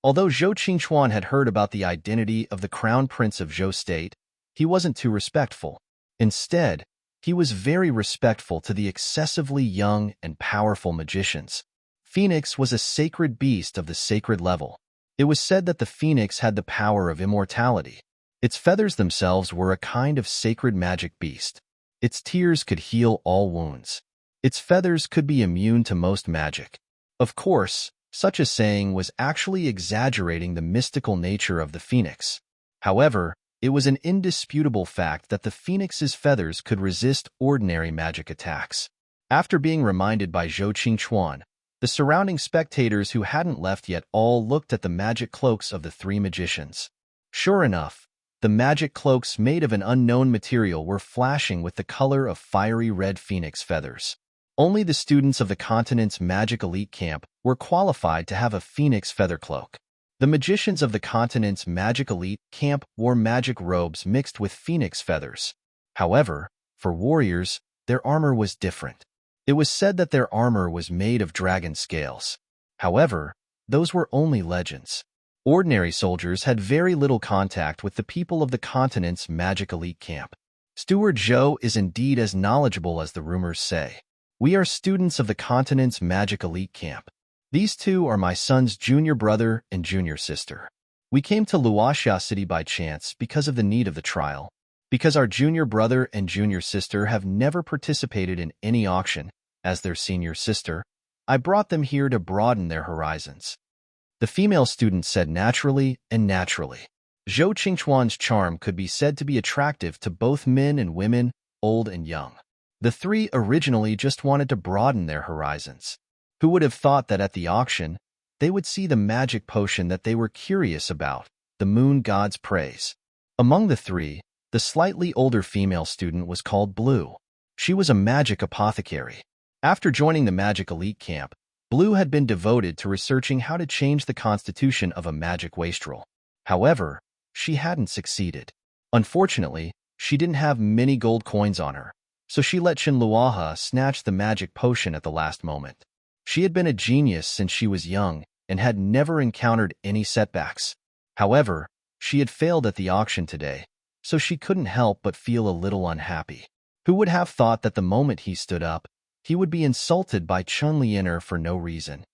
Although Zhou Qingchuan had heard about the identity of the Crown Prince of Zhou State, he wasn't too respectful. Instead, he was very respectful to the excessively young and powerful magicians. Phoenix was a sacred beast of the sacred level. It was said that the phoenix had the power of immortality. Its feathers themselves were a kind of sacred magic beast. Its tears could heal all wounds. Its feathers could be immune to most magic. Of course, such a saying was actually exaggerating the mystical nature of the phoenix. However, it was an indisputable fact that the phoenix's feathers could resist ordinary magic attacks. After being reminded by Zhou Qingchuan, the surrounding spectators who hadn't left yet all looked at the magic cloaks of the 3 magicians. Sure enough, the magic cloaks made of an unknown material were flashing with the color of fiery red phoenix feathers. Only the students of the continent's magic elite camp were qualified to have a phoenix feather cloak. The magicians of the continent's magic elite camp wore magic robes mixed with phoenix feathers. However, for warriors, their armor was different. It was said that their armor was made of dragon scales. However, those were only legends. Ordinary soldiers had very little contact with the people of the continent's magic elite camp. Steward Zhou is indeed as knowledgeable as the rumors say. We are students of the continent's magic elite camp. These 2 are my son's junior brother and junior sister. We came to Luoxia City by chance because of the need of the trial. Because our junior brother and junior sister have never participated in any auction, as their senior sister, I brought them here to broaden their horizons. The female student said naturally and naturally. Zhou Qingchuan's charm could be said to be attractive to both men and women, old and young. The 3 originally just wanted to broaden their horizons. Who would have thought that at the auction, they would see the magic potion that they were curious about, the moon god's praise. Among the 3, the slightly older female student was called Blue. She was a magic apothecary. After joining the magic elite camp, Blue had been devoted to researching how to change the constitution of a magic wastrel. However, she hadn't succeeded. Unfortunately, she didn't have many gold coins on her, so she let Chen Luoha snatch the magic potion at the last moment. She had been a genius since she was young and had never encountered any setbacks. However, she had failed at the auction today, so she couldn't help but feel a little unhappy. Who would have thought that the moment he stood up, he would be insulted by Chunli for no reason?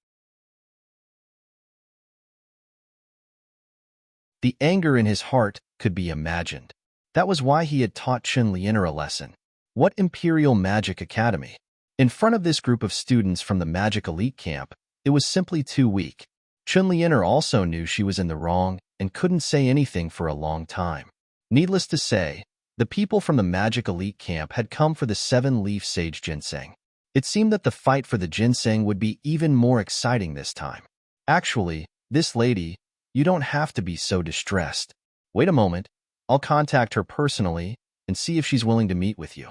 The anger in his heart could be imagined. That was why he had taught Chunli a lesson. What Imperial Magic Academy? In front of this group of students from the Magic Elite Camp, it was simply too weak. Chunli also knew she was in the wrong and couldn't say anything for a long time. Needless to say, the people from the magic elite camp had come for the 7-leaf sage ginseng. It seemed that the fight for the ginseng would be even more exciting this time. Actually, this lady, you don't have to be so distressed. Wait a moment, I'll contact her personally and see if she's willing to meet with you.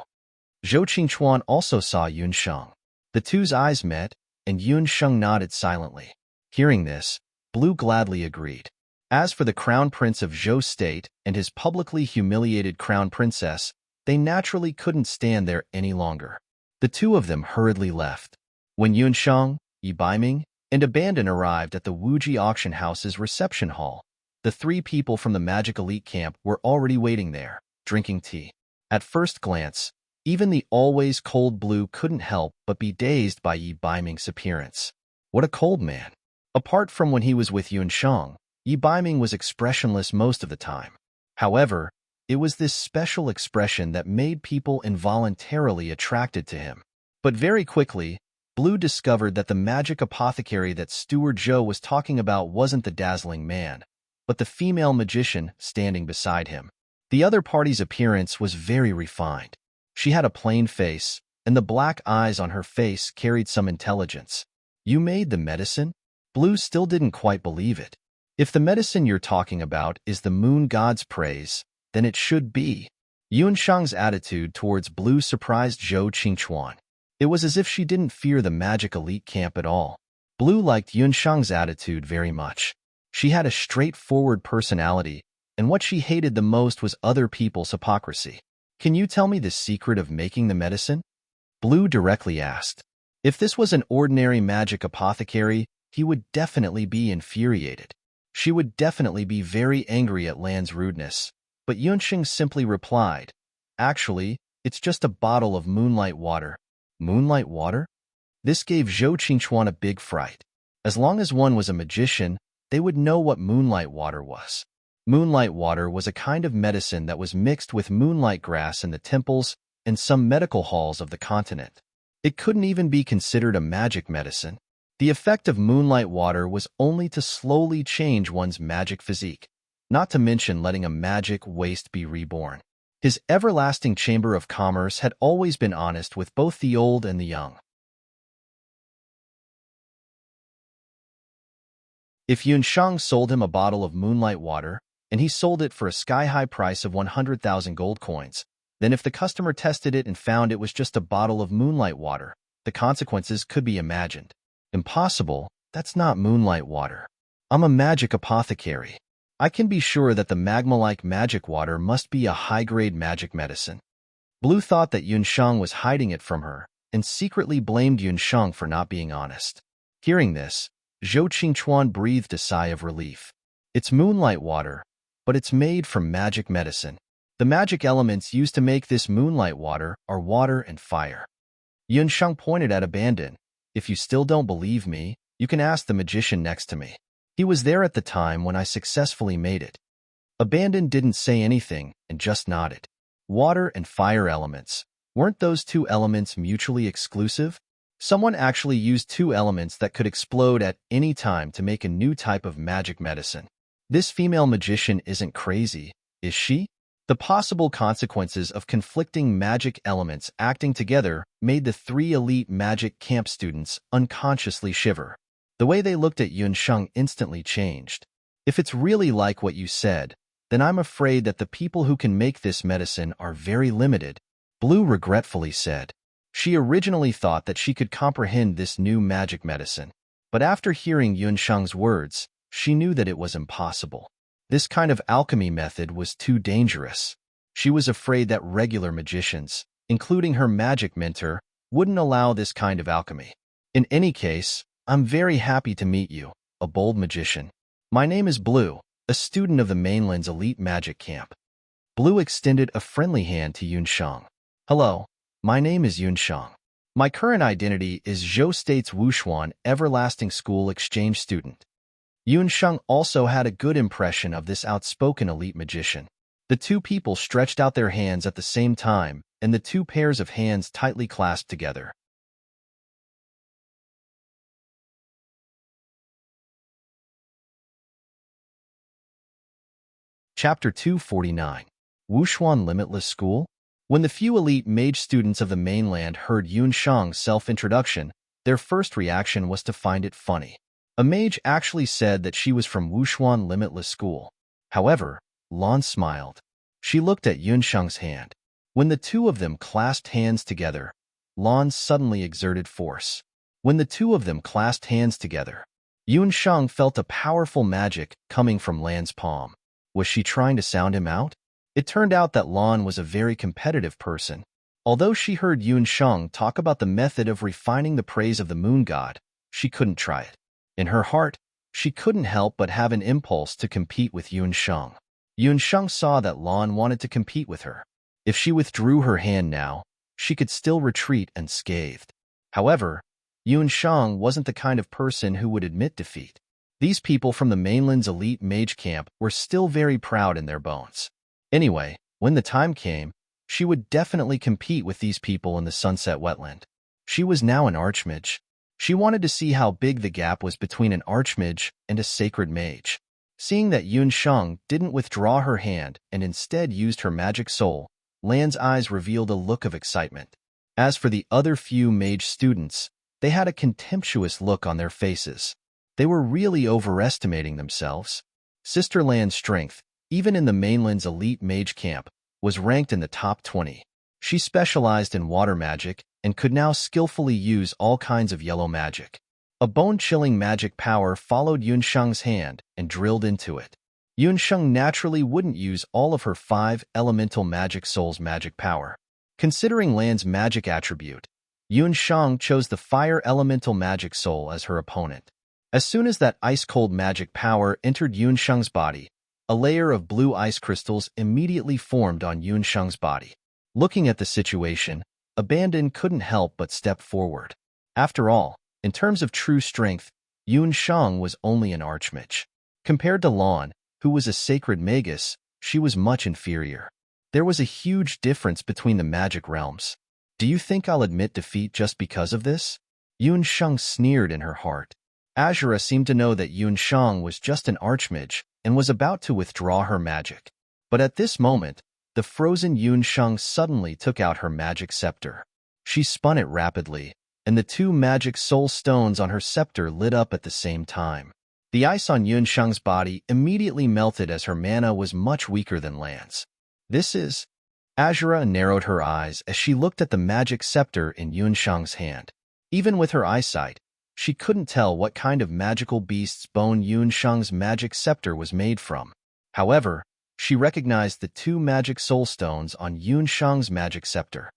Zhou Qingchuan also saw Yun Sheng. The two's eyes met, and Yun Sheng nodded silently. Hearing this, Blue gladly agreed. As for the crown prince of Zhou State and his publicly humiliated crown princess, they naturally couldn't stand there any longer. The two of them hurriedly left. When Yun Sheng, Yi Baiming, and Abandon arrived at the Wuji auction house's reception hall, the three people from the magic elite camp were already waiting there, drinking tea. At first glance, even the always cold Blue couldn't help but be dazed by Yi Baiming's appearance. What a cold man! Apart from when he was with Yun Sheng, Yi Baiming was expressionless most of the time. However, it was this special expression that made people involuntarily attracted to him. But very quickly, Blue discovered that the magic apothecary that Steward Zhou was talking about wasn't the dazzling man, but the female magician standing beside him. The other party's appearance was very refined. She had a plain face, and the black eyes on her face carried some intelligence. You made the medicine? Blue still didn't quite believe it. If the medicine you're talking about is the moon god's praise, then it should be. Yun Sheng's attitude towards Blue surprised Zhou Qingchuan. It was as if she didn't fear the magic elite camp at all. Blue liked Yun Sheng's attitude very much. She had a straightforward personality, and what she hated the most was other people's hypocrisy. Can you tell me the secret of making the medicine? Blue directly asked. If this was an ordinary magic apothecary, he would definitely be infuriated. She would definitely be very angry at Lan's rudeness. But Yunxing simply replied, Actually, it's just a bottle of moonlight water. Moonlight water? This gave Zhou Qingchuan a big fright. As long as one was a magician, they would know what moonlight water was. Moonlight water was a kind of medicine that was mixed with moonlight grass in the temples and some medical halls of the continent. It couldn't even be considered a magic medicine. The effect of moonlight water was only to slowly change one's magic physique, not to mention letting a magic waste be reborn. His everlasting chamber of commerce had always been honest with both the old and the young. If Yun Sheng sold him a bottle of moonlight water, and he sold it for a sky-high price of 100,000 gold coins, then if the customer tested it and found it was just a bottle of moonlight water, the consequences could be imagined. Impossible, that's not moonlight water. I'm a magic apothecary. I can be sure that the magma-like magic water must be a high-grade magic medicine. Blue thought that Yun Sheng was hiding it from her, and secretly blamed Yun Sheng for not being honest. Hearing this, Zhou Qingchuan breathed a sigh of relief. It's moonlight water, but it's made from magic medicine. The magic elements used to make this moonlight water are water and fire. Yun Sheng pointed at Abandon. If you still don't believe me, you can ask the magician next to me. He was there at the time when I successfully made it. Abandon didn't say anything and just nodded. Water and fire elements. Weren't those two elements mutually exclusive? Someone actually used two elements that could explode at any time to make a new type of magic medicine. This female magician isn't crazy, is she? The possible consequences of conflicting magic elements acting together made the three elite magic camp students unconsciously shiver. The way they looked at Yun Sheng instantly changed. If it's really like what you said, then I'm afraid that the people who can make this medicine are very limited, Blue regretfully said. She originally thought that she could comprehend this new magic medicine, but after hearing Yun Sheng's words, she knew that it was impossible. This kind of alchemy method was too dangerous. She was afraid that regular magicians, including her magic mentor, wouldn't allow this kind of alchemy. In any case, I'm very happy to meet you, a bold magician. My name is Blue, a student of the mainland's elite magic camp. Blue extended a friendly hand to Yun Sheng. Hello, my name is Yun Sheng. My current identity is Zhou State's Wuxuan Everlasting School exchange student. Yun Sheng also had a good impression of this outspoken elite magician. The two people stretched out their hands at the same time, and the two pairs of hands tightly clasped together. Chapter 249. Wushuan Limitless School? When the few elite mage students of the mainland heard Yun Shang's self-introduction, their first reaction was to find it funny. A mage actually said that she was from Wushuan Limitless School. However, Lan smiled. She looked at Yun Shang's hand. When the two of them clasped hands together, Lan suddenly exerted force. When the two of them clasped hands together, Yun Shang felt a powerful magic coming from Lan's palm. Was she trying to sound him out? It turned out that Lan was a very competitive person. Although she heard Yun Shang talk about the method of refining the praise of the moon god, she couldn't try it. In her heart, she couldn't help but have an impulse to compete with Yun Shang. Yun Shang saw that Lan wanted to compete with her. If she withdrew her hand now, she could still retreat unscathed. However, Yun Shang wasn't the kind of person who would admit defeat. These people from the mainland's elite mage camp were still very proud in their bones. Anyway, when the time came, she would definitely compete with these people in the Sunset Wetland. She was now an archmage. She wanted to see how big the gap was between an archmage and a sacred mage. Seeing that Yun Shang didn't withdraw her hand and instead used her magic soul, Lan's eyes revealed a look of excitement. As for the other few mage students, they had a contemptuous look on their faces. They were really overestimating themselves. Sister Lan's strength, even in the mainland's elite mage camp, was ranked in the top 20. She specialized in water magic and could now skillfully use all kinds of yellow magic. A bone-chilling magic power followed Yun Shang's hand and drilled into it. Yun Shang naturally wouldn't use all of her 5 elemental magic soul's magic power. Considering Lan's magic attribute, Yun Shang chose the fire elemental magic soul as her opponent. As soon as that ice-cold magic power entered Yun Shang's body, a layer of blue ice crystals immediately formed on Yun Shang's body. Looking at the situation, Abandon couldn't help but step forward. After all, in terms of true strength, Yun Shang was only an archmage. Compared to Lan, who was a sacred magus, she was much inferior. There was a huge difference between the magic realms. Do you think I'll admit defeat just because of this? Yun Shang sneered in her heart. Azura seemed to know that Yun Shang was just an archmage and was about to withdraw her magic. But at this moment, the frozen Yun Shang suddenly took out her magic scepter. She spun it rapidly, and the 2 magic soul stones on her scepter lit up at the same time. The ice on Yun Shang's body immediately melted as her mana was much weaker than Lan's. This is... Azura narrowed her eyes as she looked at the magic scepter in Yun Shang's hand. Even with her eyesight, she couldn't tell what kind of magical beast's bone Yun Shang's magic scepter was made from. However, she recognized the 2 magic soul stones on Yun Shang's magic scepter.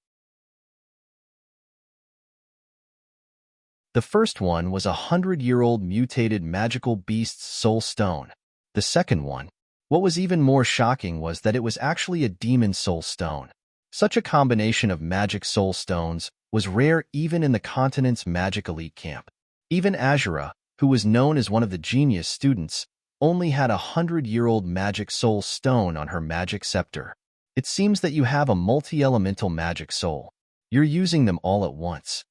The first one was a 100-year-old mutated magical beast's soul stone. The second one, what was even more shocking was that it was actually a demon soul stone. Such a combination of magic soul stones was rare even in the continent's magic elite camp. Even Azura, who was known as one of the genius students, only had a 100-year-old magic soul stone on her magic scepter. It seems that you have a multi-elemental magic soul. You're using them all at once.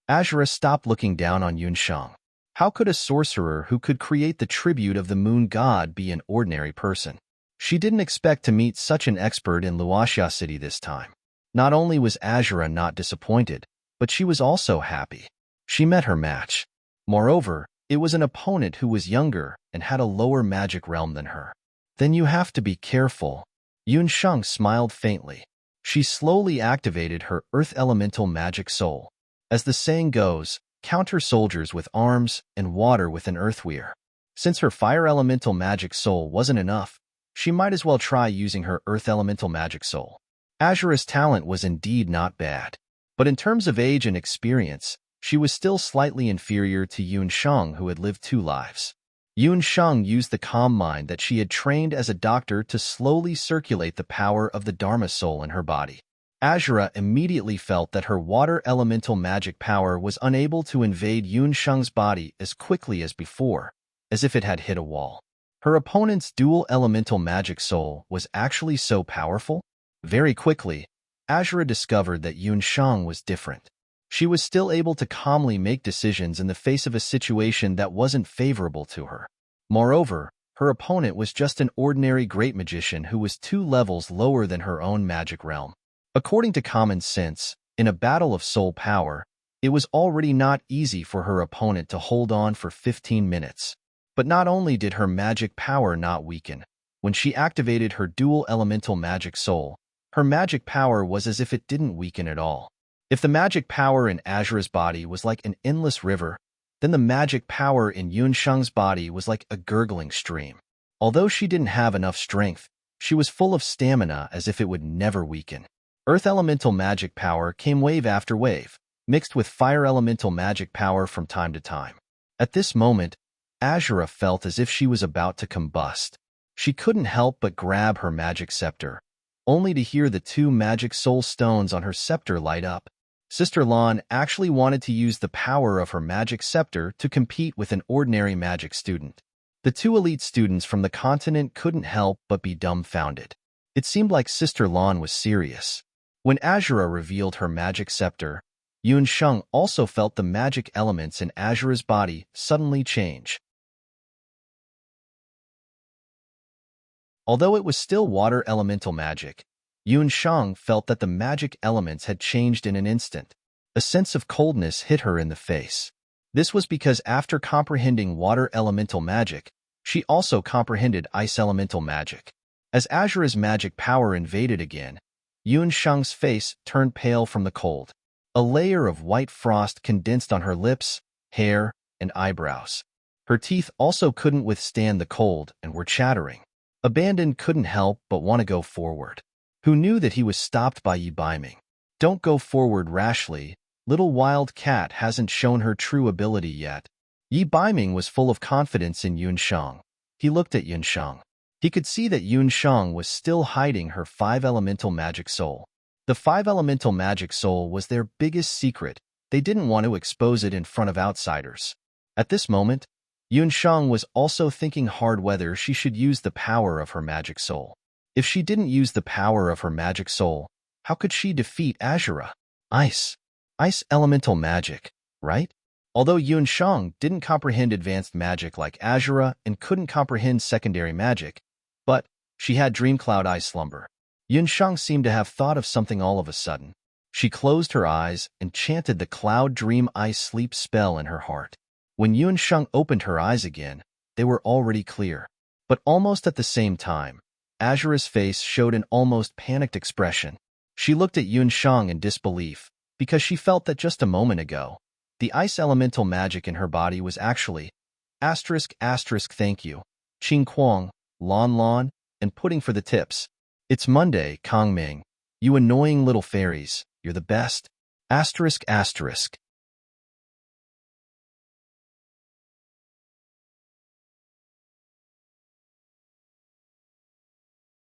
Azura stopped looking down on Yun Shang. How could a sorcerer who could create the tribute of the moon god be an ordinary person? She didn't expect to meet such an expert in Luoxia City this time. Not only was Azura not disappointed, but she was also happy. She met her match. Moreover, it was an opponent who was younger and had a lower magic realm than her. Then you have to be careful. Yun Shang smiled faintly. She slowly activated her earth elemental magic soul. As the saying goes, counter soldiers with arms and water with an earthweir. Since her fire elemental magic soul wasn't enough, she might as well try using her earth elemental magic soul. Azura's talent was indeed not bad, but in terms of age and experience, she was still slightly inferior to Yun Shang, who had lived 2 lives. Yun Shang used the calm mind that she had trained as a doctor to slowly circulate the power of the Dharma soul in her body. Azura immediately felt that her water elemental magic power was unable to invade Yun Shang's body as quickly as before, as if it had hit a wall. Her opponent's dual elemental magic soul was actually so powerful? Very quickly, Azura discovered that Yun Shang was different. She was still able to calmly make decisions in the face of a situation that wasn't favorable to her. Moreover, her opponent was just an ordinary great magician who was 2 levels lower than her own magic realm. According to common sense, in a battle of soul power, it was already not easy for her opponent to hold on for 15 minutes. But not only did her magic power not weaken, when she activated her dual elemental magic soul, her magic power was as if it didn't weaken at all. If the magic power in Azura's body was like an endless river, then the magic power in Yunsheng's body was like a gurgling stream. Although she didn't have enough strength, she was full of stamina as if it would never weaken. Earth elemental magic power came wave after wave, mixed with fire elemental magic power from time to time. At this moment, Azura felt as if she was about to combust. She couldn't help but grab her magic scepter, only to hear the 2 magic soul stones on her scepter light up. Sister Lan actually wanted to use the power of her magic scepter to compete with an ordinary magic student. The 2 elite students from the continent couldn't help but be dumbfounded. It seemed like Sister Lan was serious. When Azura revealed her magic scepter, Yunsheng also felt the magic elements in Azura's body suddenly change. Although it was still water elemental magic, Yunsheng felt that the magic elements had changed in an instant. A sense of coldness hit her in the face. This was because after comprehending water elemental magic, she also comprehended ice elemental magic. As Azura's magic power invaded again, Yunsheng's face turned pale from the cold. A layer of white frost condensed on her lips, hair, and eyebrows. Her teeth also couldn't withstand the cold and were chattering. Abandon couldn't help but want to go forward. Who knew that he was stopped by Yi Baiming? Don't go forward rashly. Little wild cat hasn't shown her true ability yet. Yi Baiming was full of confidence in Yunsheng. He looked at Yunsheng. He could see that Yunsheng was still hiding her 5 elemental magic soul. The 5 elemental magic soul was their biggest secret. They didn't want to expose it in front of outsiders. At this moment, Yunsheng was also thinking hard whether she should use the power of her magic soul. If she didn't use the power of her magic soul, how could she defeat Azura? Ice elemental magic, right? Although Yunsheng didn't comprehend advanced magic like Azura and couldn't comprehend secondary magic, but she had Dream Cloud Eye Slumber. Yunsheng seemed to have thought of something all of a sudden. She closed her eyes and chanted the Cloud Dream Eye Sleep spell in her heart. When Yunsheng opened her eyes again, they were already clear. But almost at the same time, Azura's face showed an almost panicked expression. She looked at Yunsheng in disbelief, because she felt that just a moment ago, the ice elemental magic in her body was actually thank you, Qing Kuang, Lon Lon, and pudding for the tips. It's Monday, Kong Ming. You annoying little fairies, you're the best.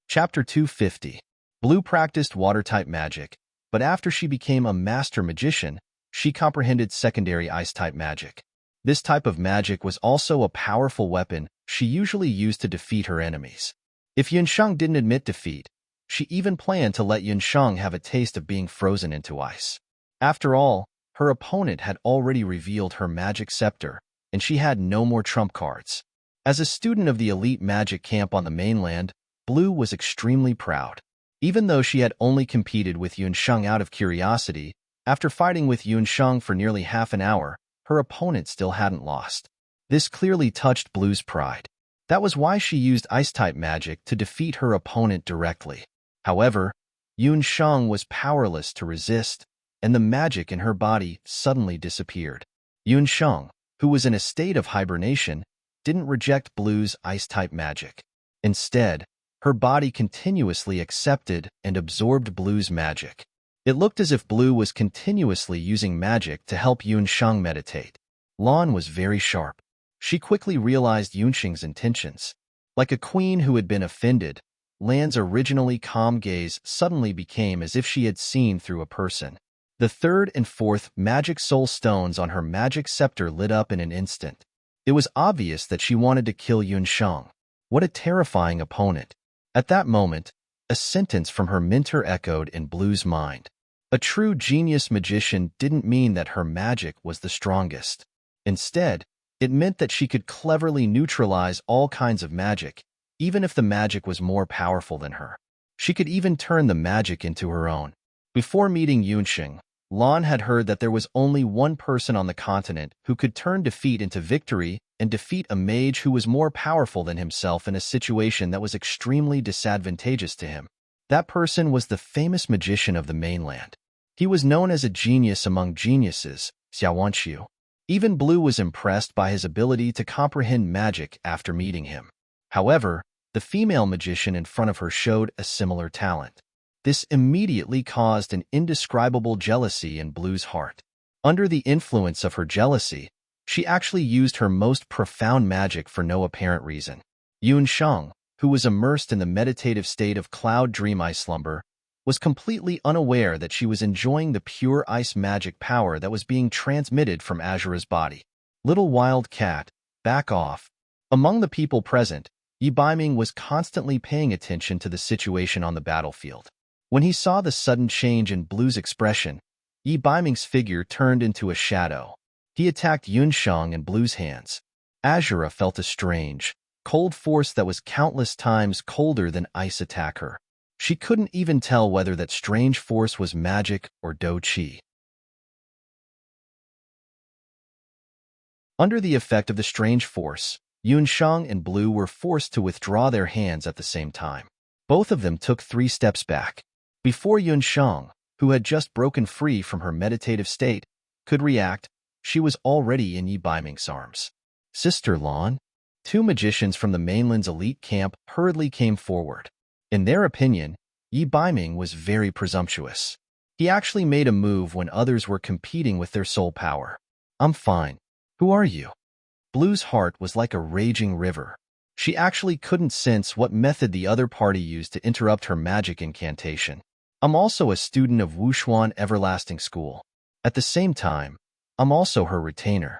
Chapter 250. Blue practiced water-type magic, but after she became a master magician, she comprehended secondary ice-type magic. This type of magic was also a powerful weapon she usually used to defeat her enemies. If Yunsheng didn't admit defeat, she even planned to let Yunsheng have a taste of being frozen into ice. After all, her opponent had already revealed her magic scepter, and she had no more trump cards. As a student of the elite magic camp on the mainland, Blue was extremely proud. Even though she had only competed with Yunsheng out of curiosity, after fighting with Yunsheng for nearly half an hour, her opponent still hadn't lost. This clearly touched Blue's pride. That was why she used ice-type magic to defeat her opponent directly. However, Yunsheng was powerless to resist, and the magic in her body suddenly disappeared. Yunsheng, who was in a state of hibernation, didn't reject Blue's ice-type magic. Instead, her body continuously accepted and absorbed Blue's magic. It looked as if Blue was continuously using magic to help Yunsheng meditate. Lan was very sharp. She quickly realized Yunsheng's intentions. Like a queen who had been offended, Lan's originally calm gaze suddenly became as if she had seen through a person. The 3rd and 4th magic soul stones on her magic scepter lit up in an instant. It was obvious that she wanted to kill Yunsheng. What a terrifying opponent. At that moment, a sentence from her mentor echoed in Blue's mind. A true genius magician didn't mean that her magic was the strongest. Instead, It meant that she could cleverly neutralize all kinds of magic, even if the magic was more powerful than her. She could even turn the magic into her own. Before meeting Yunxing, Lan had heard that there was only one person on the continent who could turn defeat into victory and defeat a mage who was more powerful than himself in a situation that was extremely disadvantageous to him. That person was the famous magician of the mainland. He was known as a genius among geniuses, Xiaowanshu. Even Blue was impressed by his ability to comprehend magic after meeting him. However, the female magician in front of her showed a similar talent. This immediately caused an indescribable jealousy in Blue's heart. Under the influence of her jealousy, she actually used her most profound magic for no apparent reason. Yunsheng, who was immersed in the meditative state of cloud dream ice slumber, was completely unaware that she was enjoying the pure ice magic power that was being transmitted from Azura's body. Little wild cat, back off. Among the people present, Yi Baiming was constantly paying attention to the situation on the battlefield. When he saw the sudden change in Blue's expression, Yi Baiming's figure turned into a shadow. He attacked Yunsheng and Blue's hands. Azura felt a strange, cold force that was countless times colder than ice attack her. She couldn't even tell whether that strange force was magic or Do Qi. Under the effect of the strange force, Yunsheng and Blue were forced to withdraw their hands at the same time. Both of them took 3 steps back. Before Yunsheng, who had just broken free from her meditative state, could react, she was already in Yi Baiming's arms. Sister Lan, 2 magicians from the mainland's elite camp hurriedly came forward. In their opinion, Yi Baiming was very presumptuous. He actually made a move when others were competing with their soul power. I'm fine. Who are you? Blue's heart was like a raging river. She actually couldn't sense what method the other party used to interrupt her magic incantation. I'm also a student of Wushuan Everlasting School. At the same time, I'm also her retainer.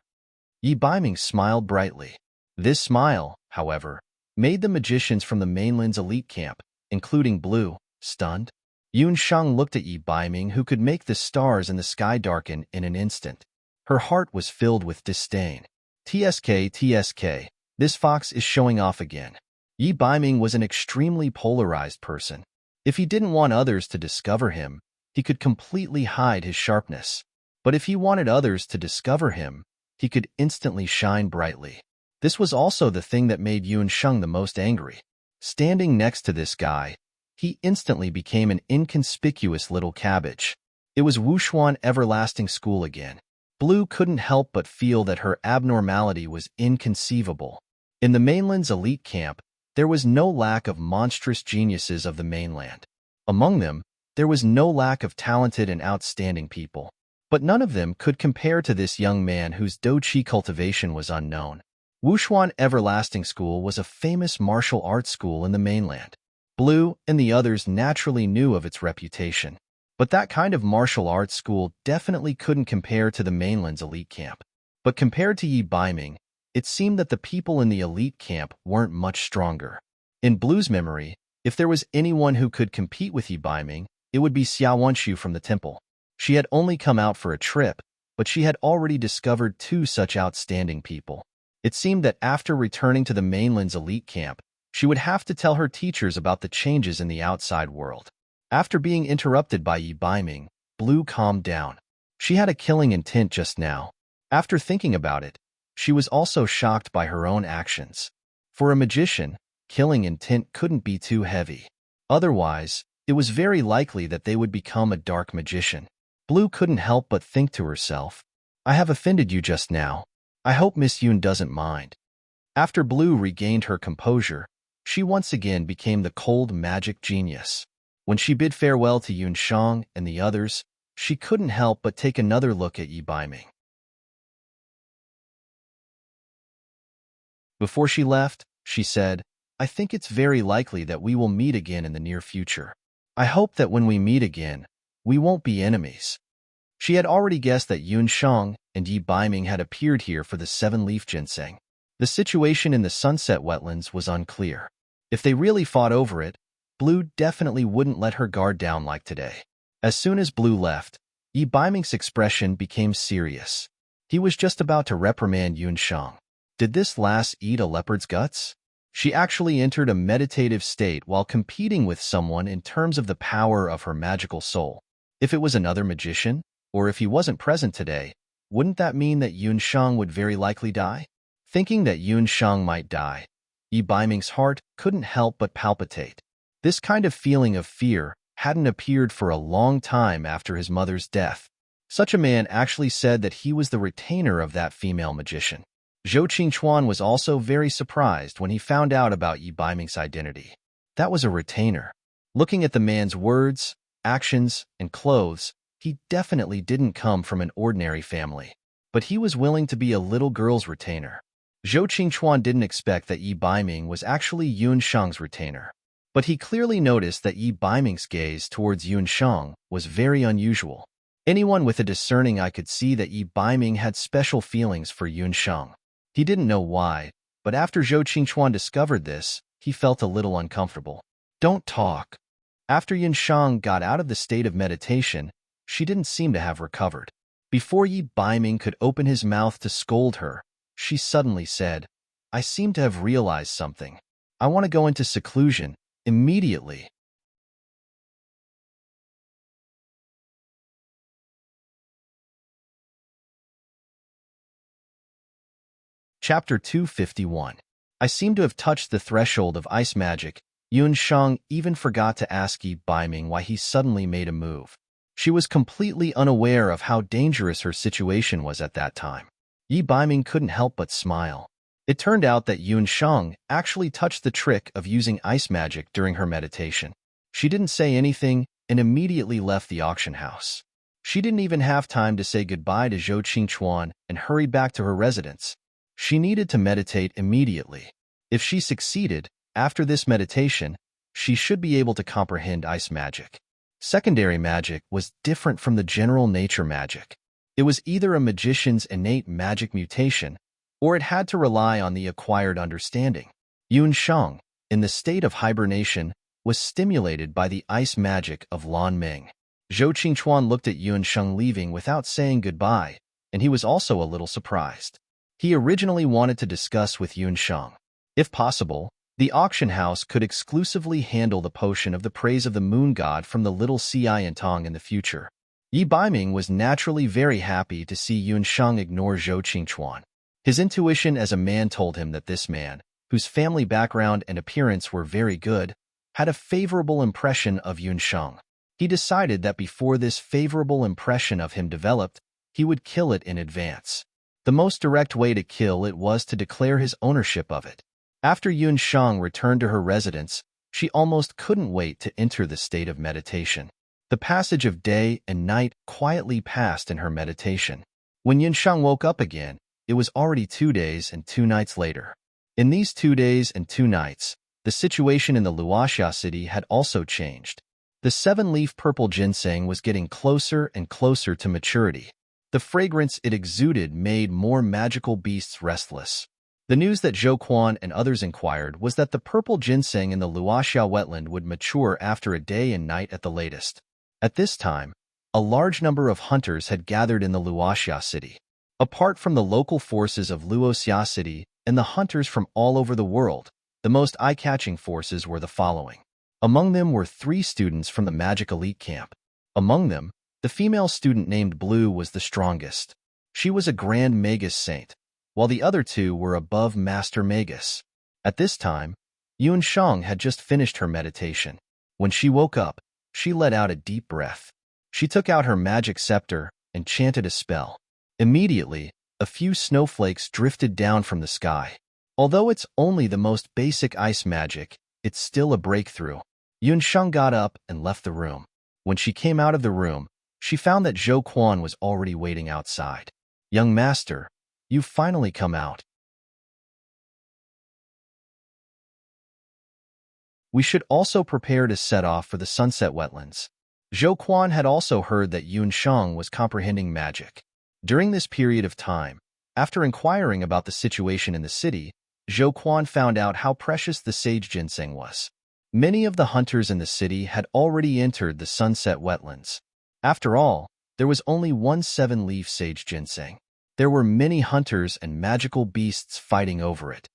Yi Baiming smiled brightly. This smile, however, made the magicians from the mainland's elite camp, including Blue, stunned. Yunsheng looked at Yi Baiming, who could make the stars in the sky darken in an instant. Her heart was filled with disdain. TSK, this fox is showing off again. Yi Baiming was an extremely polarized person. If he didn't want others to discover him, he could completely hide his sharpness. But if he wanted others to discover him, he could instantly shine brightly. This was also the thing that made Yunsheng the most angry. Standing next to this guy, he instantly became an inconspicuous little cabbage. It was Wushuan Everlasting School again. Blue couldn't help but feel that her abnormality was inconceivable. In the mainland's elite camp, there was no lack of monstrous geniuses of the mainland. Among them, there was no lack of talented and outstanding people. But none of them could compare to this young man whose Do Qi cultivation was unknown. Wushuan Everlasting School was a famous martial arts school in the mainland. Blue and the others naturally knew of its reputation. But that kind of martial arts school definitely couldn't compare to the mainland's elite camp. But compared to Yi Baiming, it seemed that the people in the elite camp weren't much stronger. In Blue's memory, if there was anyone who could compete with Yi Baiming, it would be Xiaowanshu from the temple. She had only come out for a trip, but she had already discovered 2 such outstanding people. It seemed that after returning to the mainland's elite camp, she would have to tell her teachers about the changes in the outside world. After being interrupted by Yi Baiming, Blue calmed down. She had a killing intent just now. After thinking about it, she was also shocked by her own actions. For a magician, killing intent couldn't be too heavy. Otherwise, it was very likely that they would become a dark magician. Blue couldn't help but think to herself, I have offended you just now. I hope Miss Yun doesn't mind. After Blue regained her composure, she once again became the cold magic genius. When she bid farewell to Yunsheng and the others, she couldn't help but take another look at Yi Baiming. Before she left, she said, I think it's very likely that we will meet again in the near future. I hope that when we meet again, we won't be enemies. She had already guessed that Yunsheng and Yi Baiming had appeared here for the 7-leaf ginseng. The situation in the sunset wetlands was unclear. If they really fought over it, Blue definitely wouldn't let her guard down like today. As soon as Blue left, Yi Baiming's expression became serious. He was just about to reprimand Yunsheng. Did this lass eat a leopard's guts? She actually entered a meditative state while competing with someone in terms of the power of her magical soul. If it was another magician, or if he wasn't present today, wouldn't that mean that Yun Shang would very likely die? Thinking that Yun Shang might die, Yi Baiming's heart couldn't help but palpitate. This kind of feeling of fear hadn't appeared for a long time after his mother's death. Such a man actually said that he was the retainer of that female magician. Zhou Qingchuan was also very surprised when he found out about Yi Baiming's identity. That was a retainer. Looking at the man's words, actions, and clothes, he definitely didn't come from an ordinary family. But he was willing to be a little girl's retainer. Zhou Qingchuan didn't expect that Yi Baiming was actually Yun Shang's retainer. But he clearly noticed that Yi Baiming's gaze towards Yun Shang was very unusual. Anyone with a discerning eye could see that Yi Baiming had special feelings for Yun Shang. He didn't know why, but after Zhou Qingchuan discovered this, he felt a little uncomfortable. Don't talk. After Yun Shang got out of the state of meditation, she didn't seem to have recovered. Before Yi Baiming could open his mouth to scold her, she suddenly said, I seem to have realized something. I want to go into seclusion, immediately. Chapter 251. I seem to have touched the threshold of ice magic. Yun Shang even forgot to ask Yi Baiming why he suddenly made a move. She was completely unaware of how dangerous her situation was at that time. Yi Baiming couldn't help but smile. It turned out that Yun Shang actually touched the trick of using ice magic during her meditation. She didn't say anything and immediately left the auction house. She didn't even have time to say goodbye to Zhou Qingchuan and hurried back to her residence. She needed to meditate immediately. If she succeeded, after this meditation, she should be able to comprehend ice magic. Secondary magic was different from the general nature magic. It was either a magician's innate magic mutation, or it had to rely on the acquired understanding. Yun Shang, in the state of hibernation, was stimulated by the ice magic of Lan Ming. Zhou Qingchuan looked at Yun Shang leaving without saying goodbye, and he was also a little surprised. He originally wanted to discuss with Yun Shang. If possible, the auction house could exclusively handle the potion of the praise of the moon god from the little Xiantong in the future. Yi Baiming was naturally very happy to see Yun Shang ignore Zhou Qingchuan. His intuition as a man told him that this man, whose family background and appearance were very good, had a favorable impression of Yun Shang. He decided that before this favorable impression of him developed, he would kill it in advance. The most direct way to kill it was to declare his ownership of it. After Yun Shang returned to her residence, she almost couldn't wait to enter the state of meditation. The passage of day and night quietly passed in her meditation. When Yun Shang woke up again, it was already 2 days and 2 nights later. In these 2 days and 2 nights, the situation in the Luoxia city had also changed. The 7-leaf purple ginseng was getting closer and closer to maturity. The fragrance it exuded made more magical beasts restless. The news that Zhou Quan and others inquired was that the purple ginseng in the Luoxia wetland would mature after a day and night at the latest. At this time, a large number of hunters had gathered in the Luoxia city. Apart from the local forces of Luoxia city and the hunters from all over the world, the most eye-catching forces were the following. Among them were 3 students from the magic elite camp. Among them, the female student named Blue was the strongest. She was a Grand Magus Saint, while the other 2 were above Master Magus. At this time, Yun Shang had just finished her meditation. When she woke up, she let out a deep breath. She took out her magic scepter and chanted a spell. Immediately, a few snowflakes drifted down from the sky. Although it's only the most basic ice magic, it's still a breakthrough. Yun Shang got up and left the room. When she came out of the room, she found that Zhou Quan was already waiting outside. Young master, you've finally come out. We should also prepare to set off for the sunset wetlands. Zhou Quan had also heard that Yun Shang was comprehending magic. During this period of time, after inquiring about the situation in the city, Zhou Quan found out how precious the sage ginseng was. Many of the hunters in the city had already entered the sunset wetlands. After all, there was only one 7-leaf sage ginseng. There were many hunters and magical beasts fighting over it.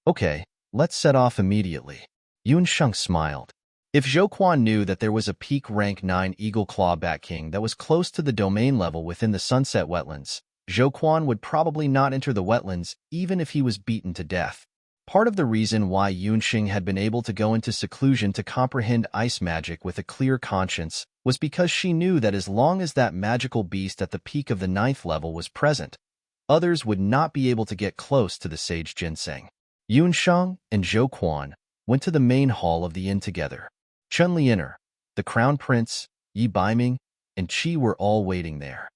Okay, let's set off immediately. Yunsheng smiled. If Zhou knew that there was a peak rank 9 Eagle Claw Bat King that was close to the domain level within the Sunset Wetlands, Zhou would probably not enter the wetlands even if he was beaten to death. Part of the reason why Yunsheng had been able to go into seclusion to comprehend ice magic with a clear conscience was because she knew that as long as that magical beast at the peak of the 9th level was present, others would not be able to get close to the sage ginseng. Yunsheng and Zhou went to the main hall of the inn together. Chun Lianer, the crown prince, Yi Baiming, and Qi were all waiting there.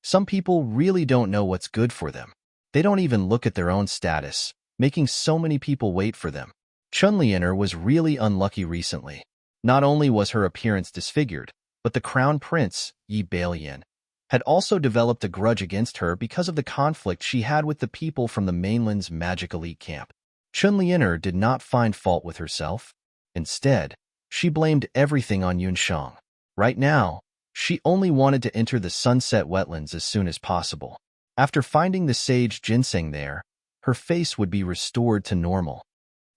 Some people really don't know what's good for them. They don't even look at their own status, making so many people wait for them. Chun Lianer was really unlucky recently. Not only was her appearance disfigured, but the crown prince, Yi Bailian, had also developed a grudge against her because of the conflict she had with the people from the mainland's magic elite camp. Chun Lianer did not find fault with herself. Instead, she blamed everything on Yunsheng. Right now, she only wanted to enter the Sunset Wetlands as soon as possible. After finding the sage ginseng there, her face would be restored to normal.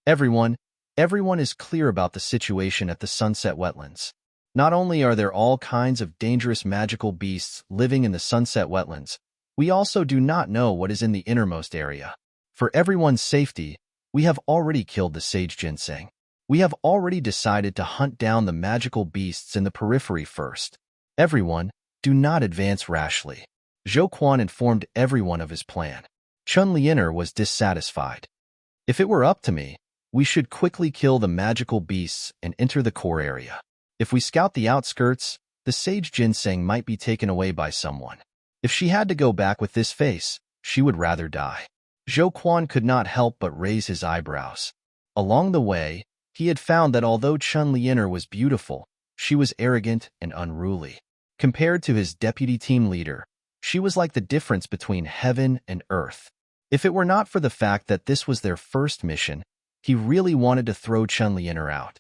Everyone is clear about the situation at the Sunset Wetlands. Not only are there all kinds of dangerous magical beasts living in the Sunset Wetlands, we also do not know what is in the innermost area. For everyone's safety, we have already killed the sage ginseng. We have already decided to hunt down the magical beasts in the periphery first. Everyone, do not advance rashly. Zhou informed everyone of his plan. Chun Lianer was dissatisfied. If it were up to me, we should quickly kill the magical beasts and enter the core area. If we scout the outskirts, the sage ginseng might be taken away by someone. If she had to go back with this face, she would rather die. Zhou could not help but raise his eyebrows. Along the way, he had found that although Chun Lianer was beautiful, she was arrogant and unruly. Compared to his deputy team leader, she was like the difference between heaven and earth. If it were not for the fact that this was their first mission, he really wanted to throw Chun Lianer out.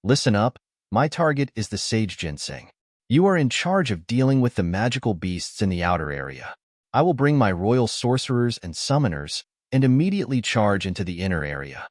Listen up, my target is the sage ginseng. You are in charge of dealing with the magical beasts in the outer area. I will bring my royal sorcerers and summoners and immediately charge into the inner area.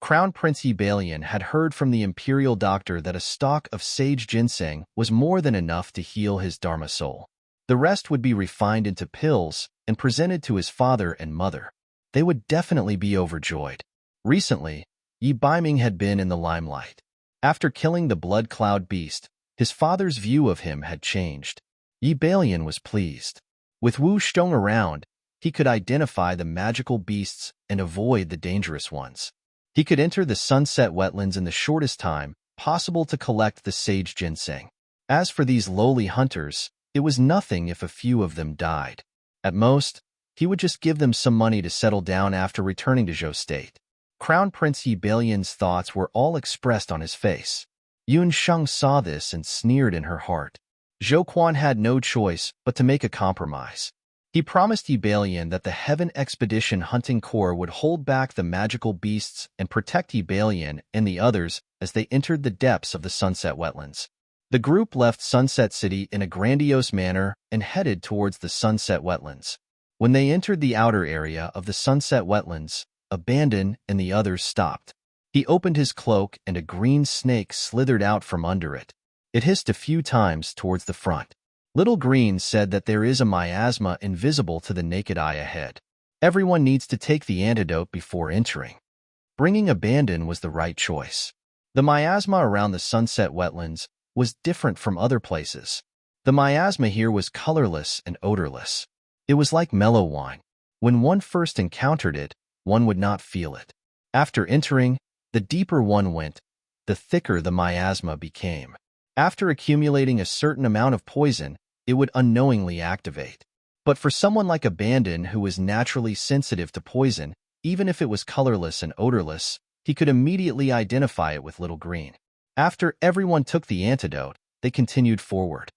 Crown Prince Yi Bailian had heard from the imperial doctor that a stalk of sage ginseng was more than enough to heal his Dharma soul. The rest would be refined into pills and presented to his father and mother. They would definitely be overjoyed. Recently, Yi Baiming had been in the limelight. After killing the blood cloud beast, his father's view of him had changed. Yi Bailian was pleased. With Wu Sheng around, he could identify the magical beasts and avoid the dangerous ones. He could enter the Sunset Wetlands in the shortest time possible to collect the sage ginseng. As for these lowly hunters, it was nothing if a few of them died. At most, he would just give them some money to settle down after returning to Zhou State. Crown Prince Yi Bailian's thoughts were all expressed on his face. Yunsheng saw this and sneered in her heart. Zhou had no choice but to make a compromise. He promised Yi Bailian that the Heaven Expedition Hunting Corps would hold back the magical beasts and protect Yi Bailian and the others as they entered the depths of the Sunset Wetlands. The group left Sunset City in a grandiose manner and headed towards the Sunset Wetlands. When they entered the outer area of the Sunset Wetlands, Abandon and the others stopped. He opened his cloak and a green snake slithered out from under it. It hissed a few times towards the front. Little Green said that there is a miasma invisible to the naked eye ahead. Everyone needs to take the antidote before entering. Bringing Abandon was the right choice. The miasma around the Sunset Wetlands was different from other places. The miasma here was colorless and odorless. It was like mellow wine. When one first encountered it, one would not feel it. After entering, the deeper one went, the thicker the miasma became. After accumulating a certain amount of poison, it would unknowingly activate. But for someone like Abandon who was naturally sensitive to poison, even if it was colorless and odorless, he could immediately identify it with Little Green. After everyone took the antidote, they continued forward.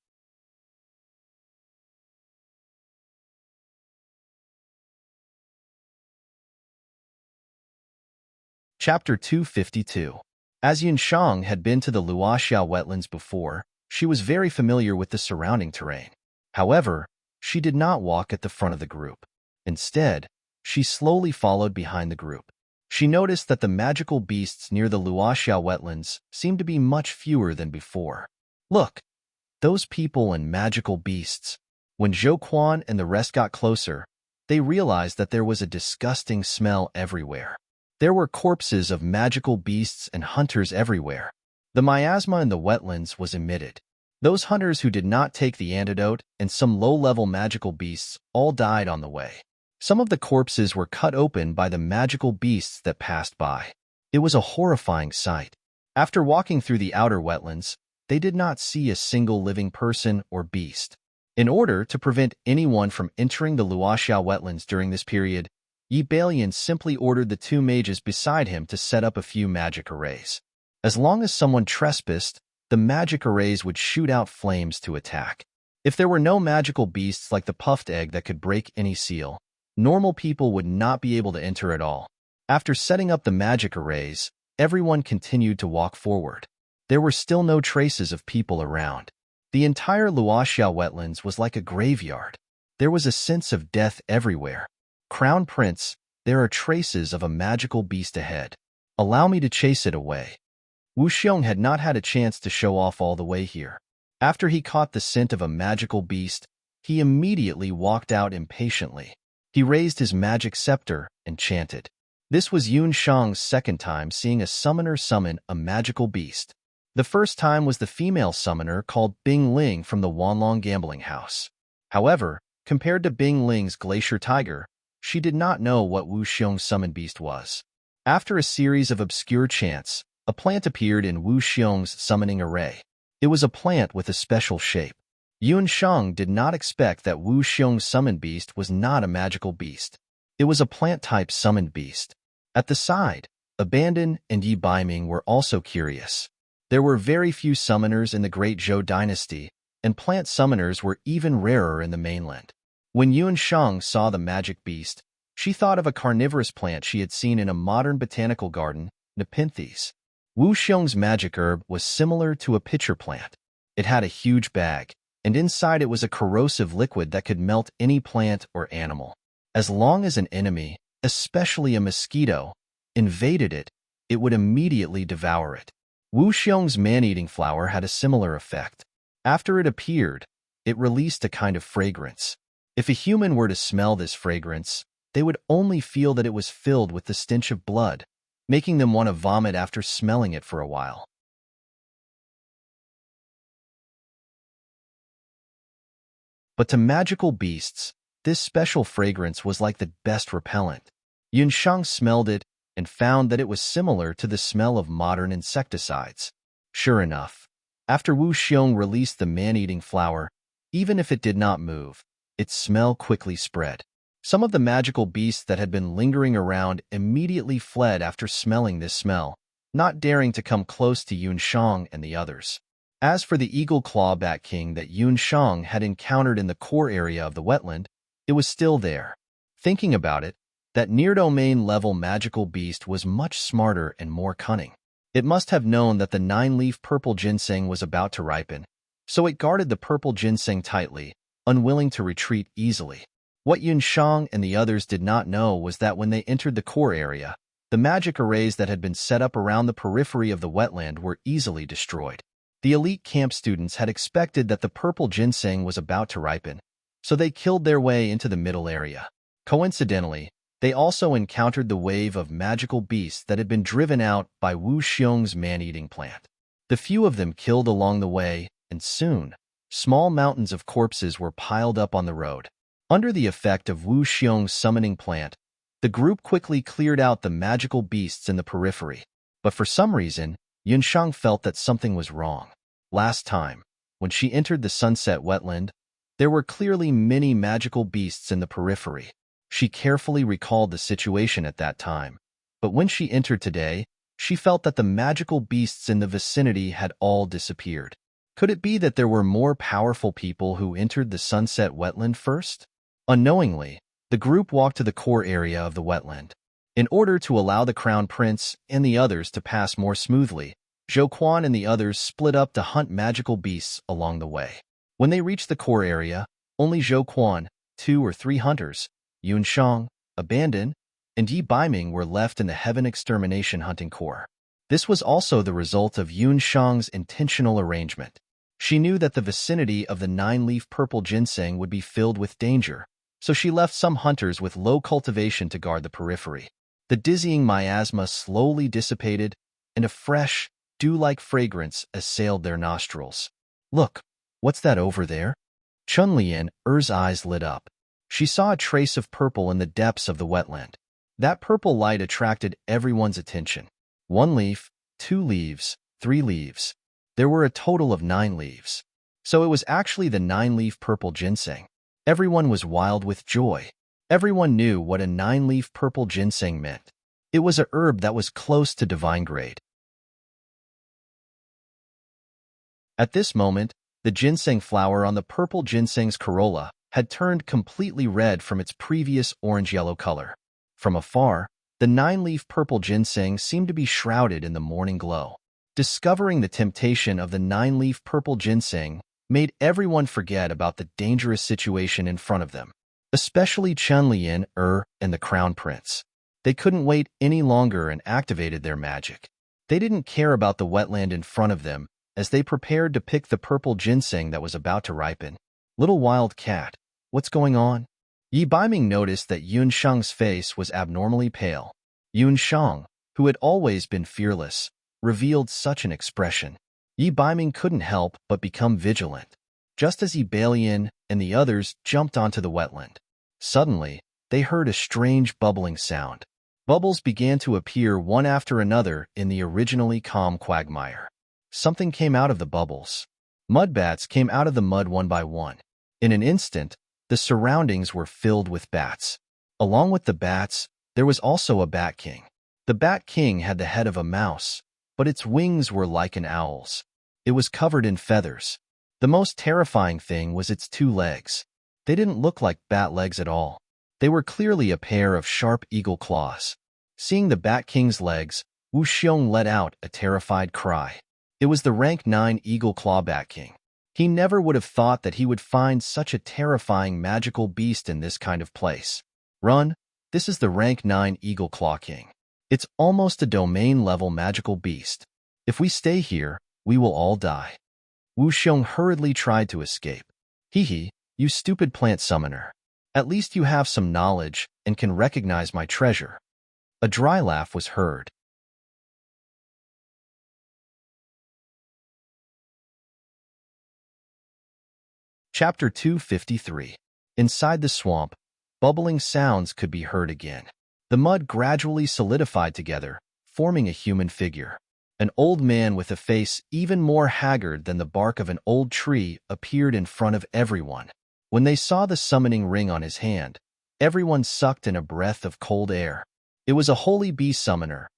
Chapter 252. As Yunsheng had been to the Luoxiao wetlands before, She was very familiar with the surrounding terrain. However, she did not walk at the front of the group. Instead, she slowly followed behind the group. She noticed that the magical beasts near the Luoxiao wetlands seemed to be much fewer than before. Look, those people and magical beasts. When Zhou Quan and the rest got closer, they realized that there was a disgusting smell everywhere. There were corpses of magical beasts and hunters everywhere. The miasma in the wetlands was emitted. Those hunters who did not take the antidote and some low-level magical beasts all died on the way. Some of the corpses were cut open by the magical beasts that passed by. It was a horrifying sight. After walking through the outer wetlands, they did not see a single living person or beast. In order to prevent anyone from entering the Luoxiao wetlands during this period, Yi Balian simply ordered the two mages beside him to set up a few magic arrays. As long as someone trespassed, the magic arrays would shoot out flames to attack. If there were no magical beasts like the puffed egg that could break any seal, normal people would not be able to enter at all. After setting up the magic arrays, everyone continued to walk forward. There were still no traces of people around. The entire Luoxiao wetlands was like a graveyard. There was a sense of death everywhere. Crown Prince, there are traces of a magical beast ahead. Allow me to chase it away. Wu Xiong had not had a chance to show off all the way here. After he caught the scent of a magical beast, he immediately walked out impatiently. He raised his magic scepter and chanted. This was Yun Shang's second time seeing a summoner summon a magical beast. The first time was the female summoner called Bing Ling from the Wanlong gambling house. However, compared to Bing Ling's glacier tiger, she did not know what Wu Xiong's summoned beast was. After a series of obscure chants, a plant appeared in Wu Xiong's summoning array. It was a plant with a special shape. Yun Shang did not expect that Wu Xiong's summoned beast was not a magical beast. It was a plant-type summoned beast. At the side, Abandon and Yi Baiming were also curious. There were very few summoners in the Great Zhou dynasty, and plant summoners were even rarer in the mainland. When Yun Shang saw the magic beast, she thought of a carnivorous plant she had seen in a modern botanical garden, Nepenthes. Wu Xiong's magic herb was similar to a pitcher plant. It had a huge bag, and inside it was a corrosive liquid that could melt any plant or animal. As long as an enemy, especially a mosquito, invaded it, it would immediately devour it. Wu Xiong's man-eating flower had a similar effect. After it appeared, it released a kind of fragrance. If a human were to smell this fragrance, they would only feel that it was filled with the stench of blood, making them want to vomit after smelling it for a while. But to magical beasts, this special fragrance was like the best repellent. Yun Shang smelled it and found that it was similar to the smell of modern insecticides. Sure enough, after Wu Xiong released the man-eating flower, even if it did not move, its smell quickly spread. Some of the magical beasts that had been lingering around immediately fled after smelling this smell, not daring to come close to Yun Shang and the others. As for the eagle claw bat king that Yun Shang had encountered in the core area of the wetland, it was still there. Thinking about it, that near-domain level magical beast was much smarter and more cunning. It must have known that the 9-leaf purple ginseng was about to ripen, so it guarded the purple ginseng tightly, unwilling to retreat easily. What Yun Shang and the others did not know was that when they entered the core area, the magic arrays that had been set up around the periphery of the wetland were easily destroyed. The elite camp students had expected that the purple ginseng was about to ripen, so they killed their way into the middle area. Coincidentally, they also encountered the wave of magical beasts that had been driven out by Wu Xiong's man-eating plant. The few of them killed along the way, and soon, small mountains of corpses were piled up on the road. Under the effect of Wu Xiong's summoning plant, the group quickly cleared out the magical beasts in the periphery. But for some reason, Yun Shang felt that something was wrong. Last time, when she entered the sunset wetland, there were clearly many magical beasts in the periphery. She carefully recalled the situation at that time, but when she entered today, she felt that the magical beasts in the vicinity had all disappeared. Could it be that there were more powerful people who entered the sunset wetland first? Unknowingly, the group walked to the core area of the wetland. In order to allow the Crown Prince and the others to pass more smoothly, Zhou Quan and the others split up to hunt magical beasts along the way. When they reached the core area, only Zhou Quan, 2 or 3 hunters, Yun Shang, abandoned, and Yi Baiming were left in the Heaven Extermination Hunting Corps. This was also the result of Yun Shang's intentional arrangement. She knew that the vicinity of the 9-leaf purple ginseng would be filled with danger, so she left some hunters with low cultivation to guard the periphery. The dizzying miasma slowly dissipated, and a fresh, dew-like fragrance assailed their nostrils. "Look, what's that over there?" Chunlian Er's eyes lit up. She saw a trace of purple in the depths of the wetland. That purple light attracted everyone's attention. 1 leaf, 2 leaves, 3 leaves. There were a total of 9 leaves. So it was actually the 9-leaf purple ginseng. Everyone was wild with joy. Everyone knew what a 9-leaf purple ginseng meant. It was a herb that was close to divine grade. At this moment, the ginseng flower on the purple ginseng's corolla had turned completely red from its previous orange-yellow color. From afar, the 9-leaf purple ginseng seemed to be shrouded in the morning glow. Discovering the temptation of the 9-leaf purple ginseng made everyone forget about the dangerous situation in front of them, especially Chunlian and the Crown Prince. They couldn't wait any longer and activated their magic. They didn't care about the wetland in front of them as they prepared to pick the purple ginseng that was about to ripen. "Little wild cat, what's going on?" Yi Baiming noticed that Yun Shang's face was abnormally pale. Yun Shang, who had always been fearless, revealed such an expression. Yi Baiming couldn't help but become vigilant. Just as Yi Balian and the others jumped onto the wetland, suddenly, they heard a strange bubbling sound. Bubbles began to appear one after another in the originally calm quagmire. Something came out of the bubbles. Mudbats came out of the mud one by one. In an instant, the surroundings were filled with bats. Along with the bats, there was also a Bat King. The Bat King had the head of a mouse, but its wings were like an owl's. It was covered in feathers. The most terrifying thing was its 2 legs. They didn't look like bat legs at all. They were clearly a pair of sharp eagle claws. Seeing the Bat King's legs, Wu Xiong let out a terrified cry. It was the rank 9 Eagle Claw Bat King. He never would have thought that he would find such a terrifying magical beast in this kind of place. "Run, this is the rank 9 Eagle Claw King. It's almost a domain-level magical beast. If we stay here, we will all die." Wu Xiong hurriedly tried to escape. "Hee, you stupid plant summoner. At least you have some knowledge and can recognize my treasure." A dry laugh was heard. Chapter 253. Inside the swamp, bubbling sounds could be heard again. The mud gradually solidified together, forming a human figure. An old man with a face even more haggard than the bark of an old tree appeared in front of everyone. When they saw the summoning ring on his hand, everyone sucked in a breath of cold air. It was a holy beast summoner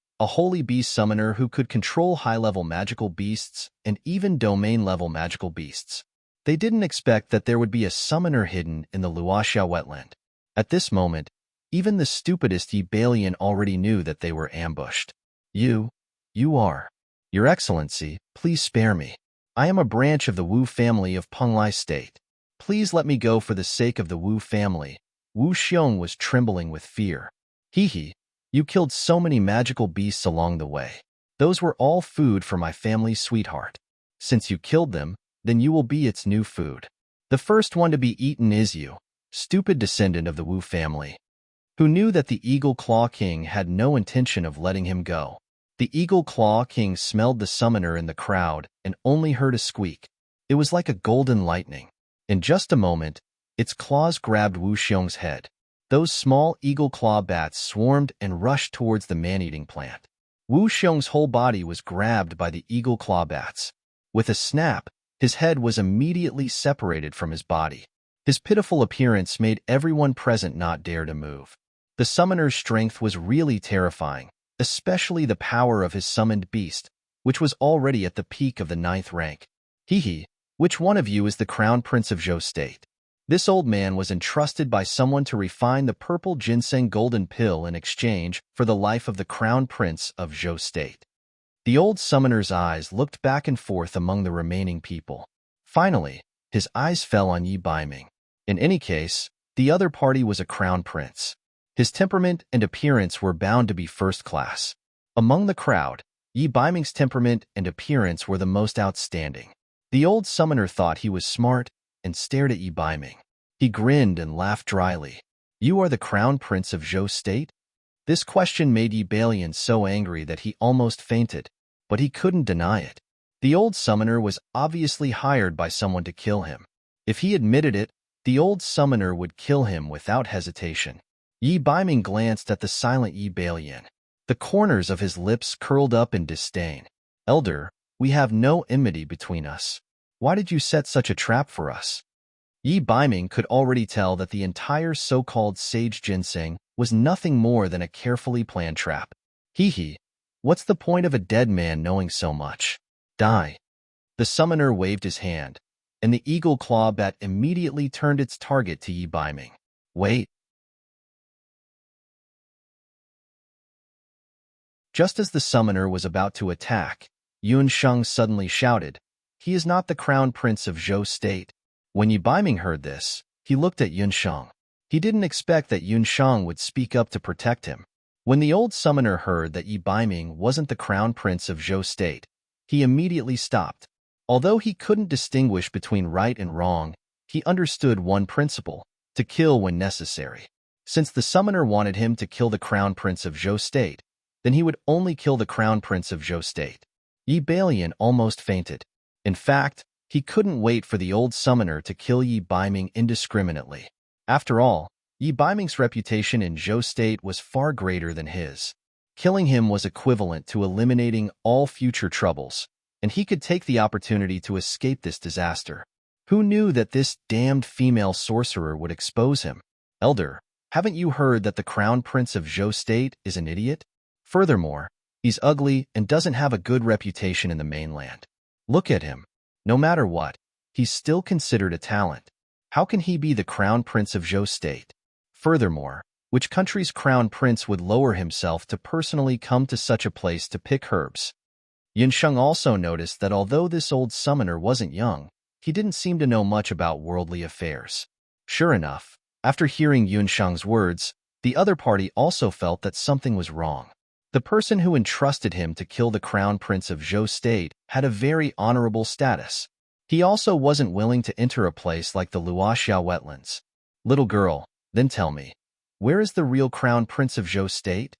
who could control high-level magical beasts and even domain-level magical beasts. They didn't expect that there would be a summoner hidden in the Luoxia wetland. At this moment, even the stupidest Yi Balian already knew that they were ambushed. You are. Your Excellency, please spare me. I am a branch of the Wu family of Penglai State. Please let me go for the sake of the Wu family." Wu Xiong was trembling with fear. "Hee, you killed so many magical beasts along the way. Those were all food for my family's sweetheart. Since you killed them, then you will be its new food. The first one to be eaten is you, stupid descendant of the Wu family." Who knew that the Eagle Claw King had no intention of letting him go. The Eagle Claw King smelled the summoner in the crowd and only heard a squeak. It was like a golden lightning. In just a moment, its claws grabbed Wu Xiong's head. Those small eagle claw bats swarmed and rushed towards the man-eating plant. Wu Xiong's whole body was grabbed by the eagle claw bats. With a snap, his head was immediately separated from his body. His pitiful appearance made everyone present not dare to move. The summoner's strength was really terrifying, especially the power of his summoned beast, which was already at the peak of the 9th rank. "Hee, which one of you is the Crown Prince of Zhou State?" This old man was entrusted by someone to refine the purple ginseng golden pill in exchange for the life of the Crown Prince of Zhou State. The old summoner's eyes looked back and forth among the remaining people. Finally, his eyes fell on Yi Baiming. In any case, the other party was a crown prince. His temperament and appearance were bound to be first class. Among the crowd, Yi Baiming's temperament and appearance were the most outstanding. The old summoner thought he was smart and stared at Yi Baiming. He grinned and laughed dryly. "You are the crown prince of Zhou State?" This question made Yi Baiming so angry that he almost fainted, but he couldn't deny it. The old summoner was obviously hired by someone to kill him. If he admitted it, the old summoner would kill him without hesitation. Yi Baiming glanced at the silent Yi Baiming. The corners of his lips curled up in disdain. "Elder, we have no enmity between us. Why did you set such a trap for us?" Yi Baiming could already tell that the entire so-called sage ginseng was nothing more than a carefully planned trap. Hee, what's the point of a dead man knowing so much? Die. The summoner waved his hand, and the eagle claw bat immediately turned its target to Yi Baiming. Wait. Just as the summoner was about to attack, Yun Sheng suddenly shouted, "He is not the crown prince of Zhou State." When Yi Baiming heard this, he looked at Yun Sheng. He didn't expect that Yun Sheng would speak up to protect him. When the old summoner heard that Yi Baiming wasn't the crown prince of Zhou State, he immediately stopped. Although he couldn't distinguish between right and wrong, he understood one principle: to kill when necessary. Since the summoner wanted him to kill the crown prince of Zhou State, then he would only kill the crown prince of Zhou State. Yi Baiming almost fainted. In fact, he couldn't wait for the old summoner to kill Yi Baiming indiscriminately. After all, Yi Baiming's reputation in Zhou State was far greater than his. Killing him was equivalent to eliminating all future troubles, and he could take the opportunity to escape this disaster. Who knew that this damned female sorcerer would expose him? "Elder, haven't you heard that the crown prince of Zhou State is an idiot? Furthermore, he's ugly and doesn't have a good reputation in the mainland. Look at him. No matter what, he's still considered a talent. How can he be the crown prince of Zhou State? Furthermore, which country's crown prince would lower himself to personally come to such a place to pick herbs?" Yun Sheng also noticed that although this old summoner wasn't young, he didn't seem to know much about worldly affairs. Sure enough, after hearing Yun Sheng's words, the other party also felt that something was wrong. The person who entrusted him to kill the crown prince of Zhou State had a very honorable status. He also wasn't willing to enter a place like the Luoxiao wetlands. "Little girl, then tell me, where is the real crown prince of Zhou State?"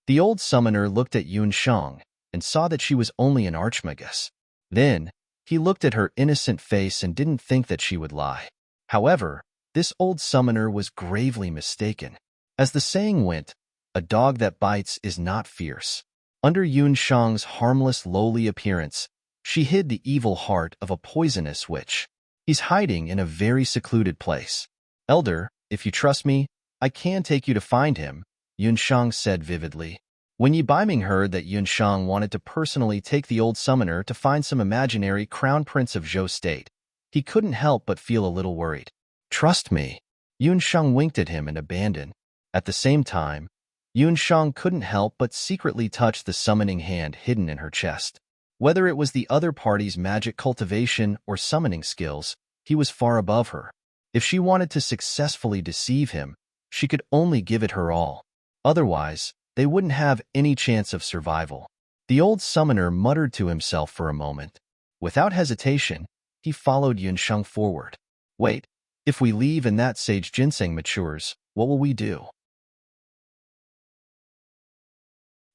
The old summoner looked at Yun Sheng and saw that she was only an archmagus. Then, he looked at her innocent face and didn't think that she would lie. However, this old summoner was gravely mistaken. As the saying went, a dog that bites is not fierce. Under Yun Sheng's harmless, lowly appearance, she hid the evil heart of a poisonous witch. "He's hiding in a very secluded place. Elder, if you trust me, I can take you to find him," Yun Sheng said vividly. When Yi Baiming heard that Yun Sheng wanted to personally take the old summoner to find some imaginary crown prince of Zhou State, he couldn't help but feel a little worried. "Trust me." Yun Sheng winked at him and abandoned. At the same time, Yun Sheng couldn't help but secretly touch the summoning hand hidden in her chest. Whether it was the other party's magic cultivation or summoning skills, he was far above her. If she wanted to successfully deceive him, she could only give it her all. Otherwise, they wouldn't have any chance of survival. The old summoner muttered to himself for a moment. Without hesitation, he followed Yun Sheng forward. "Wait, if we leave and that sage ginseng matures, what will we do?"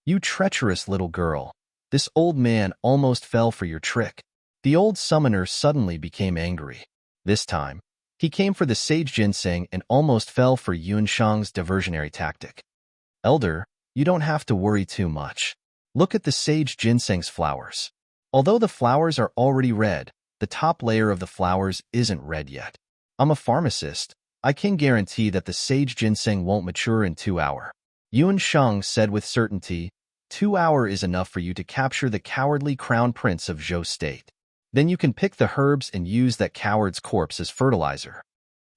"You treacherous little girl. This old man almost fell for your trick." The old summoner suddenly became angry. This time, he came for the sage ginseng and almost fell for Yun Sheng's diversionary tactic. "Elder, you don't have to worry too much. Look at the sage ginseng's flowers. Although the flowers are already red, the top layer of the flowers isn't red yet. I'm a pharmacist. I can guarantee that the sage ginseng won't mature in 2 hours. Yun Sheng said with certainty, 2 hours is enough for you to capture the cowardly crown prince of Zhou State. Then you can pick the herbs and use that coward's corpse as fertilizer."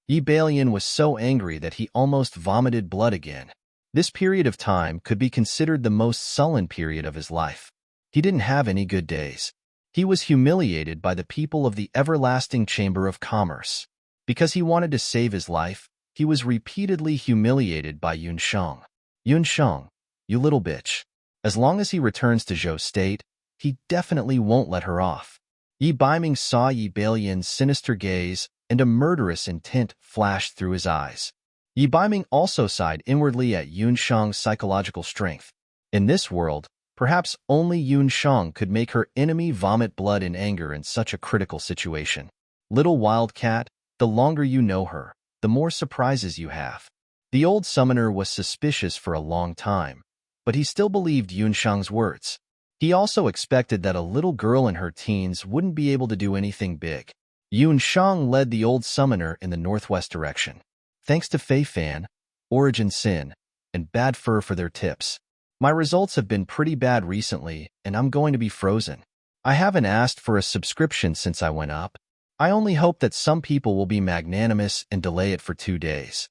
Yi Baiming was so angry that he almost vomited blood again. This period of time could be considered the most sullen period of his life. He didn't have any good days. He was humiliated by the people of the everlasting Chamber of Commerce. Because he wanted to save his life, he was repeatedly humiliated by Yunsheng. Yunsheng, you little bitch. As long as he returns to Zhou State, he definitely won't let her off. Yi Baiming saw Yi Balian's sinister gaze, and a murderous intent flashed through his eyes. Yi Baiming also sighed inwardly at Yunsheng's psychological strength. In this world, perhaps only Yunsheng could make her enemy vomit blood in anger in such a critical situation. Little wildcat, the longer you know her, the more surprises you have. The old summoner was suspicious for a long time, but he still believed Yunsheng's words. He also expected that a little girl in her teens wouldn't be able to do anything big. Yunsheng led the old summoner in the northwest direction. Thanks to Fei Fan, Origin Sin, and Bad Fur for their tips. My results have been pretty bad recently, and I'm going to be frozen. I haven't asked for a subscription since I went up. I only hope that some people will be magnanimous and delay it for 2 days.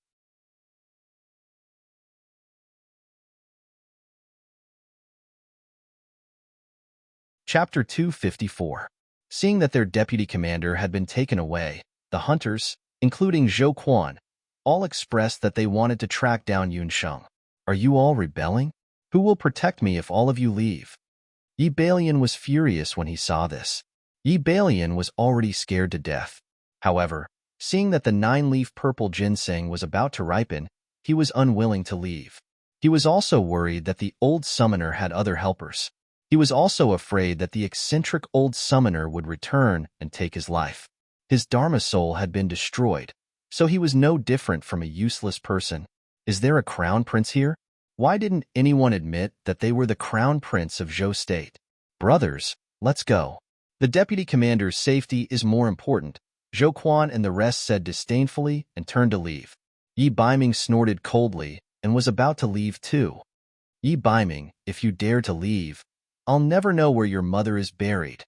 Chapter 254. Seeing that their deputy commander had been taken away, the hunters, including Zhou Quan, all expressed that they wanted to track down Yunsheng. Are you all rebelling? Who will protect me if all of you leave? Yi Balian was furious when he saw this. Yi Balian was already scared to death. However, seeing that the 9-leaf purple ginseng was about to ripen, he was unwilling to leave. He was also worried that the old summoner had other helpers. He was also afraid that the eccentric old summoner would return and take his life. His Dharma soul had been destroyed, so he was no different from a useless person. Is there a crown prince here? Why didn't anyone admit that they were the crown prince of Zhou State? Brothers, let's go. The deputy commander's safety is more important, Zhou Quan and the rest said disdainfully and turned to leave. Yi Baiming snorted coldly and was about to leave too. Yi Baiming, if you dare to leave, I'll never know where your mother is buried.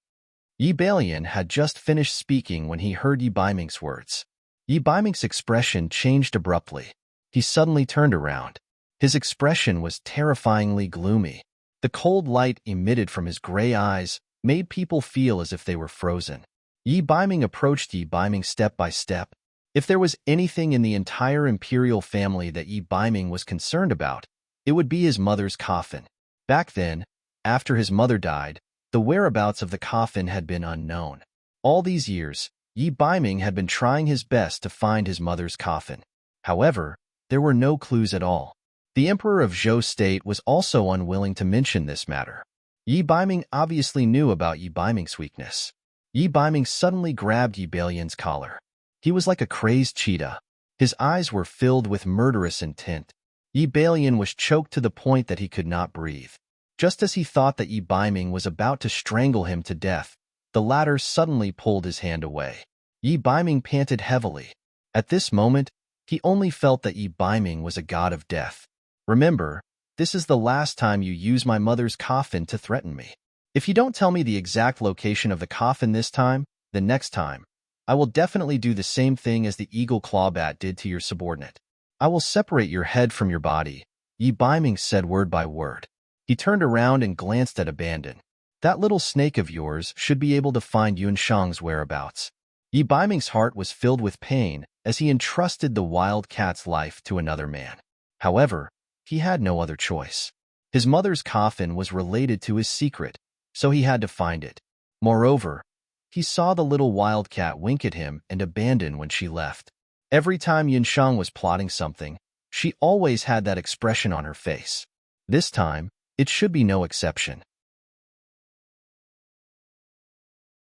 Yi Balian had just finished speaking when he heard Yi Baiming's words. Yi Baiming's expression changed abruptly. He suddenly turned around. His expression was terrifyingly gloomy. The cold light emitted from his gray eyes made people feel as if they were frozen. Yi Baiming approached Yi Baiming step by step. If there was anything in the entire imperial family that Yi Baiming was concerned about, it would be his mother's coffin. Back then, after his mother died, the whereabouts of the coffin had been unknown. All these years, Yi Baiming had been trying his best to find his mother's coffin. However, there were no clues at all. The Emperor of Zhou State was also unwilling to mention this matter. Yi Baiming obviously knew about Yi Baiming's weakness. Yi Baiming suddenly grabbed Yi Balian's collar. He was like a crazed cheetah. His eyes were filled with murderous intent. Yi Balian was choked to the point that he could not breathe. Just as he thought that Yi Baiming was about to strangle him to death, the latter suddenly pulled his hand away. Yi Baiming panted heavily. At this moment, he only felt that Yi Baiming was a god of death. Remember, this is the last time you use my mother's coffin to threaten me. If you don't tell me the exact location of the coffin this time, then next time, I will definitely do the same thing as the eagle clawbat did to your subordinate. I will separate your head from your body, Yi Baiming said word by word. He turned around and glanced at Abandon. That little snake of yours should be able to find Yunsheng's whereabouts. Yi Baiming's heart was filled with pain as he entrusted the wild cat's life to another man. However, he had no other choice. His mother's coffin was related to his secret, so he had to find it. Moreover, he saw the little wildcat wink at him and abandon when she left. Every time Yunsheng was plotting something, she always had that expression on her face. This time, it should be no exception.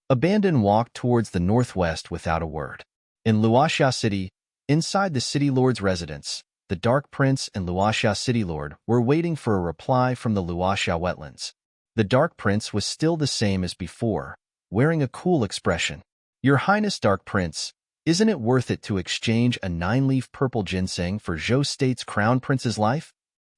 Abandon walked towards the northwest without a word. In Luoxia City, inside the city lord's residence, the Dark Prince and Luoxia City Lord were waiting for a reply from the Luoxia wetlands. The Dark Prince was still the same as before, wearing a cool expression. Your Highness Dark Prince, isn't it worth it to exchange a 9-leaf purple ginseng for Zhou State's Crown Prince's life?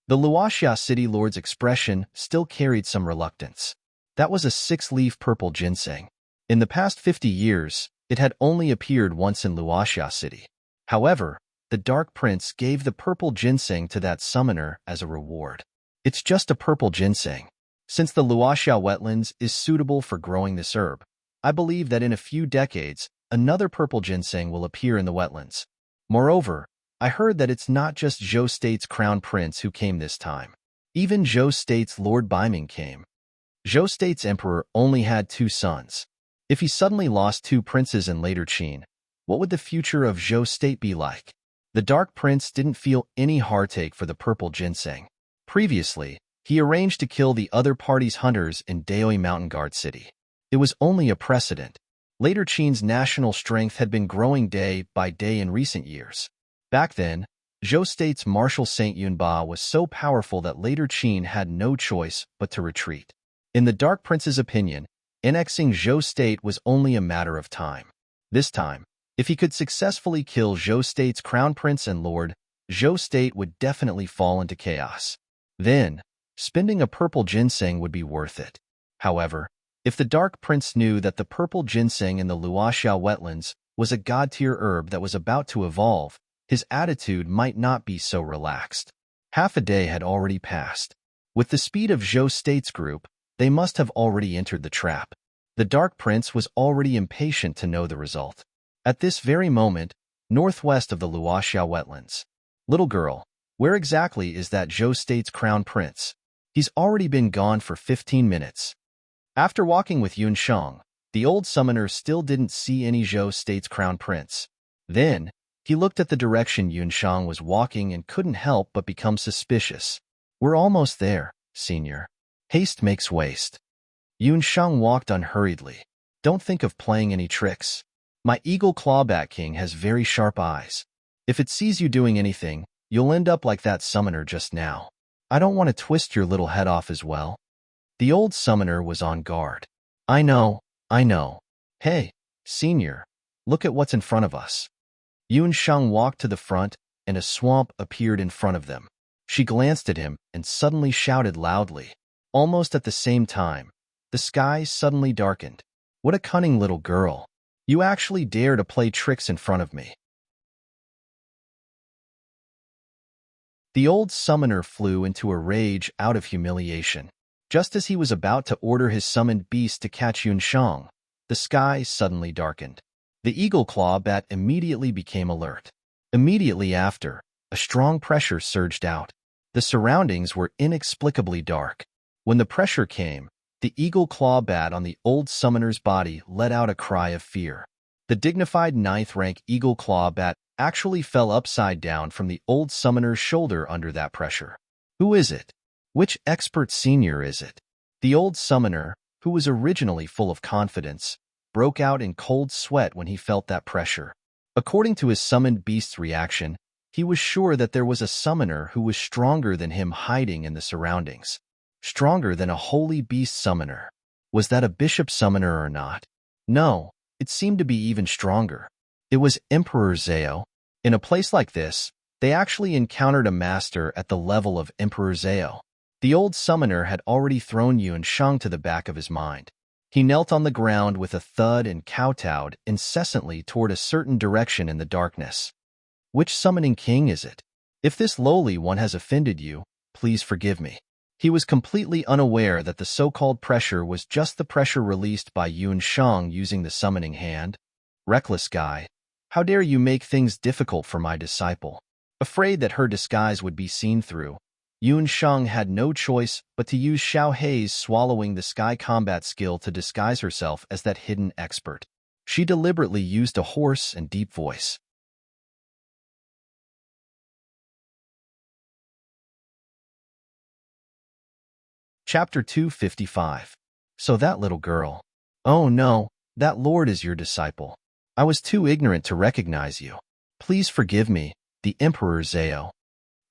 The Luoxia City Lord's expression still carried some reluctance. That was a 6-leaf purple ginseng. In the past 50 years, it had only appeared once in Luoxia City. However, the Dark Prince gave the purple ginseng to that summoner as a reward. It's just a purple ginseng. Since the Luoxia wetlands is suitable for growing this herb, I believe that in a few decades, another purple ginseng will appear in the wetlands. Moreover, I heard that it's not just Zhou State's crown prince who came this time. Even Zhou State's Lord Baiming came. Zhou State's emperor only had 2 sons. If he suddenly lost 2 princes in later Qin, what would the future of Zhou State be like? The Dark Prince didn't feel any heartache for the purple ginseng. Previously, he arranged to kill the other party's hunters in Daoi Mountain Guard City. It was only a precedent. Later Qin's national strength had been growing day by day in recent years. Back then, Zhou State's Marshal Saint Yunba was so powerful that later Qin had no choice but to retreat. In the Dark Prince's opinion, annexing Zhou State was only a matter of time. This time, if he could successfully kill Zhou State's crown prince and lord, Zhou State would definitely fall into chaos. Then, spending a purple ginseng would be worth it. However, if the Dark Prince knew that the purple ginseng in the Luoxia wetlands was a god-tier herb that was about to evolve, his attitude might not be so relaxed. Half a day had already passed. With the speed of Zhou State's group, they must have already entered the trap. The Dark Prince was already impatient to know the result. At this very moment, northwest of the Luoxia wetlands. Little girl, where exactly is that Zhou State's crown prince? He's already been gone for 15 minutes. After walking with Yun Shang, the old summoner still didn't see any Zhou State's crown prince. Then, he looked at the direction Yun Shang was walking and couldn't help but become suspicious. We're almost there, senior. Haste makes waste. Yun Shang walked unhurriedly. Don't think of playing any tricks. My eagle clawback king has very sharp eyes. If it sees you doing anything, you'll end up like that summoner just now. I don't want to twist your little head off as well. The old summoner was on guard. I know. Hey, senior, look at what's in front of us. Yun Shang walked to the front, and a swamp appeared in front of them. She glanced at him and suddenly shouted loudly. Almost at the same time, the sky suddenly darkened. What a cunning little girl. You actually dare to play tricks in front of me. The old summoner flew into a rage out of humiliation. Just as he was about to order his summoned beast to catch Yun Shang, the sky suddenly darkened. The eagle claw bat immediately became alert. Immediately after, a strong pressure surged out. The surroundings were inexplicably dark. When the pressure came, the eagle claw bat on the old summoner's body let out a cry of fear. The dignified 9th rank eagle claw bat actually fell upside down from the old summoner's shoulder under that pressure. Who is it? Which expert senior is it? The old summoner, who was originally full of confidence, broke out in cold sweat when he felt that pressure. According to his summoned beast's reaction, he was sure that there was a summoner who was stronger than him hiding in the surroundings. Stronger than a holy beast summoner. Was that a bishop summoner or not? No, it seemed to be even stronger. It was Emperor Zhao. In a place like this, they actually encountered a master at the level of Emperor Zhao. The old summoner had already thrown Yun Shang to the back of his mind. He knelt on the ground with a thud and kowtowed incessantly toward a certain direction in the darkness. Which summoning king is it? If this lowly one has offended you, please forgive me. He was completely unaware that the so-called pressure was just the pressure released by Yun Shang using the summoning hand. Reckless guy. How dare you make things difficult for my disciple? Afraid that her disguise would be seen through, Yun Shang had no choice but to use Xiao Hei's swallowing the sky combat skill to disguise herself as that hidden expert. She deliberately used a hoarse and deep voice. Chapter 255. So that little girl. Oh no, that lord is your disciple. I was too ignorant to recognize you. Please forgive me, the Emperor Zhao.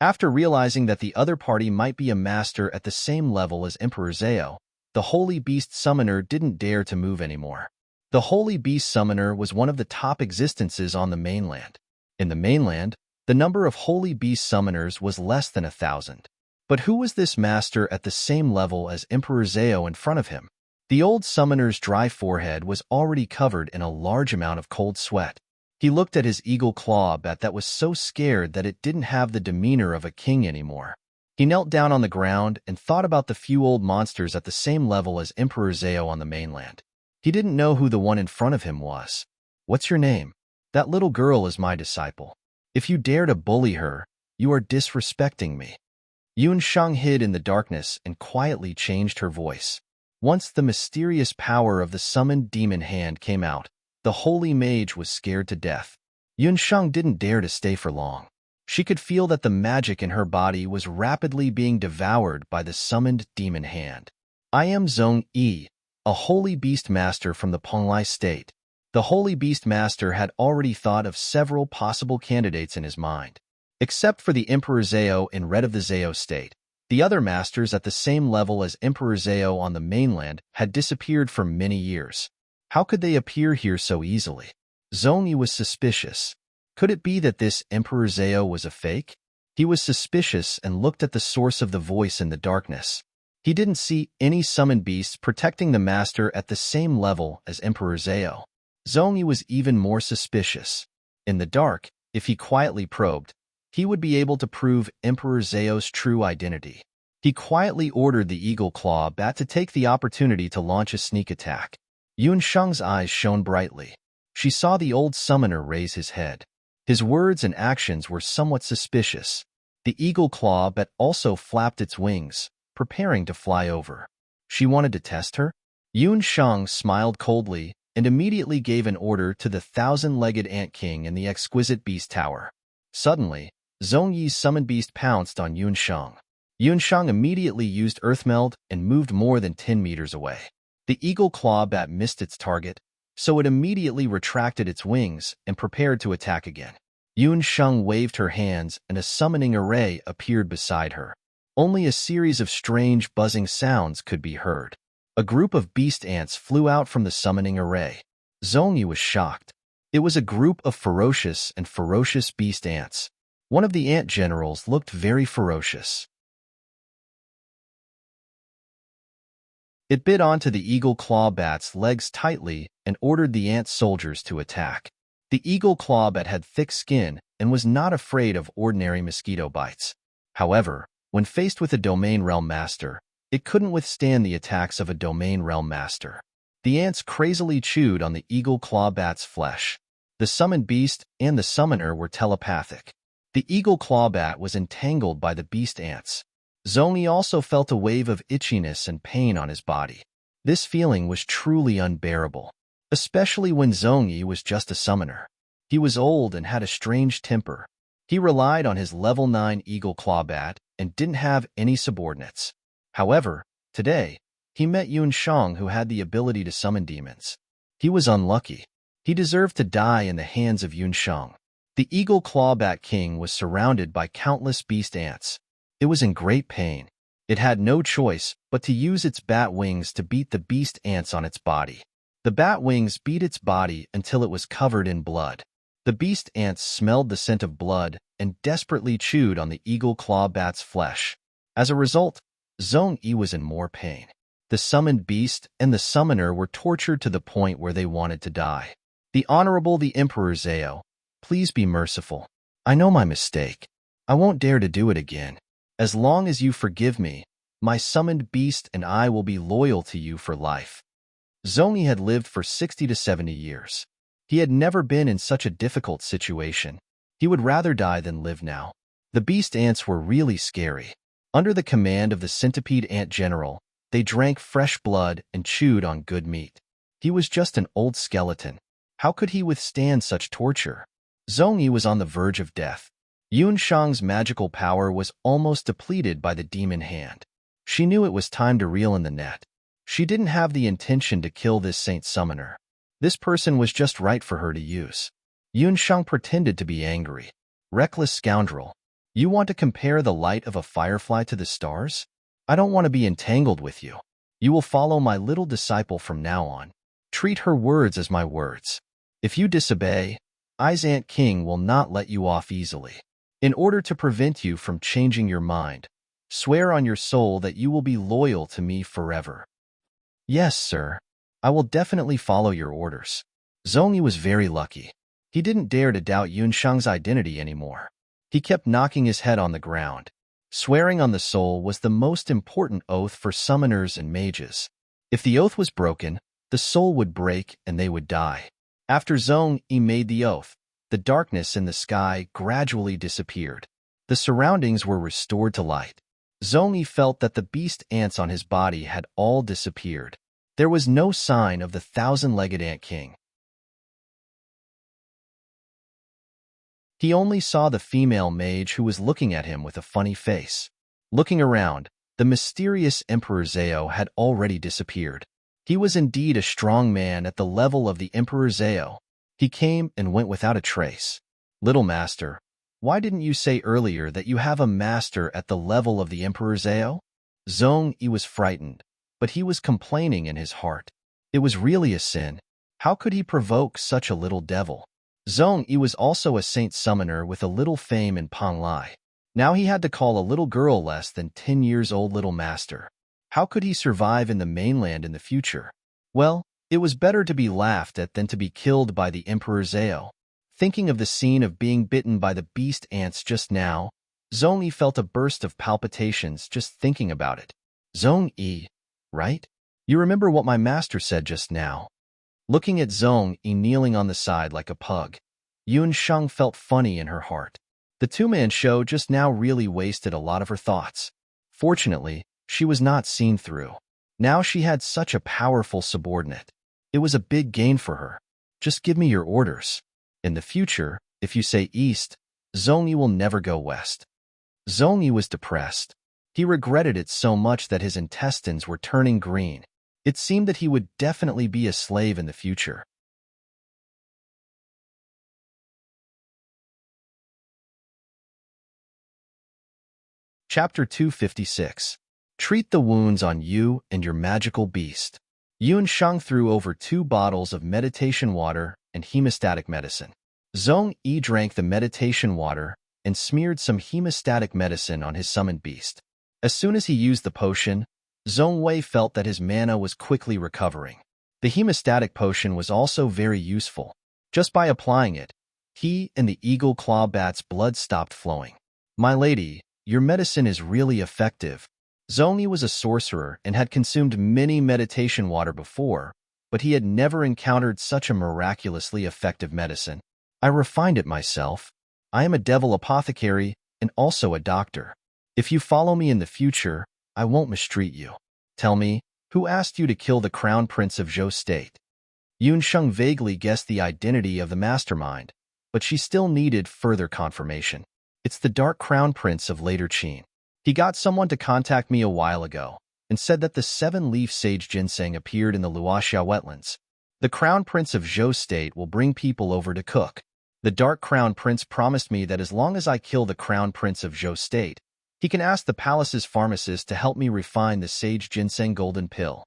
After realizing that the other party might be a master at the same level as Emperor Zhao, the Holy Beast Summoner didn't dare to move anymore. The Holy Beast Summoner was one of the top existences on the mainland. In the mainland, the number of Holy Beast Summoners was less than 1,000. But who was this master at the same level as Emperor Zhao in front of him? The old summoner's dry forehead was already covered in a large amount of cold sweat. He looked at his eagle claw bat that was so scared that it didn't have the demeanor of a king anymore. He knelt down on the ground and thought about the few old monsters at the same level as Emperor Zao on the mainland. He didn't know who the one in front of him was. "What's your name?" "That little girl is my disciple. If you dare to bully her, you are disrespecting me." Yunsheng hid in the darkness and quietly changed her voice. Once the mysterious power of the summoned demon hand came out, the holy mage was scared to death. Yunsheng didn't dare to stay for long. She could feel that the magic in her body was rapidly being devoured by the summoned demon hand. "I am Zhong Yi, a holy beast master from the Penglai state." The holy beast master had already thought of several possible candidates in his mind. Except for the Emperor Zhao in Red of the Zhao state, the other masters at the same level as Emperor Zhao on the mainland had disappeared for many years. How could they appear here so easily? Zhong Yi was suspicious. Could it be that this Emperor Zhao was a fake? He was suspicious and looked at the source of the voice in the darkness. He didn't see any summoned beasts protecting the master at the same level as Emperor Zhao. Zhong Yi was even more suspicious. In the dark, if he quietly probed, he would be able to prove Emperor Zhao's true identity. He quietly ordered the Eagle Claw Bat to take the opportunity to launch a sneak attack. Yunsheng's eyes shone brightly. She saw the old summoner raise his head. His words and actions were somewhat suspicious. The Eagle Claw Bat also flapped its wings, preparing to fly over. She wanted to test her? Yunsheng smiled coldly and immediately gave an order to the thousand-legged Ant King in the exquisite beast tower. Suddenly, Zhong Yi's summoned beast pounced on Yunsheng. Yunsheng immediately used Earthmeld and moved more than 10 meters away. The Eagle Claw Bat missed its target, so it immediately retracted its wings and prepared to attack again. Yunsheng waved her hands and a summoning array appeared beside her. Only a series of strange buzzing sounds could be heard. A group of beast ants flew out from the summoning array. Zhong Yi was shocked. It was a group of ferocious beast ants. One of the ant generals looked very ferocious. It bit onto the Eagle Claw Bat's legs tightly and ordered the ant soldiers to attack. The Eagle Claw Bat had thick skin and was not afraid of ordinary mosquito bites. However, when faced with a Domain Realm Master, it couldn't withstand the attacks of a Domain Realm Master. The ants crazily chewed on the Eagle Claw Bat's flesh. The summoned beast and the summoner were telepathic. The Eagle Claw Bat was entangled by the beast ants. Zhong Yi also felt a wave of itchiness and pain on his body. This feeling was truly unbearable, especially when Zhong Yi was just a summoner. He was old and had a strange temper. He relied on his level 9 Eagle Claw Bat and didn't have any subordinates. However, today, he met Yunsheng, who had the ability to summon demons. He was unlucky. He deserved to die in the hands of Yunsheng. The Eagle Claw Bat King was surrounded by countless beast ants. It was in great pain. It had no choice but to use its bat wings to beat the beast ants on its body. The bat wings beat its body until it was covered in blood. The beast ants smelled the scent of blood and desperately chewed on the Eagle Claw Bat's flesh. As a result, Zhong Yi was in more pain. The summoned beast and the summoner were tortured to the point where they wanted to die. The Honorable the Emperor Zhao, please be merciful. I know my mistake. I won't dare to do it again. As long as you forgive me, my summoned beast and I will be loyal to you for life. Zhong Yi had lived for 60 to 70 years. He had never been in such a difficult situation. He would rather die than live now. The beast ants were really scary. Under the command of the centipede ant general, they drank fresh blood and chewed on good meat. He was just an old skeleton. How could he withstand such torture? Zhong Yi was on the verge of death. Yunsheng's magical power was almost depleted by the demon hand. She knew it was time to reel in the net. She didn't have the intention to kill this saint summoner. This person was just right for her to use. Yunsheng pretended to be angry. Reckless scoundrel. You want to compare the light of a firefly to the stars? I don't want to be entangled with you. You will follow my little disciple from now on. Treat her words as my words. If you disobey, I's Ant King will not let you off easily. In order to prevent you from changing your mind, swear on your soul that you will be loyal to me forever. Yes, sir. I will definitely follow your orders. Zhong Yi was very lucky. He didn't dare to doubt Yunsheng's identity anymore. He kept knocking his head on the ground. Swearing on the soul was the most important oath for summoners and mages. If the oath was broken, the soul would break and they would die. After Zhong Yi made the oath, the darkness in the sky gradually disappeared. The surroundings were restored to light. Zhong Yi felt that the beast ants on his body had all disappeared. There was no sign of the thousand-legged ant king. He only saw the female mage who was looking at him with a funny face. Looking around, the mysterious Emperor Zhao had already disappeared. He was indeed a strong man at the level of the Emperor Zhao. He came and went without a trace. Little master, why didn't you say earlier that you have a master at the level of the Emperor Zhao? Zhong Yi was frightened, but he was complaining in his heart. It was really a sin. How could he provoke such a little devil? Zhong Yi was also a saint summoner with a little fame in Panglai. Now he had to call a little girl less than 10 years old little master. How could he survive in the mainland in the future? Well, it was better to be laughed at than to be killed by the Emperor Zhao. Thinking of the scene of being bitten by the beast ants just now, Zhong Yi felt a burst of palpitations just thinking about it. Zhong Yi, right? You remember what my master said just now? Looking at Zhong Yi kneeling on the side like a pug, Yun Sheng felt funny in her heart. The two-man show just now really wasted a lot of her thoughts. Fortunately, she was not seen through. Now she had such a powerful subordinate. It was a big gain for her. Just give me your orders. In the future, if you say east, Zhong Yi will never go west. Zhong Yi was depressed. He regretted it so much that his intestines were turning green. It seemed that he would definitely be a slave in the future. Chapter 256. Treat the wounds on you and your magical beast. Yun Sheng threw over 2 bottles of meditation water and hemostatic medicine. Zhong Yi drank the meditation water and smeared some hemostatic medicine on his summoned beast. As soon as he used the potion, Zhong Wei felt that his mana was quickly recovering. The hemostatic potion was also very useful. Just by applying it, he and the eagle claw bat's blood stopped flowing. My lady, your medicine is really effective. Zhong Yi was a sorcerer and had consumed many meditation water before, but he had never encountered such a miraculously effective medicine. I refined it myself. I am a devil apothecary and also a doctor. If you follow me in the future, I won't mistreat you. Tell me, who asked you to kill the crown prince of Zhou State? Yun Sheng vaguely guessed the identity of the mastermind, but she still needed further confirmation. It's the Dark Crown Prince of Later Qin. He got someone to contact me a while ago and said that the 7-leaf sage ginseng appeared in the Luoxia wetlands. The Crown Prince of Zhou State will bring people over to cook. The Dark Crown Prince promised me that as long as I kill the Crown Prince of Zhou State, he can ask the palace's pharmacist to help me refine the sage ginseng golden pill.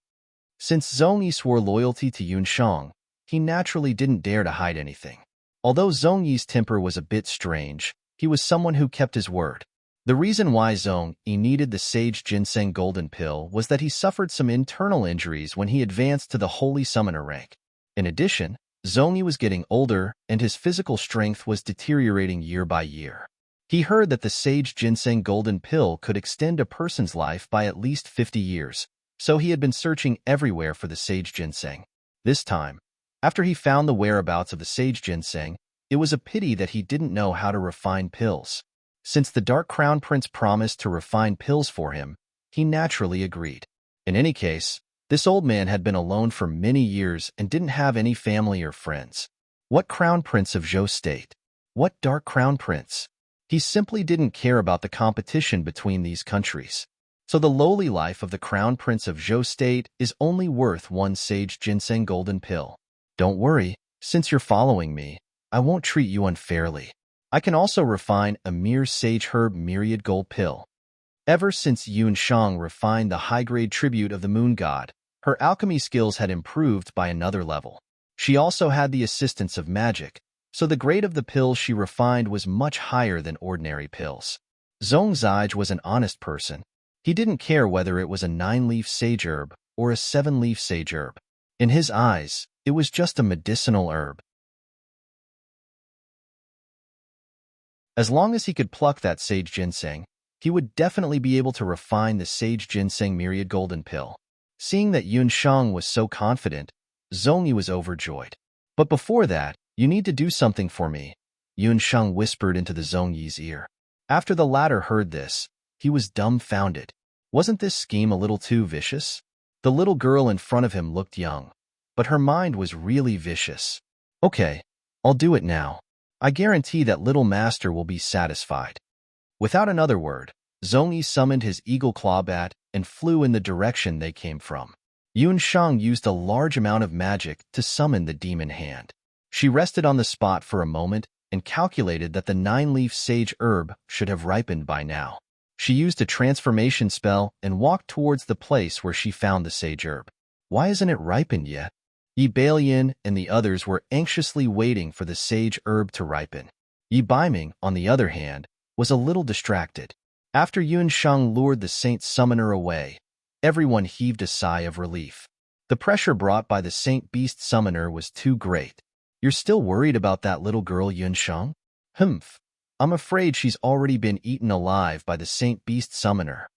Since Zhong Yi swore loyalty to Yun Sheng, he naturally didn't dare to hide anything. Although Zhong Yi's temper was a bit strange, he was someone who kept his word. The reason why Zhong Yi needed the sage ginseng golden pill was that he suffered some internal injuries when he advanced to the holy summoner rank. In addition, Zhong Yi was getting older and his physical strength was deteriorating year by year. He heard that the sage ginseng golden pill could extend a person's life by at least 50 years, so he had been searching everywhere for the sage ginseng. This time, after he found the whereabouts of the sage ginseng, it was a pity that he didn't know how to refine pills. Since the Dark Crown Prince promised to refine pills for him, he naturally agreed. In any case, this old man had been alone for many years and didn't have any family or friends. What Crown Prince of Zhou State? What Dark Crown Prince? He simply didn't care about the competition between these countries. So the lowly life of the Crown Prince of Zhou State is only worth 1 sage ginseng golden pill. Don't worry, since you're following me, I won't treat you unfairly. I can also refine a mere sage herb myriad gold pill. Ever since Yun Sheng refined the high-grade tribute of the moon god, her alchemy skills had improved by another level. She also had the assistance of magic, so the grade of the pills she refined was much higher than ordinary pills. Zhong Zij was an honest person. He didn't care whether it was a 9-leaf sage herb or a 7-leaf sage herb. In his eyes, it was just a medicinal herb. As long as he could pluck that sage ginseng, he would definitely be able to refine the sage ginseng myriad golden pill. Seeing that Yun Shang was so confident, Zhongyi was overjoyed. But before that, you need to do something for me, Yun Shang whispered into the Zhongyi's ear. After the latter heard this, he was dumbfounded. Wasn't this scheme a little too vicious? The little girl in front of him looked young, but her mind was really vicious. Okay, I'll do it now. I guarantee that little master will be satisfied. Without another word, Zhongyi summoned his eagle claw bat and flew in the direction they came from. Yun Shang used a large amount of magic to summon the demon hand. She rested on the spot for a moment and calculated that the 9-leaf sage herb should have ripened by now. She used a transformation spell and walked towards the place where she found the sage herb. Why isn't it ripened yet? Yi Baiyan and the others were anxiously waiting for the sage herb to ripen. Yi Baiming, on the other hand, was a little distracted. After Yun Shang lured the saint summoner away, everyone heaved a sigh of relief. The pressure brought by the saint beast summoner was too great. You're still worried about that little girl Yun Shang? Humph. I'm afraid she's already been eaten alive by the saint beast summoner.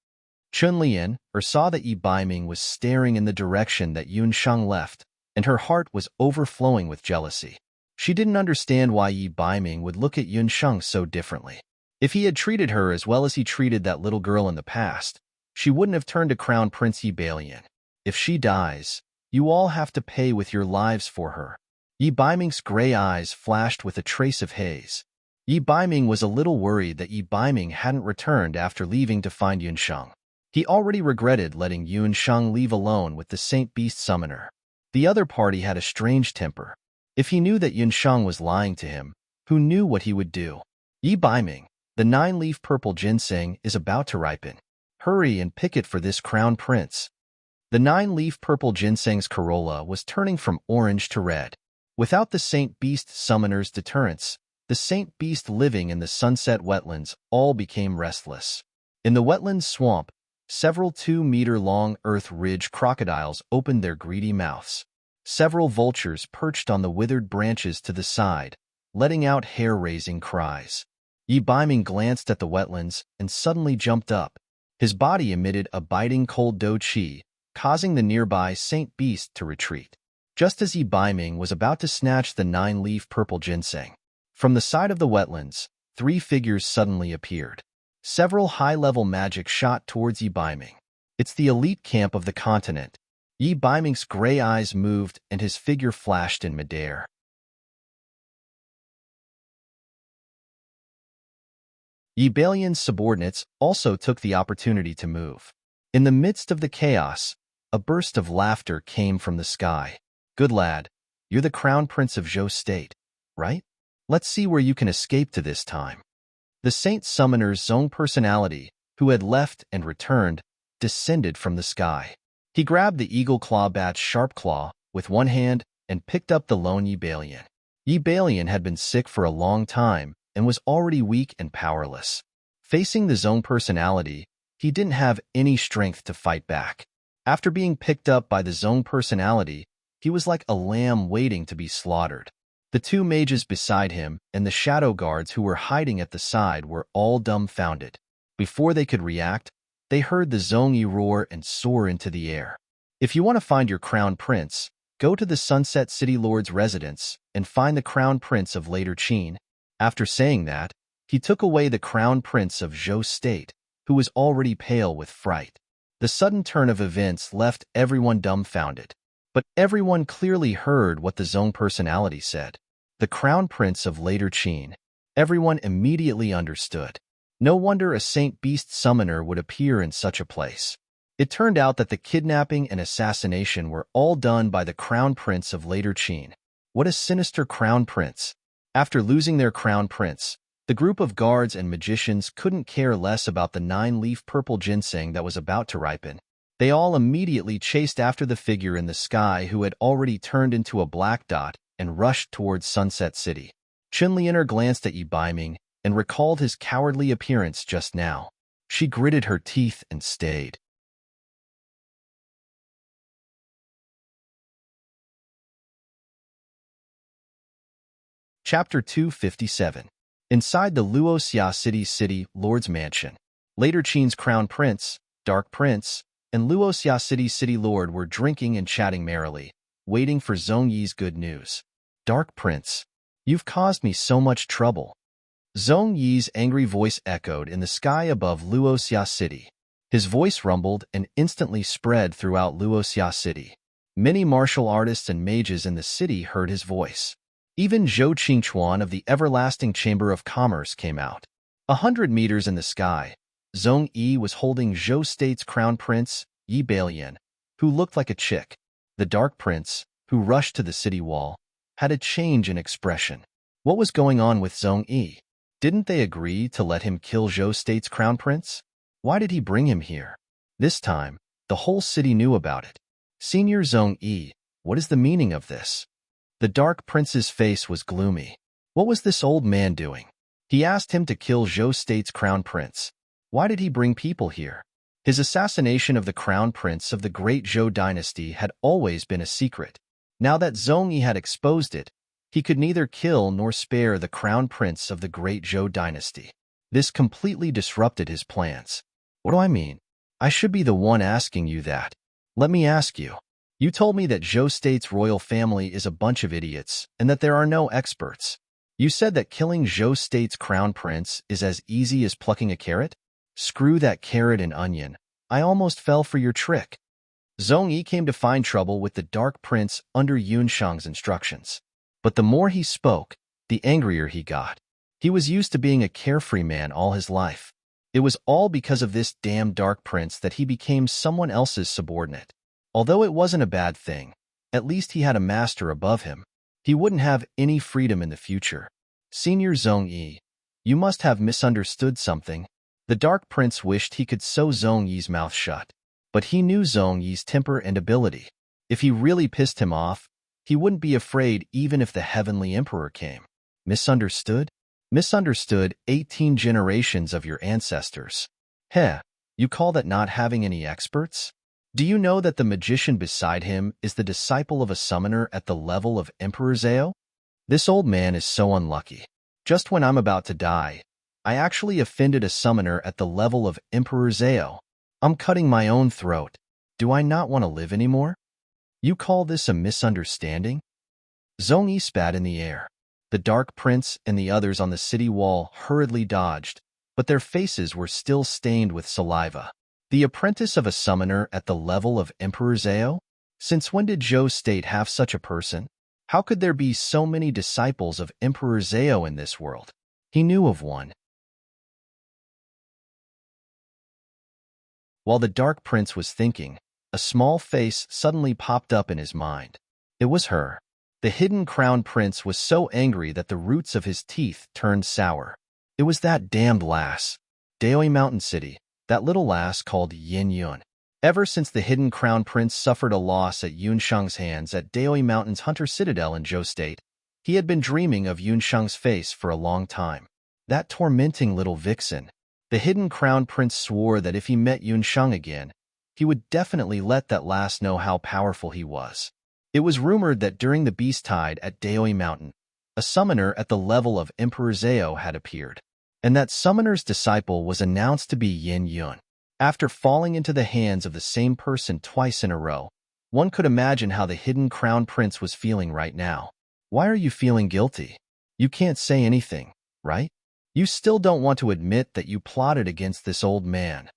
Chun-Lian saw that Yi Baiming was staring in the direction that Yun Shang left, and her heart was overflowing with jealousy. She didn't understand why Yi Baiming would look at Yun Shang so differently. If he had treated her as well as he treated that little girl in the past, she wouldn't have turned to Crown Prince Yi Baiyan. If she dies, you all have to pay with your lives for her. Yi Baiming's gray eyes flashed with a trace of haze. Yi Baiming was a little worried that Yi Baiming hadn't returned after leaving to find Yun Shang. He already regretted letting Yun Shang leave alone with the Saint Beast Summoner. The other party had a strange temper. If he knew that Yun Shang was lying to him, who knew what he would do? Yi Baiming, the 9-leaf purple ginseng is about to ripen. Hurry and pick it for this crown prince. The 9-leaf purple ginseng's corolla was turning from orange to red. Without the Saint Beast Summoner's deterrence, the Saint Beast living in the Sunset Wetlands all became restless. In the wetlands swamp, several 2-meter-long earth ridge crocodiles opened their greedy mouths. Several vultures perched on the withered branches to the side, letting out hair-raising cries. Yi Baiming glanced at the wetlands and suddenly jumped up. His body emitted a biting cold do qi, causing the nearby Saint Beast to retreat. Just as Yi Baiming was about to snatch the 9-leaf purple ginseng, from the side of the wetlands, 3 figures suddenly appeared. Several high-level magic shot towards Yi Baiming. It's the elite camp of the continent. Yi Baiming's gray eyes moved and his figure flashed in midair. Yi Baiyan's subordinates also took the opportunity to move. In the midst of the chaos, a burst of laughter came from the sky. Good lad, you're the crown prince of Zhou State, right? Let's see where you can escape to this time. The Saint Summoner's own personality, who had left and returned, descended from the sky. He grabbed the eagle claw bat's sharp claw with one hand and picked up the lone Yi Baiyan. Yi Baiyan had been sick for a long time and was already weak and powerless. Facing the zone personality, he didn't have any strength to fight back. After being picked up by the zone personality, he was like a lamb waiting to be slaughtered. The 2 mages beside him and the shadow guards who were hiding at the side were all dumbfounded. Before they could react, they heard the Zhongyi roar and soar into the air. If you want to find your crown prince, go to the Sunset City Lord's residence and find the crown prince of Later Qin. After saying that, he took away the crown prince of Zhou State, who was already pale with fright. The sudden turn of events left everyone dumbfounded. But everyone clearly heard what the zone personality said. The crown prince of Later Qin. Everyone immediately understood. No wonder a Saint Beast summoner would appear in such a place. It turned out that the kidnapping and assassination were all done by the crown prince of Later Qin. What a sinister crown prince. After losing their crown prince, the group of guards and magicians couldn't care less about the 9-leaf purple ginseng that was about to ripen. They all immediately chased after the figure in the sky who had already turned into a black dot and rushed towards Sunset City. Chun-Lian glanced at Yi Baiming and recalled his cowardly appearance just now. She gritted her teeth and stayed. Chapter 257. Inside the Luoxia City Lord's Mansion. Later Qin's crown prince, dark prince, and Luoxia City's city lord were drinking and chatting merrily, waiting for Zhong Yi's good news. Dark prince, you've caused me so much trouble. Zhong Yi's angry voice echoed in the sky above Luoxia City. His voice rumbled and instantly spread throughout Luoxia City. Many martial artists and mages in the city heard his voice. Even Zhou Qingchuan of the Everlasting Chamber of Commerce came out. 100 meters in the sky, Zhong Yi was holding Zhou State's crown prince, Yi Balian, who looked like a chick. The dark prince, who rushed to the city wall, had a change in expression. What was going on with Zhong Yi? Didn't they agree to let him kill Zhou State's crown prince? Why did he bring him here? This time, the whole city knew about it. Senior Zhong Yi, what is the meaning of this? The dark prince's face was gloomy. What was this old man doing? He asked him to kill Zhou State's crown prince. Why did he bring people here? His assassination of the crown prince of the great Zhou dynasty had always been a secret. Now that Zhong Yi had exposed it, he could neither kill nor spare the crown prince of the great Zhou dynasty. This completely disrupted his plans. What do I mean? I should be the one asking you that. Let me ask you. You told me that Zhou State's royal family is a bunch of idiots and that there are no experts. You said that killing Zhou State's crown prince is as easy as plucking a carrot? Screw that carrot and onion. I almost fell for your trick. Zhong Yi came to find trouble with the dark prince under Yunshang's instructions. But the more he spoke, the angrier he got. He was used to being a carefree man all his life. It was all because of this damn dark prince that he became someone else's subordinate. Although it wasn't a bad thing, at least he had a master above him. He wouldn't have any freedom in the future. Senior Zhong Yi, you must have misunderstood something. The dark prince wished he could sew Zhong Yi's mouth shut. But he knew Zhong Yi's temper and ability. If he really pissed him off, he wouldn't be afraid even if the heavenly emperor came. Misunderstood? Misunderstood 18 generations of your ancestors. Heh, you call that not having any experts? Do you know that the magician beside him is the disciple of a summoner at the level of Emperor Zhao? This old man is so unlucky. Just when I'm about to die, I actually offended a summoner at the level of Emperor Zhao. I'm cutting my own throat. Do I not want to live anymore? You call this a misunderstanding? Zhong Yi spat in the air. The dark prince and the others on the city wall hurriedly dodged, but their faces were still stained with saliva. The apprentice of a summoner at the level of Emperor Zhao? Since when did Zhou State have such a person? How could there be so many disciples of Emperor Zhao in this world? He knew of one. While the dark prince was thinking, a small face suddenly popped up in his mind. It was her. The hidden crown prince was so angry that the roots of his teeth turned sour. It was that damned lass. Daoi Mountain City, that little lass called Yin Yun. Ever since the hidden crown prince suffered a loss at Yunshang's hands at Daoi Mountain's Hunter Citadel in Zhou State, he had been dreaming of Yunshang's face for a long time. That tormenting little vixen. The hidden crown prince swore that if he met Yunshang again, he would definitely let that lass know how powerful he was. It was rumored that during the beast tide at Daoi Mountain, a summoner at the level of Emperor Zhao had appeared, and that summoner's disciple was announced to be Yin Yun. After falling into the hands of the same person twice in a row, one could imagine how the hidden crown prince was feeling right now. Why are you feeling guilty? You can't say anything, right? You still don't want to admit that you plotted against this old man.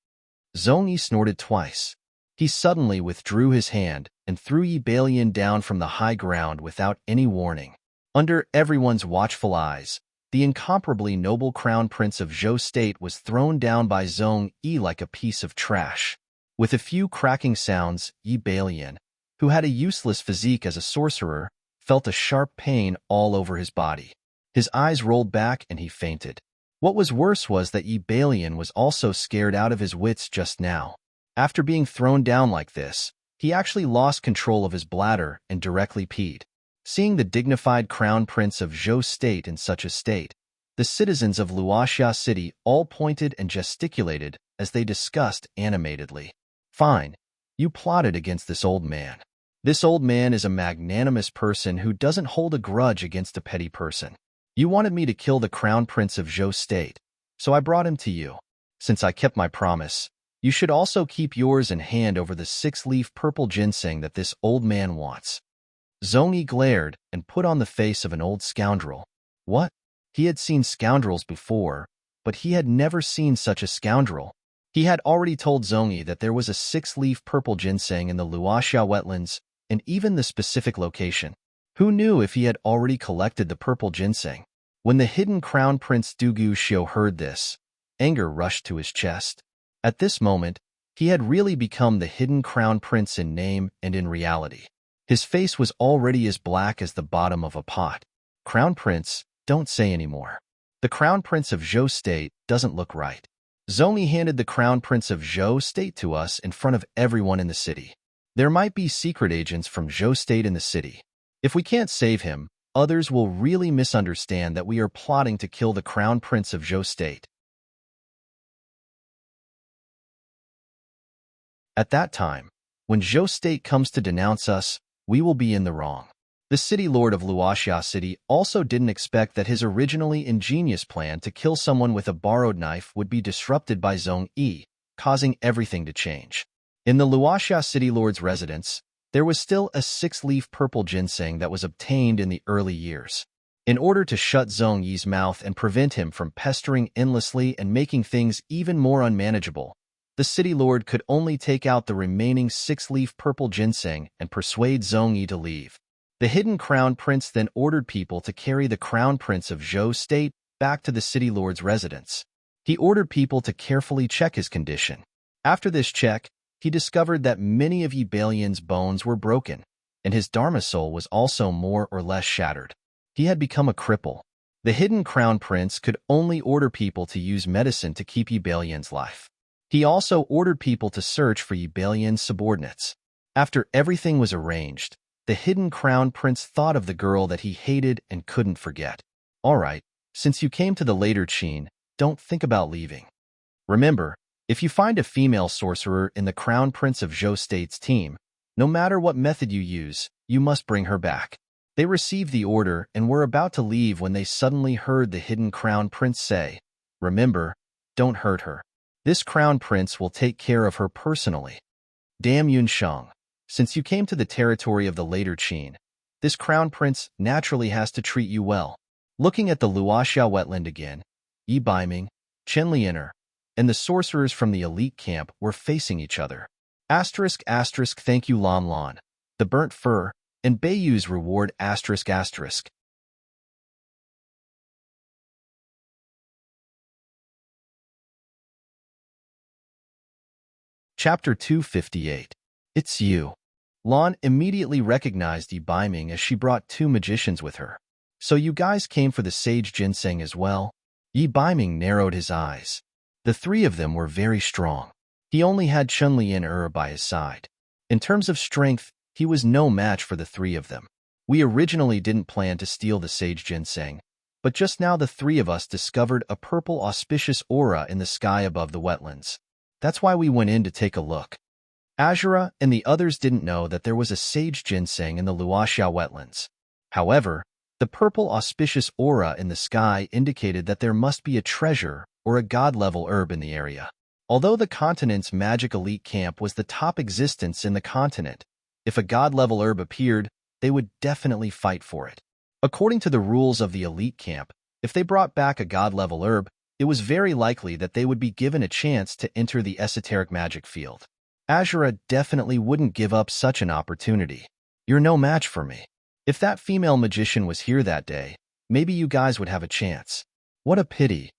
Zhong Yi snorted twice. He suddenly withdrew his hand and threw Yi Balian down from the high ground without any warning. Under everyone's watchful eyes, the incomparably noble crown prince of Zhou State was thrown down by Zhong Yi like a piece of trash. With a few cracking sounds, Yi Balian, who had a useless physique as a sorcerer, felt a sharp pain all over his body. His eyes rolled back and he fainted. What was worse was that Yi Balian was also scared out of his wits just now. After being thrown down like this, he actually lost control of his bladder and directly peed. Seeing the dignified crown prince of Zhou State in such a state, the citizens of Luoxia City all pointed and gesticulated as they discussed animatedly. Fine, you plotted against this old man. This old man is a magnanimous person who doesn't hold a grudge against a petty person. You wanted me to kill the crown prince of Zhou State, so I brought him to you. Since I kept my promise, you should also keep yours and hand over the 6-leaf purple ginseng that this old man wants." Zhongyi glared and put on the face of an old scoundrel. What? He had seen scoundrels before, but he had never seen such a scoundrel. He had already told Zhongyi that there was a 6-leaf purple ginseng in the Luoxia wetlands, and even the specific location. Who knew if he had already collected the purple ginseng? When the hidden Crown Prince Dugu Xiu heard this, anger rushed to his chest. At this moment, he had really become the hidden Crown Prince in name and in reality. His face was already as black as the bottom of a pot. "Crown Prince, don't say any more. The Crown Prince of Zhou State doesn't look right." Zhongyi handed the Crown Prince of Zhou State to us in front of everyone in the city. There might be secret agents from Zhou State in the city. If we can't save him, others will really misunderstand that we are plotting to kill the Crown Prince of Zhou State. At that time, when Zhou State comes to denounce us, we will be in the wrong. The city lord of Luoxia City also didn't expect that his originally ingenious plan to kill someone with a borrowed knife would be disrupted by Zhongyi, causing everything to change. In the Luoxia City lord's residence, there was still a 6-leaf purple ginseng that was obtained in the early years. In order to shut Zhongyi's mouth and prevent him from pestering endlessly and making things even more unmanageable, the city lord could only take out the remaining 6-leaf purple ginseng and persuade Zhongyi to leave. The hidden Crown Prince then ordered people to carry the Crown Prince of Zhou State back to the city lord's residence. He ordered people to carefully check his condition. After this check, he discovered that many of Yi Balian's bones were broken, and his Dharma soul was also more or less shattered. He had become a cripple. The hidden Crown Prince could only order people to use medicine to keep Yi Balian's life. He also ordered people to search for Yi Balian's subordinates. After everything was arranged, the hidden Crown Prince thought of the girl that he hated and couldn't forget. "All right, since you came to the later Qin, don't think about leaving. Remember, if you find a female sorcerer in the Crown Prince of Zhou State's team, no matter what method you use, you must bring her back." They received the order and were about to leave when they suddenly heard the hidden Crown Prince say, "Remember, don't hurt her. This Crown Prince will take care of her personally." "Damn Yunsheng. Since you came to the territory of the later Qin, this Crown Prince naturally has to treat you well." Looking at the Luoxia wetland again, Yi Baiming, Chen Lianer, and the sorcerers from the elite camp were facing each other. ****, thank you Lan Lan, the burnt fur, and Beiyu's reward ****. Chapter 258. It's you. Lan immediately recognized Yi Baiming as she brought 2 magicians with her. "So you guys came for the sage ginseng as well?" Yi Baiming narrowed his eyes. The 3 of them were very strong. He only had Chen Lianer by his side. In terms of strength, he was no match for the 3 of them. "We originally didn't plan to steal the sage ginseng, but just now the 3 of us discovered a purple auspicious aura in the sky above the wetlands. That's why we went in to take a look." Azura and the others didn't know that there was a sage ginseng in the Luoxia wetlands. However, the purple auspicious aura in the sky indicated that there must be a treasure or a god-level herb in the area. Although the continent's magic elite camp was the top existence in the continent, if a god-level herb appeared, they would definitely fight for it. According to the rules of the elite camp, if they brought back a god-level herb, it was very likely that they would be given a chance to enter the esoteric magic field. Azura definitely wouldn't give up such an opportunity. "You're no match for me. If that female magician was here that day, maybe you guys would have a chance." "What a pity."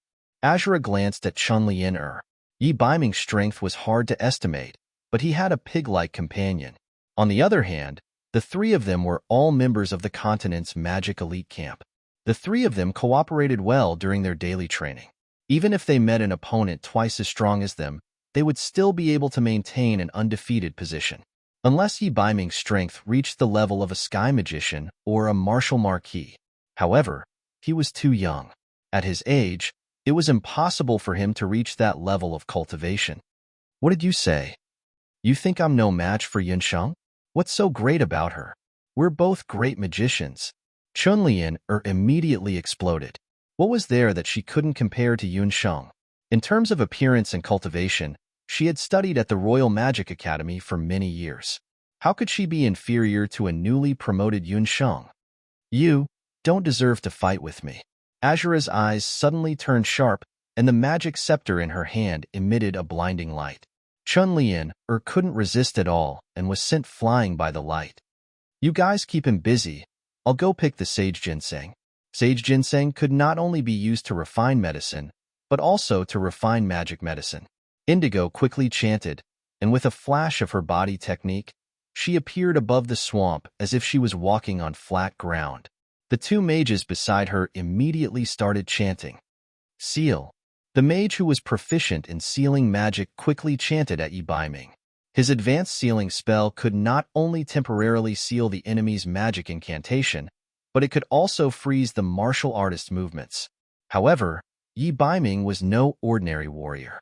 Azura glanced at Chen Lianer. Yi Baiming's strength was hard to estimate, but he had a pig-like companion. On the other hand, the 3 of them were all members of the continent's magic elite camp. The 3 of them cooperated well during their daily training. Even if they met an opponent twice as strong as them, they would still be able to maintain an undefeated position. Unless Yi Baiming's strength reached the level of a sky magician or a martial marquis. However, he was too young. At his age, it was impossible for him to reach that level of cultivation. "What did you say? You think I'm no match for Yunsheng? What's so great about her? We're both great magicians." Chen Lianer immediately exploded. What was there that she couldn't compare to Yunsheng? In terms of appearance and cultivation, she had studied at the Royal Magic Academy for many years. How could she be inferior to a newly promoted Yunsheng? You don't deserve to fight with me. Azura's eyes suddenly turned sharp, and the magic scepter in her hand emitted a blinding light. Chun-Lian couldn't resist at all and was sent flying by the light. You guys keep him busy. I'll go pick the sage ginseng. Sage ginseng could not only be used to refine medicine, but also to refine magic medicine. Indigo quickly chanted, and with a flash of her body technique, she appeared above the swamp as if she was walking on flat ground. The two mages beside her immediately started chanting. Seal. The mage who was proficient in sealing magic quickly chanted at Yi Baiming. His advanced sealing spell could not only temporarily seal the enemy's magic incantation, but it could also freeze the martial artist's movements. However, Yi Baiming was no ordinary warrior.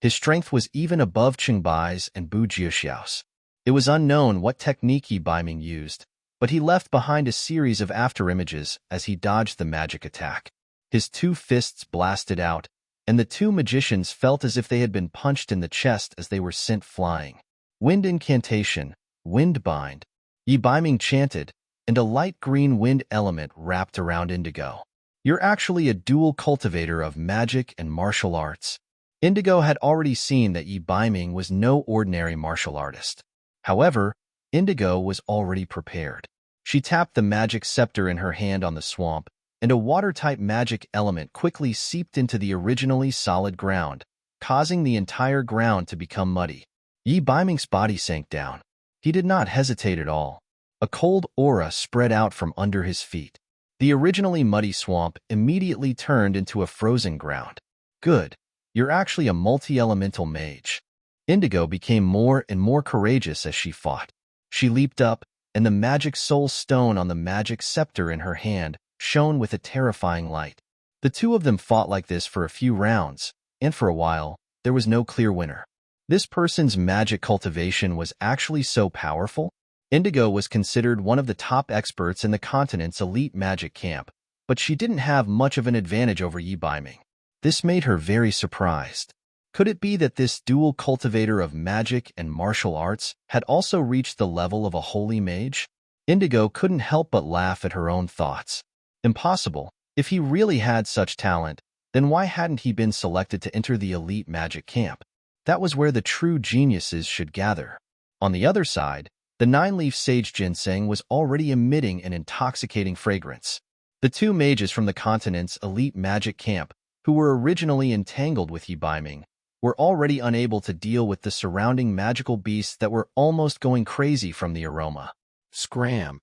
His strength was even above Qingbai's and Bu Jiexiao's. It was unknown what technique Yi Baiming used, but he left behind a series of afterimages as he dodged the magic attack. His two fists blasted out, and the two magicians felt as if they had been punched in the chest as they were sent flying. Wind incantation, wind bind. Yi Baiming chanted, and a light green wind element wrapped around Indigo. You're actually a dual cultivator of magic and martial arts. Indigo had already seen that Yi Baiming was no ordinary martial artist. However, Indigo was already prepared. She tapped the magic scepter in her hand on the swamp, and a water-type magic element quickly seeped into the originally solid ground, causing the entire ground to become muddy. Yi Baiming's body sank down. He did not hesitate at all. A cold aura spread out from under his feet. The originally muddy swamp immediately turned into a frozen ground. Good. You're actually a multi-elemental mage. Indigo became more and more courageous as she fought. She leaped up, and the magic soul stone on the magic scepter in her hand shone with a terrifying light. The two of them fought like this for a few rounds, and for a while, there was no clear winner. This person's magic cultivation was actually so powerful. Indigo was considered one of the top experts in the continent's elite magic camp, but she didn't have much of an advantage over Yi Baiming. This made her very surprised. Could it be that this dual cultivator of magic and martial arts had also reached the level of a holy mage? Indigo couldn't help but laugh at her own thoughts. Impossible. If he really had such talent, then why hadn't he been selected to enter the elite magic camp? That was where the true geniuses should gather. On the other side, the nine-leaf sage ginseng was already emitting an intoxicating fragrance. The two mages from the continent's elite magic camp, who were originally entangled with Yi Baiming, were already unable to deal with the surrounding magical beasts that were almost going crazy from the aroma. Scram!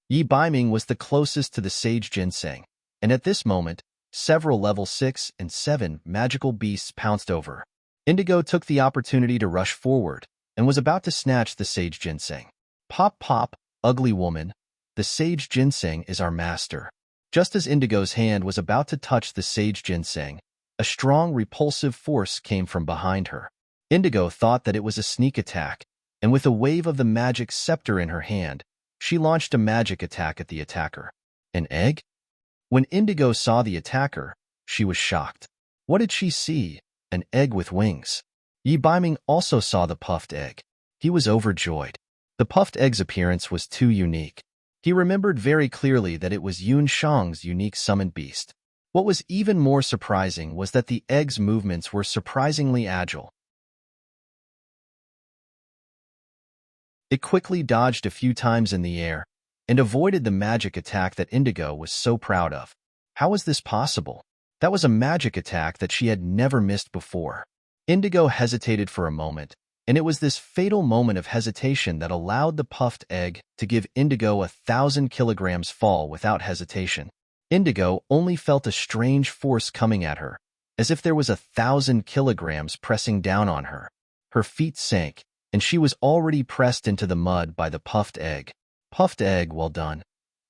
Yi Baiming was the closest to the sage ginseng, and at this moment, several level 6 and 7 magical beasts pounced over. Indigo took the opportunity to rush forward and was about to snatch the sage ginseng. Pop, pop, ugly woman, the sage ginseng is our master. Just as Indigo's hand was about to touch the sage ginseng, a strong repulsive force came from behind her. Indigo thought that it was a sneak attack, and with a wave of the magic scepter in her hand, she launched a magic attack at the attacker. An egg? When Indigo saw the attacker, she was shocked. What did she see? An egg with wings. Yi Baiming also saw the puffed egg. He was overjoyed. The puffed egg's appearance was too unique. He remembered very clearly that it was Yunsheng's unique summoned beast. What was even more surprising was that the egg's movements were surprisingly agile. It quickly dodged a few times in the air and avoided the magic attack that Indigo was so proud of. How was this possible? That was a magic attack that she had never missed before. Indigo hesitated for a moment, and it was this fatal moment of hesitation that allowed the puffed egg to give Indigo 1,000 kilograms fall without hesitation. Indigo only felt a strange force coming at her, as if there was 1,000 kilograms pressing down on her. Her feet sank, and she was already pressed into the mud by the puffed egg. Puffed egg, well done.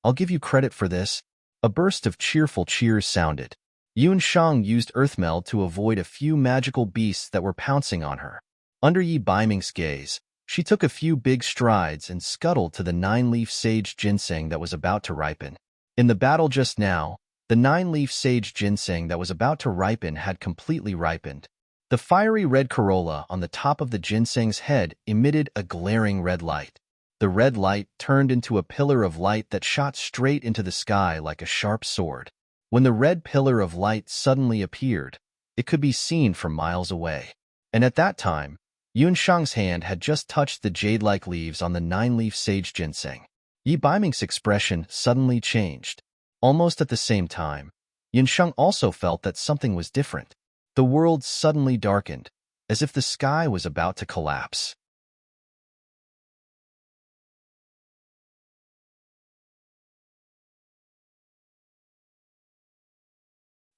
I'll give you credit for this. A burst of cheerful cheers sounded. Yunsheng used Earthmeld to avoid a few magical beasts that were pouncing on her. Under Yi Baiming's gaze, she took a few big strides and scuttled to the nine-leaf sage ginseng that was about to ripen. In the battle just now, The 9-leaf sage ginseng that was about to ripen had completely ripened. The fiery red corolla on the top of the ginseng's head emitted a glaring red light. The red light turned into a pillar of light that shot straight into the sky like a sharp sword. When the red pillar of light suddenly appeared, it could be seen from miles away. And at that time, Yunshang's hand had just touched the jade-like leaves on the 9-leaf sage ginseng. Yi Baiming's expression suddenly changed. Almost at the same time, Yunsheng also felt that something was different. The world suddenly darkened, as if the sky was about to collapse.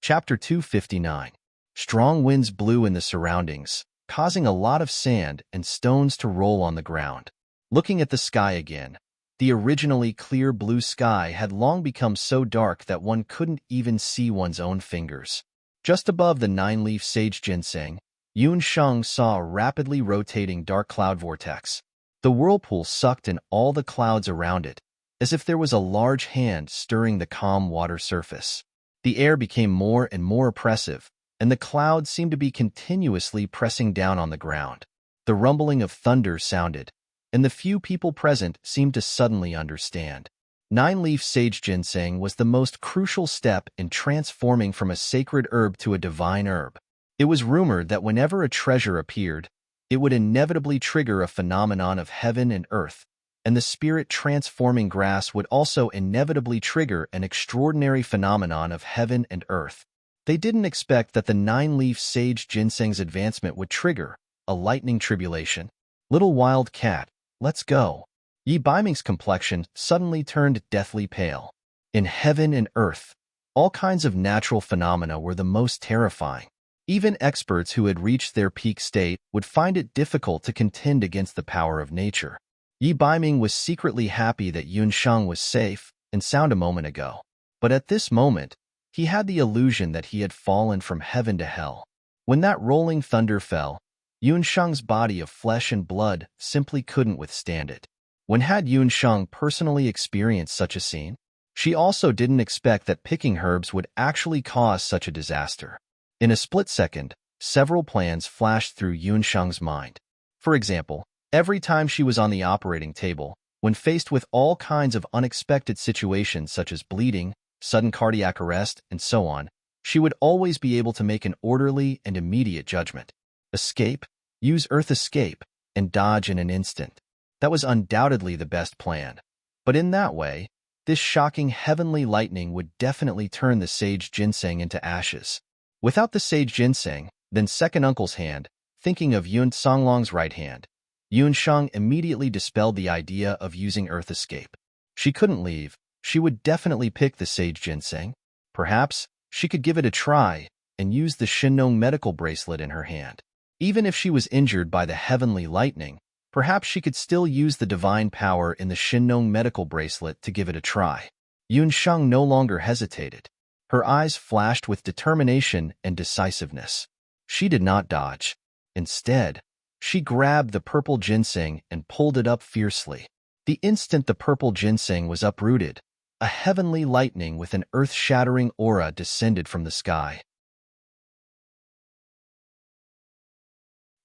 Chapter 259. Strong winds blew in the surroundings, causing a lot of sand and stones to roll on the ground. Looking at the sky again, the originally clear blue sky had long become so dark that one couldn't even see one's own fingers. Just above the 9-leaf sage ginseng, Yunsheng saw a rapidly rotating dark cloud vortex. The whirlpool sucked in all the clouds around it, as if there was a large hand stirring the calm water surface. The air became more and more oppressive, and the clouds seemed to be continuously pressing down on the ground. The rumbling of thunder sounded, and the few people present seemed to suddenly understand. 9-leaf sage ginseng was the most crucial step in transforming from a sacred herb to a divine herb. It was rumored that whenever a treasure appeared, it would inevitably trigger a phenomenon of heaven and earth, and the spirit-transforming grass would also inevitably trigger an extraordinary phenomenon of heaven and earth. They didn't expect that the 9-leaf sage ginseng's advancement would trigger a lightning tribulation. Little wild cat, let's go. Yi Baiming's complexion suddenly turned deathly pale. In heaven and earth, all kinds of natural phenomena were the most terrifying. Even experts who had reached their peak state would find it difficult to contend against the power of nature. Yi Baiming was secretly happy that Yunsheng was safe and sound a moment ago. But at this moment, he had the illusion that he had fallen from heaven to hell. When that rolling thunder fell, Yunsheng's body of flesh and blood simply couldn't withstand it. When had Yunsheng personally experienced such a scene? She also didn't expect that picking herbs would actually cause such a disaster. In a split second, several plans flashed through Yunsheng's mind. For example, every time she was on the operating table, when faced with all kinds of unexpected situations such as bleeding, sudden cardiac arrest, and so on, she would always be able to make an orderly and immediate judgment. Escape, use earth escape, and dodge in an instant. That was undoubtedly the best plan. But in that way, this shocking heavenly lightning would definitely turn the sage ginseng into ashes. Without the sage ginseng, then second uncle's hand, thinking of Yun Songlong's right hand, Yunsheng immediately dispelled the idea of using earth escape. She couldn't leave. She would definitely pick the sage ginseng. Perhaps she could give it a try and use the Shinnong medical bracelet in her hand. Even if she was injured by the heavenly lightning, perhaps she could still use the divine power in the Shinnong medical bracelet to give it a try. Yunsheng no longer hesitated. Her eyes flashed with determination and decisiveness. She did not dodge. Instead, she grabbed the purple ginseng and pulled it up fiercely. The instant the purple ginseng was uprooted, a heavenly lightning with an earth-shattering aura descended from the sky.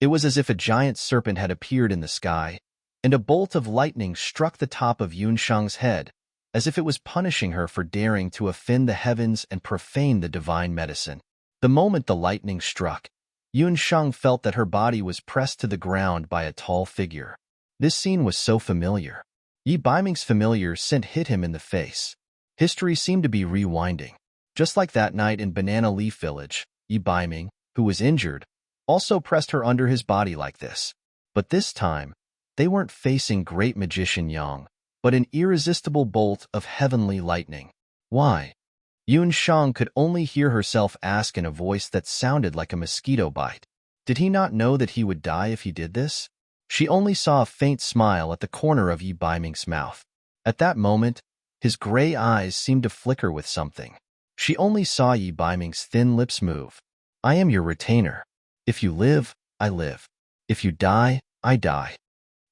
It was as if a giant serpent had appeared in the sky, and a bolt of lightning struck the top of Yunsheng's head, as if it was punishing her for daring to offend the heavens and profane the divine medicine. The moment the lightning struck, Yunsheng felt that her body was pressed to the ground by a tall figure. This scene was so familiar. Yi Baiming's familiar scent hit him in the face. History seemed to be rewinding. Just like that night in Banana Leaf Village, Yi Baiming, who was injured, also pressed her under his body like this. But this time, they weren't facing great magician Yang, but an irresistible bolt of heavenly lightning. Why? Yunsheng could only hear herself ask in a voice that sounded like a mosquito bite. Did he not know that he would die if he did this? She only saw a faint smile at the corner of Yi Baiming's mouth. At that moment, his gray eyes seemed to flicker with something. She only saw Yi Baiming's thin lips move. I am your retainer. If you live, I live. If you die, I die.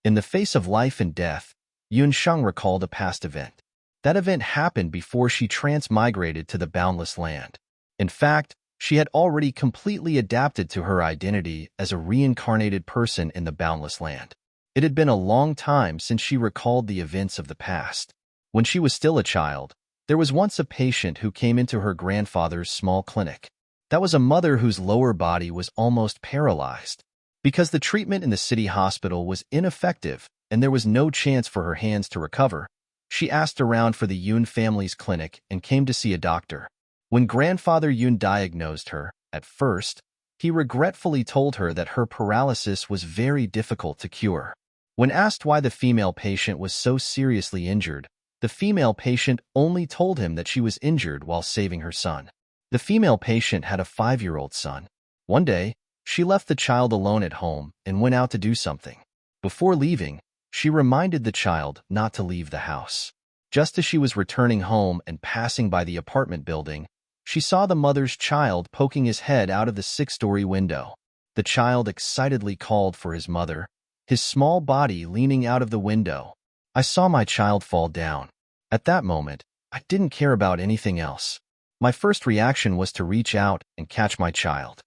In the face of life and death, Yunsheng recalled a past event. That event happened before she transmigrated to the Boundless Land. In fact, she had already completely adapted to her identity as a reincarnated person in the Boundless Land. It had been a long time since she recalled the events of the past. When she was still a child, there was once a patient who came into her grandfather's small clinic. That was a mother whose lower body was almost paralyzed. Because the treatment in the city hospital was ineffective and there was no chance for her hands to recover, she asked around for the Yoon family's clinic and came to see a doctor. When grandfather Yoon diagnosed her, at first, he regretfully told her that her paralysis was very difficult to cure. When asked why the female patient was so seriously injured, the female patient only told him that she was injured while saving her son. The female patient had a 5-year-old son. One day, she left the child alone at home and went out to do something. Before leaving, she reminded the child not to leave the house. Just as she was returning home and passing by the apartment building, she saw the mother's child poking his head out of the 6-story window. The child excitedly called for his mother, his small body leaning out of the window. I saw my child fall down. At that moment, I didn't care about anything else. My first reaction was to reach out and catch my child.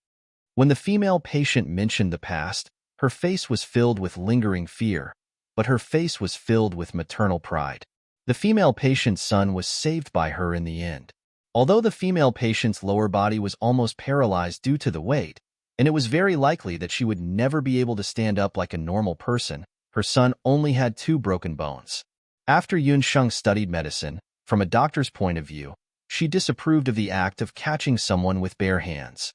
When the female patient mentioned the past, her face was filled with lingering fear, but her face was filled with maternal pride. The female patient's son was saved by her in the end. Although the female patient's lower body was almost paralyzed due to the weight, and it was very likely that she would never be able to stand up like a normal person, her son only had 2 broken bones. After Yoon Shung studied medicine, from a doctor's point of view, she disapproved of the act of catching someone with bare hands.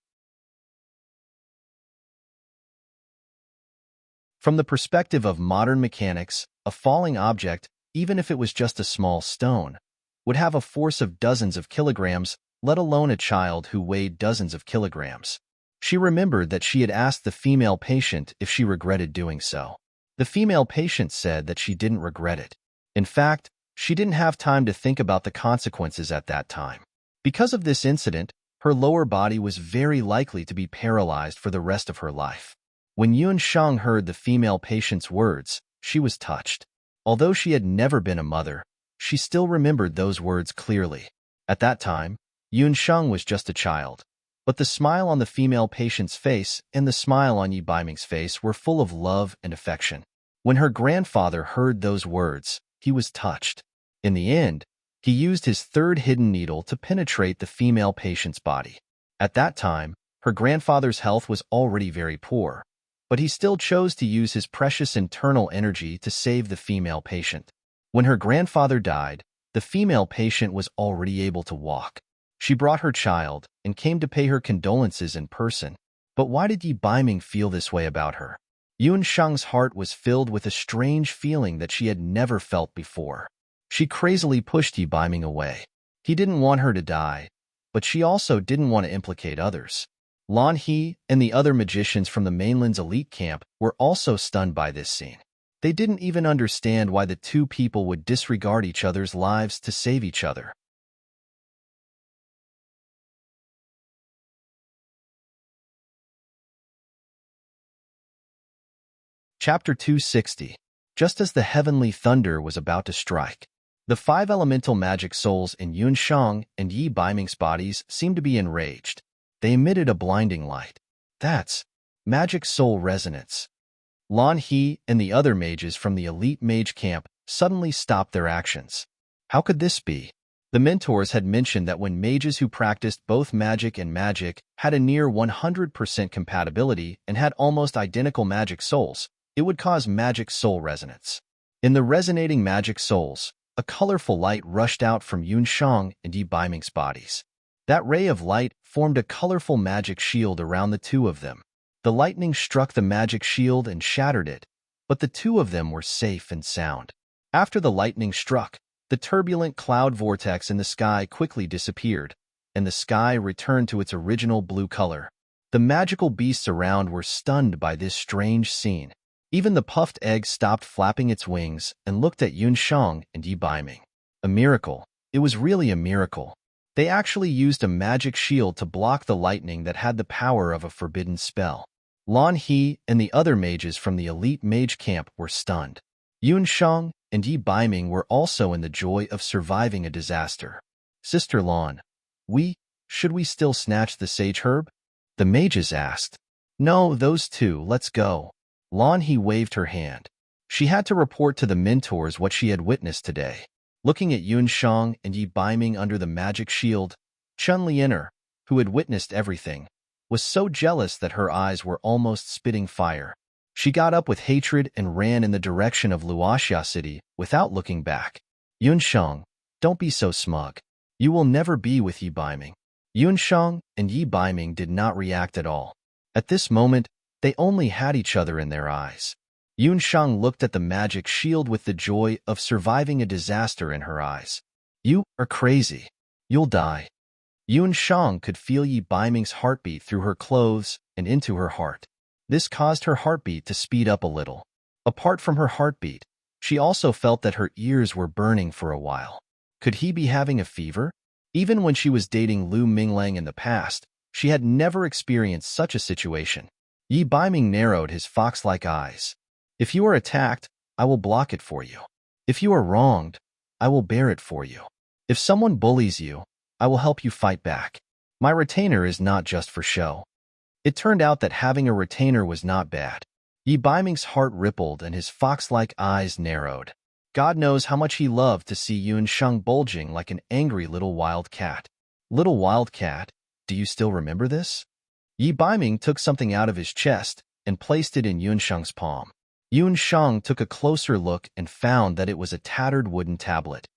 From the perspective of modern mechanics, a falling object, even if it was just a small stone, would have a force of dozens of kilograms, let alone a child who weighed dozens of kilograms. She remembered that she had asked the female patient if she regretted doing so. The female patient said that she didn't regret it. In fact, she didn't have time to think about the consequences at that time. Because of this incident, her lower body was very likely to be paralyzed for the rest of her life. When Yoon Shung heard the female patient's words, she was touched. Although she had never been a mother, she still remembered those words clearly. At that time, Yoon Shung was just a child, but the smile on the female patient's face and the smile on Yi Baiming's face were full of love and affection. When her grandfather heard those words, he was touched. In the end, he used his 3rd hidden needle to penetrate the female patient's body. At that time, her grandfather's health was already very poor, but he still chose to use his precious internal energy to save the female patient. When her grandfather died, the female patient was already able to walk. She brought her child and came to pay her condolences in person. But why did Yi Baiming feel this way about her? Yoon Shung's heart was filled with a strange feeling that she had never felt before. She crazily pushed Yi Baiming away. He didn't want her to die, but she also didn't want to implicate others. Lan He and the other magicians from the mainland's elite camp were also stunned by this scene. They didn't even understand why the 2 people would disregard each other's lives to save each other. Chapter 260. Just as the heavenly thunder was about to strike, the 5 elemental magic souls in Yoon Shung and Yi Baiming's bodies seemed to be enraged. They emitted a blinding light. That's magic soul resonance. Lan He and the other mages from the elite mage camp suddenly stopped their actions. How could this be? The mentors had mentioned that when mages who practiced both magic and magic had a near 100% compatibility and had almost identical magic souls, it would cause magic soul resonance. In the resonating magic souls, a colorful light rushed out from Yoon Shung and Yi Baiming's bodies. That ray of light formed a colorful magic shield around the 2 of them. The lightning struck the magic shield and shattered it, but the 2 of them were safe and sound. After the lightning struck, the turbulent cloud vortex in the sky quickly disappeared, and the sky returned to its original blue color. The magical beasts around were stunned by this strange scene. Even the puffed egg stopped flapping its wings and looked at Yoon Shung and Yi Baiming. A miracle. It was really a miracle. They actually used a magic shield to block the lightning that had the power of a forbidden spell. Lan He and the other mages from the elite mage camp were stunned. Yoon Shung and Yi Baiming were also in the joy of surviving a disaster. Sister Lan, should we still snatch the sage herb? The mages asked. No, those two, let's go. Lan He waved her hand. She had to report to the mentors what she had witnessed today. Looking at Yun Shang and Yi Baiming under the magic shield, Chun Lianer, who had witnessed everything, was so jealous that her eyes were almost spitting fire. She got up with hatred and ran in the direction of Luoxia City without looking back. Yun Shang, don't be so smug. You will never be with Yi Baiming. Yun Shang and Yi Baiming did not react at all. At this moment, they only had each other in their eyes. Yun Shang looked at the magic shield with the joy of surviving a disaster in her eyes. You are crazy. You'll die. Yun Shang could feel Yi Baiming's heartbeat through her clothes and into her heart. This caused her heartbeat to speed up a little. Apart from her heartbeat, she also felt that her ears were burning for a while. Could he be having a fever? Even when she was dating Lu Minglang in the past, she had never experienced such a situation. Yi Baiming narrowed his fox-like eyes. If you are attacked, I will block it for you. If you are wronged, I will bear it for you. If someone bullies you, I will help you fight back. My retainer is not just for show. It turned out that having a retainer was not bad. Yi Baiming's heart rippled and his fox-like eyes narrowed. God knows how much he loved to see Yun Shang bulging like an angry little wild cat. Little wild cat, do you still remember this? Yi Baiming took something out of his chest and placed it in Yun Shang's palm. Yun Shang took a closer look and found that it was a tattered wooden tablet.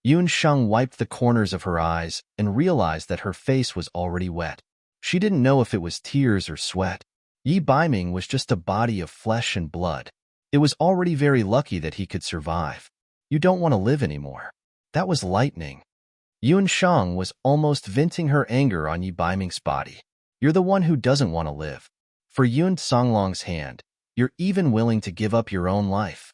Yun Shang wiped the corners of her eyes and realized that her face was already wet. She didn't know if it was tears or sweat. Yi Baiming was just a body of flesh and blood. It was already very lucky that he could survive. You don't want to live anymore. That was lightning. Yun Shang was almost venting her anger on Yi Baiming's body. You're the one who doesn't want to live. For Yun Songlong's hand, you're even willing to give up your own life.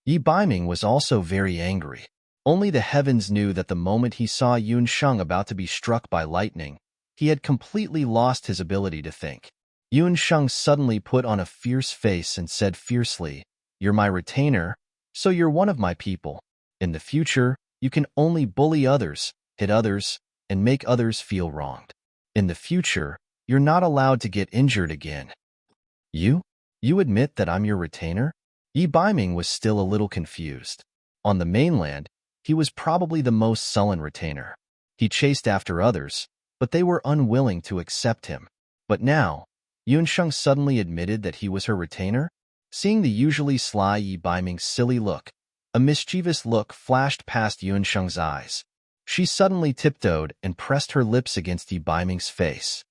Yi Baiming was also very angry. Only the heavens knew that the moment he saw Yun Shang about to be struck by lightning, he had completely lost his ability to think. Yun Shang suddenly put on a fierce face and said fiercely, You're my retainer, so you're one of my people. In the future, you can only bully others, hit others, and make others feel wronged. In the future, you're not allowed to get injured again. You admit that I'm your retainer? Yi Baiming was still a little confused. On the mainland, he was probably the most sullen retainer. He chased after others, but they were unwilling to accept him. But now, Yun Shang suddenly admitted that he was her retainer? Seeing the usually sly Yi Baiming's silly look, a mischievous look flashed past Yun Shang's eyes. She suddenly tiptoed and pressed her lips against Yi Baiming's face.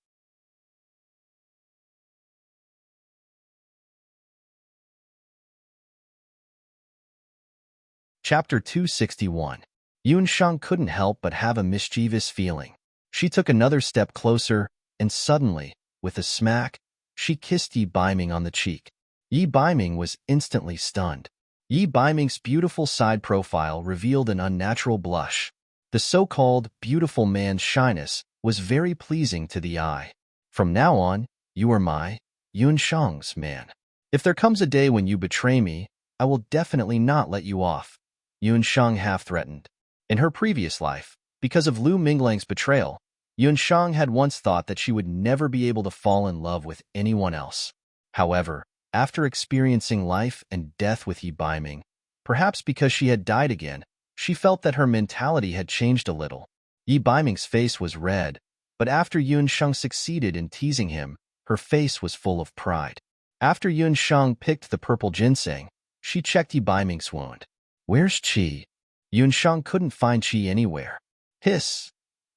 Chapter 261. Yun Shang couldn't help but have a mischievous feeling. She took another step closer, and suddenly, with a smack, she kissed Yi Baiming on the cheek. Yi Baiming was instantly stunned. Yi Baiming's beautiful side profile revealed an unnatural blush. The so-called beautiful man's shyness was very pleasing to the eye. From now on, you are my, Yun Shang's man. If there comes a day when you betray me, I will definitely not let you off. Yun Shang half-threatened. In her previous life, because of Lu Minglang's betrayal, Yun Shang had once thought that she would never be able to fall in love with anyone else. However, after experiencing life and death with Yi Baiming, perhaps because she had died again, she felt that her mentality had changed a little. Yi Baiming's face was red, but after Yun Shang succeeded in teasing him, her face was full of pride. After Yun Shang picked the purple ginseng, she checked Yi Baiming's wound. Where's Qi? Yun Shang couldn't find Qi anywhere. Hiss!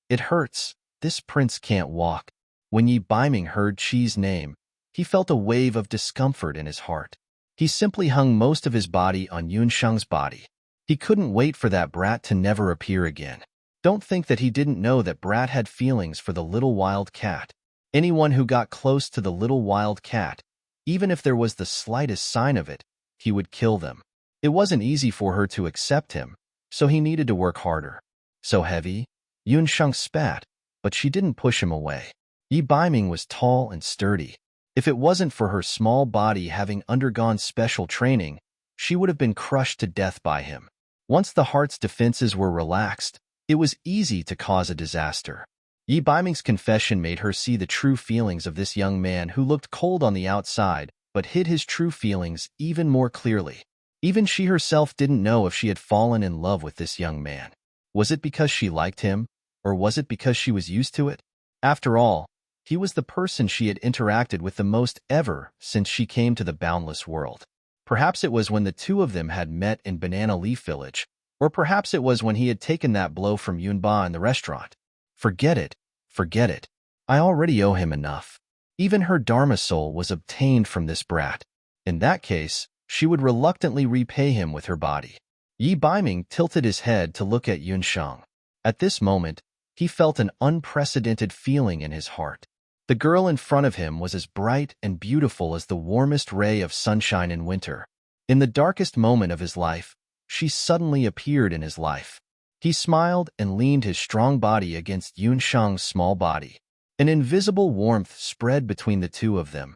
It hurts. This prince can't walk. When Yi Baiming heard Qi's name, he felt a wave of discomfort in his heart. He simply hung most of his body on Yun Shang's body. He couldn't wait for that brat to never appear again. Don't think that he didn't know that Brat had feelings for the little wild cat. Anyone who got close to the little wild cat, even if there was the slightest sign of it, he would kill them. It wasn't easy for her to accept him, so he needed to work harder. So heavy, Yun Shang spat, but she didn't push him away. Yi Biming was tall and sturdy. If it wasn't for her small body having undergone special training, she would have been crushed to death by him. Once the heart's defenses were relaxed, it was easy to cause a disaster. Yi Biming's confession made her see the true feelings of this young man who looked cold on the outside, but hid his true feelings even more clearly. Even she herself didn't know if she had fallen in love with this young man. Was it because she liked him, or was it because she was used to it? After all, he was the person she had interacted with the most ever since she came to the boundless world. Perhaps it was when the two of them had met in Banana Leaf Village, or perhaps it was when he had taken that blow from Yunba in the restaurant. Forget it. Forget it. I already owe him enough. Even her Dharma soul was obtained from this brat. In that case, she would reluctantly repay him with her body. Yi Biming tilted his head to look at Yunsheng. At this moment, he felt an unprecedented feeling in his heart. The girl in front of him was as bright and beautiful as the warmest ray of sunshine in winter. In the darkest moment of his life, she suddenly appeared in his life. He smiled and leaned his strong body against Yunsheng's small body. An invisible warmth spread between the two of them.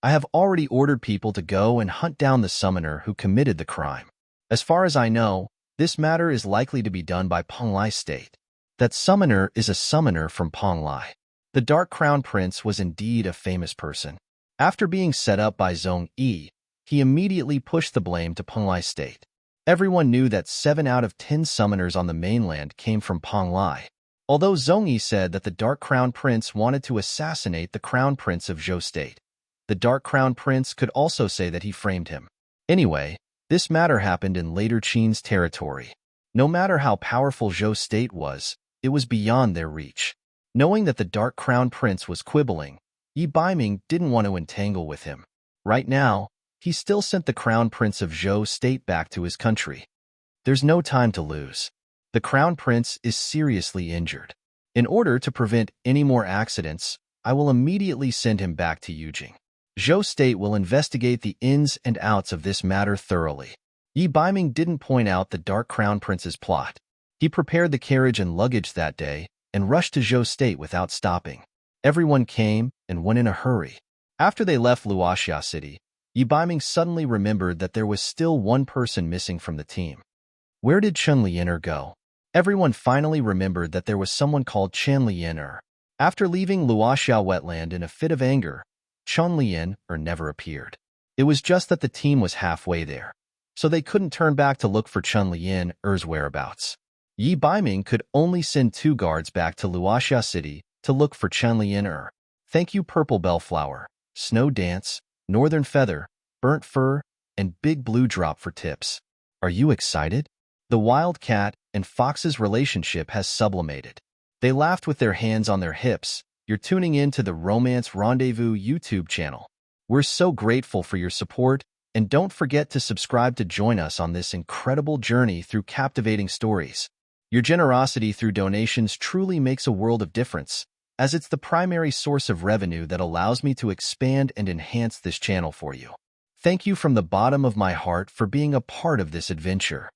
I have already ordered people to go and hunt down the summoner who committed the crime. As far as I know, this matter is likely to be done by Penglai State. That summoner is a summoner from Penglai. The Dark Crown Prince was indeed a famous person. After being set up by Zhong Yi, he immediately pushed the blame to Penglai State. Everyone knew that 7 out of 10 summoners on the mainland came from Penglai. Although Zhong Yi said that the Dark Crown Prince wanted to assassinate the Crown Prince of Zhou State, the Dark Crown Prince could also say that he framed him. Anyway, this matter happened in later Qin's territory. No matter how powerful Zhou State was, it was beyond their reach. Knowing that the Dark Crown Prince was quibbling, Yi Biming didn't want to entangle with him. Right now, he still sent the Crown Prince of Zhou State back to his country. There's no time to lose. The Crown Prince is seriously injured. In order to prevent any more accidents, I will immediately send him back to Yujing. Zhou State will investigate the ins and outs of this matter thoroughly. Yi Biming didn't point out the Dark Crown Prince's plot. He prepared the carriage and luggage that day and rushed to Zhou State without stopping. Everyone came and went in a hurry. After they left Luoxia City, Yi Biming suddenly remembered that there was still one person missing from the team. Where did Chen Lianer go? Everyone finally remembered that there was someone called Chen Lianer. After leaving Luoxia Wetland in a fit of anger, Chen Lianer never appeared. It was just that the team was halfway there, so they couldn't turn back to look for Chen Lianer's whereabouts. Yi Biming could only send 2 guards back to Luoxia City to look for Chen Lianer. Thank you, Purple Bellflower, Snow Dance, Northern Feather, Burnt Fur, and Big Blue Drop for tips. Are you excited? The wild cat and fox's relationship has sublimated. They laughed with their hands on their hips. You're tuning in to the Romance Rendezvous YouTube channel. We're so grateful for your support, and don't forget to subscribe to join us on this incredible journey through captivating stories. Your generosity through donations truly makes a world of difference, as it's the primary source of revenue that allows me to expand and enhance this channel for you. Thank you from the bottom of my heart for being a part of this adventure.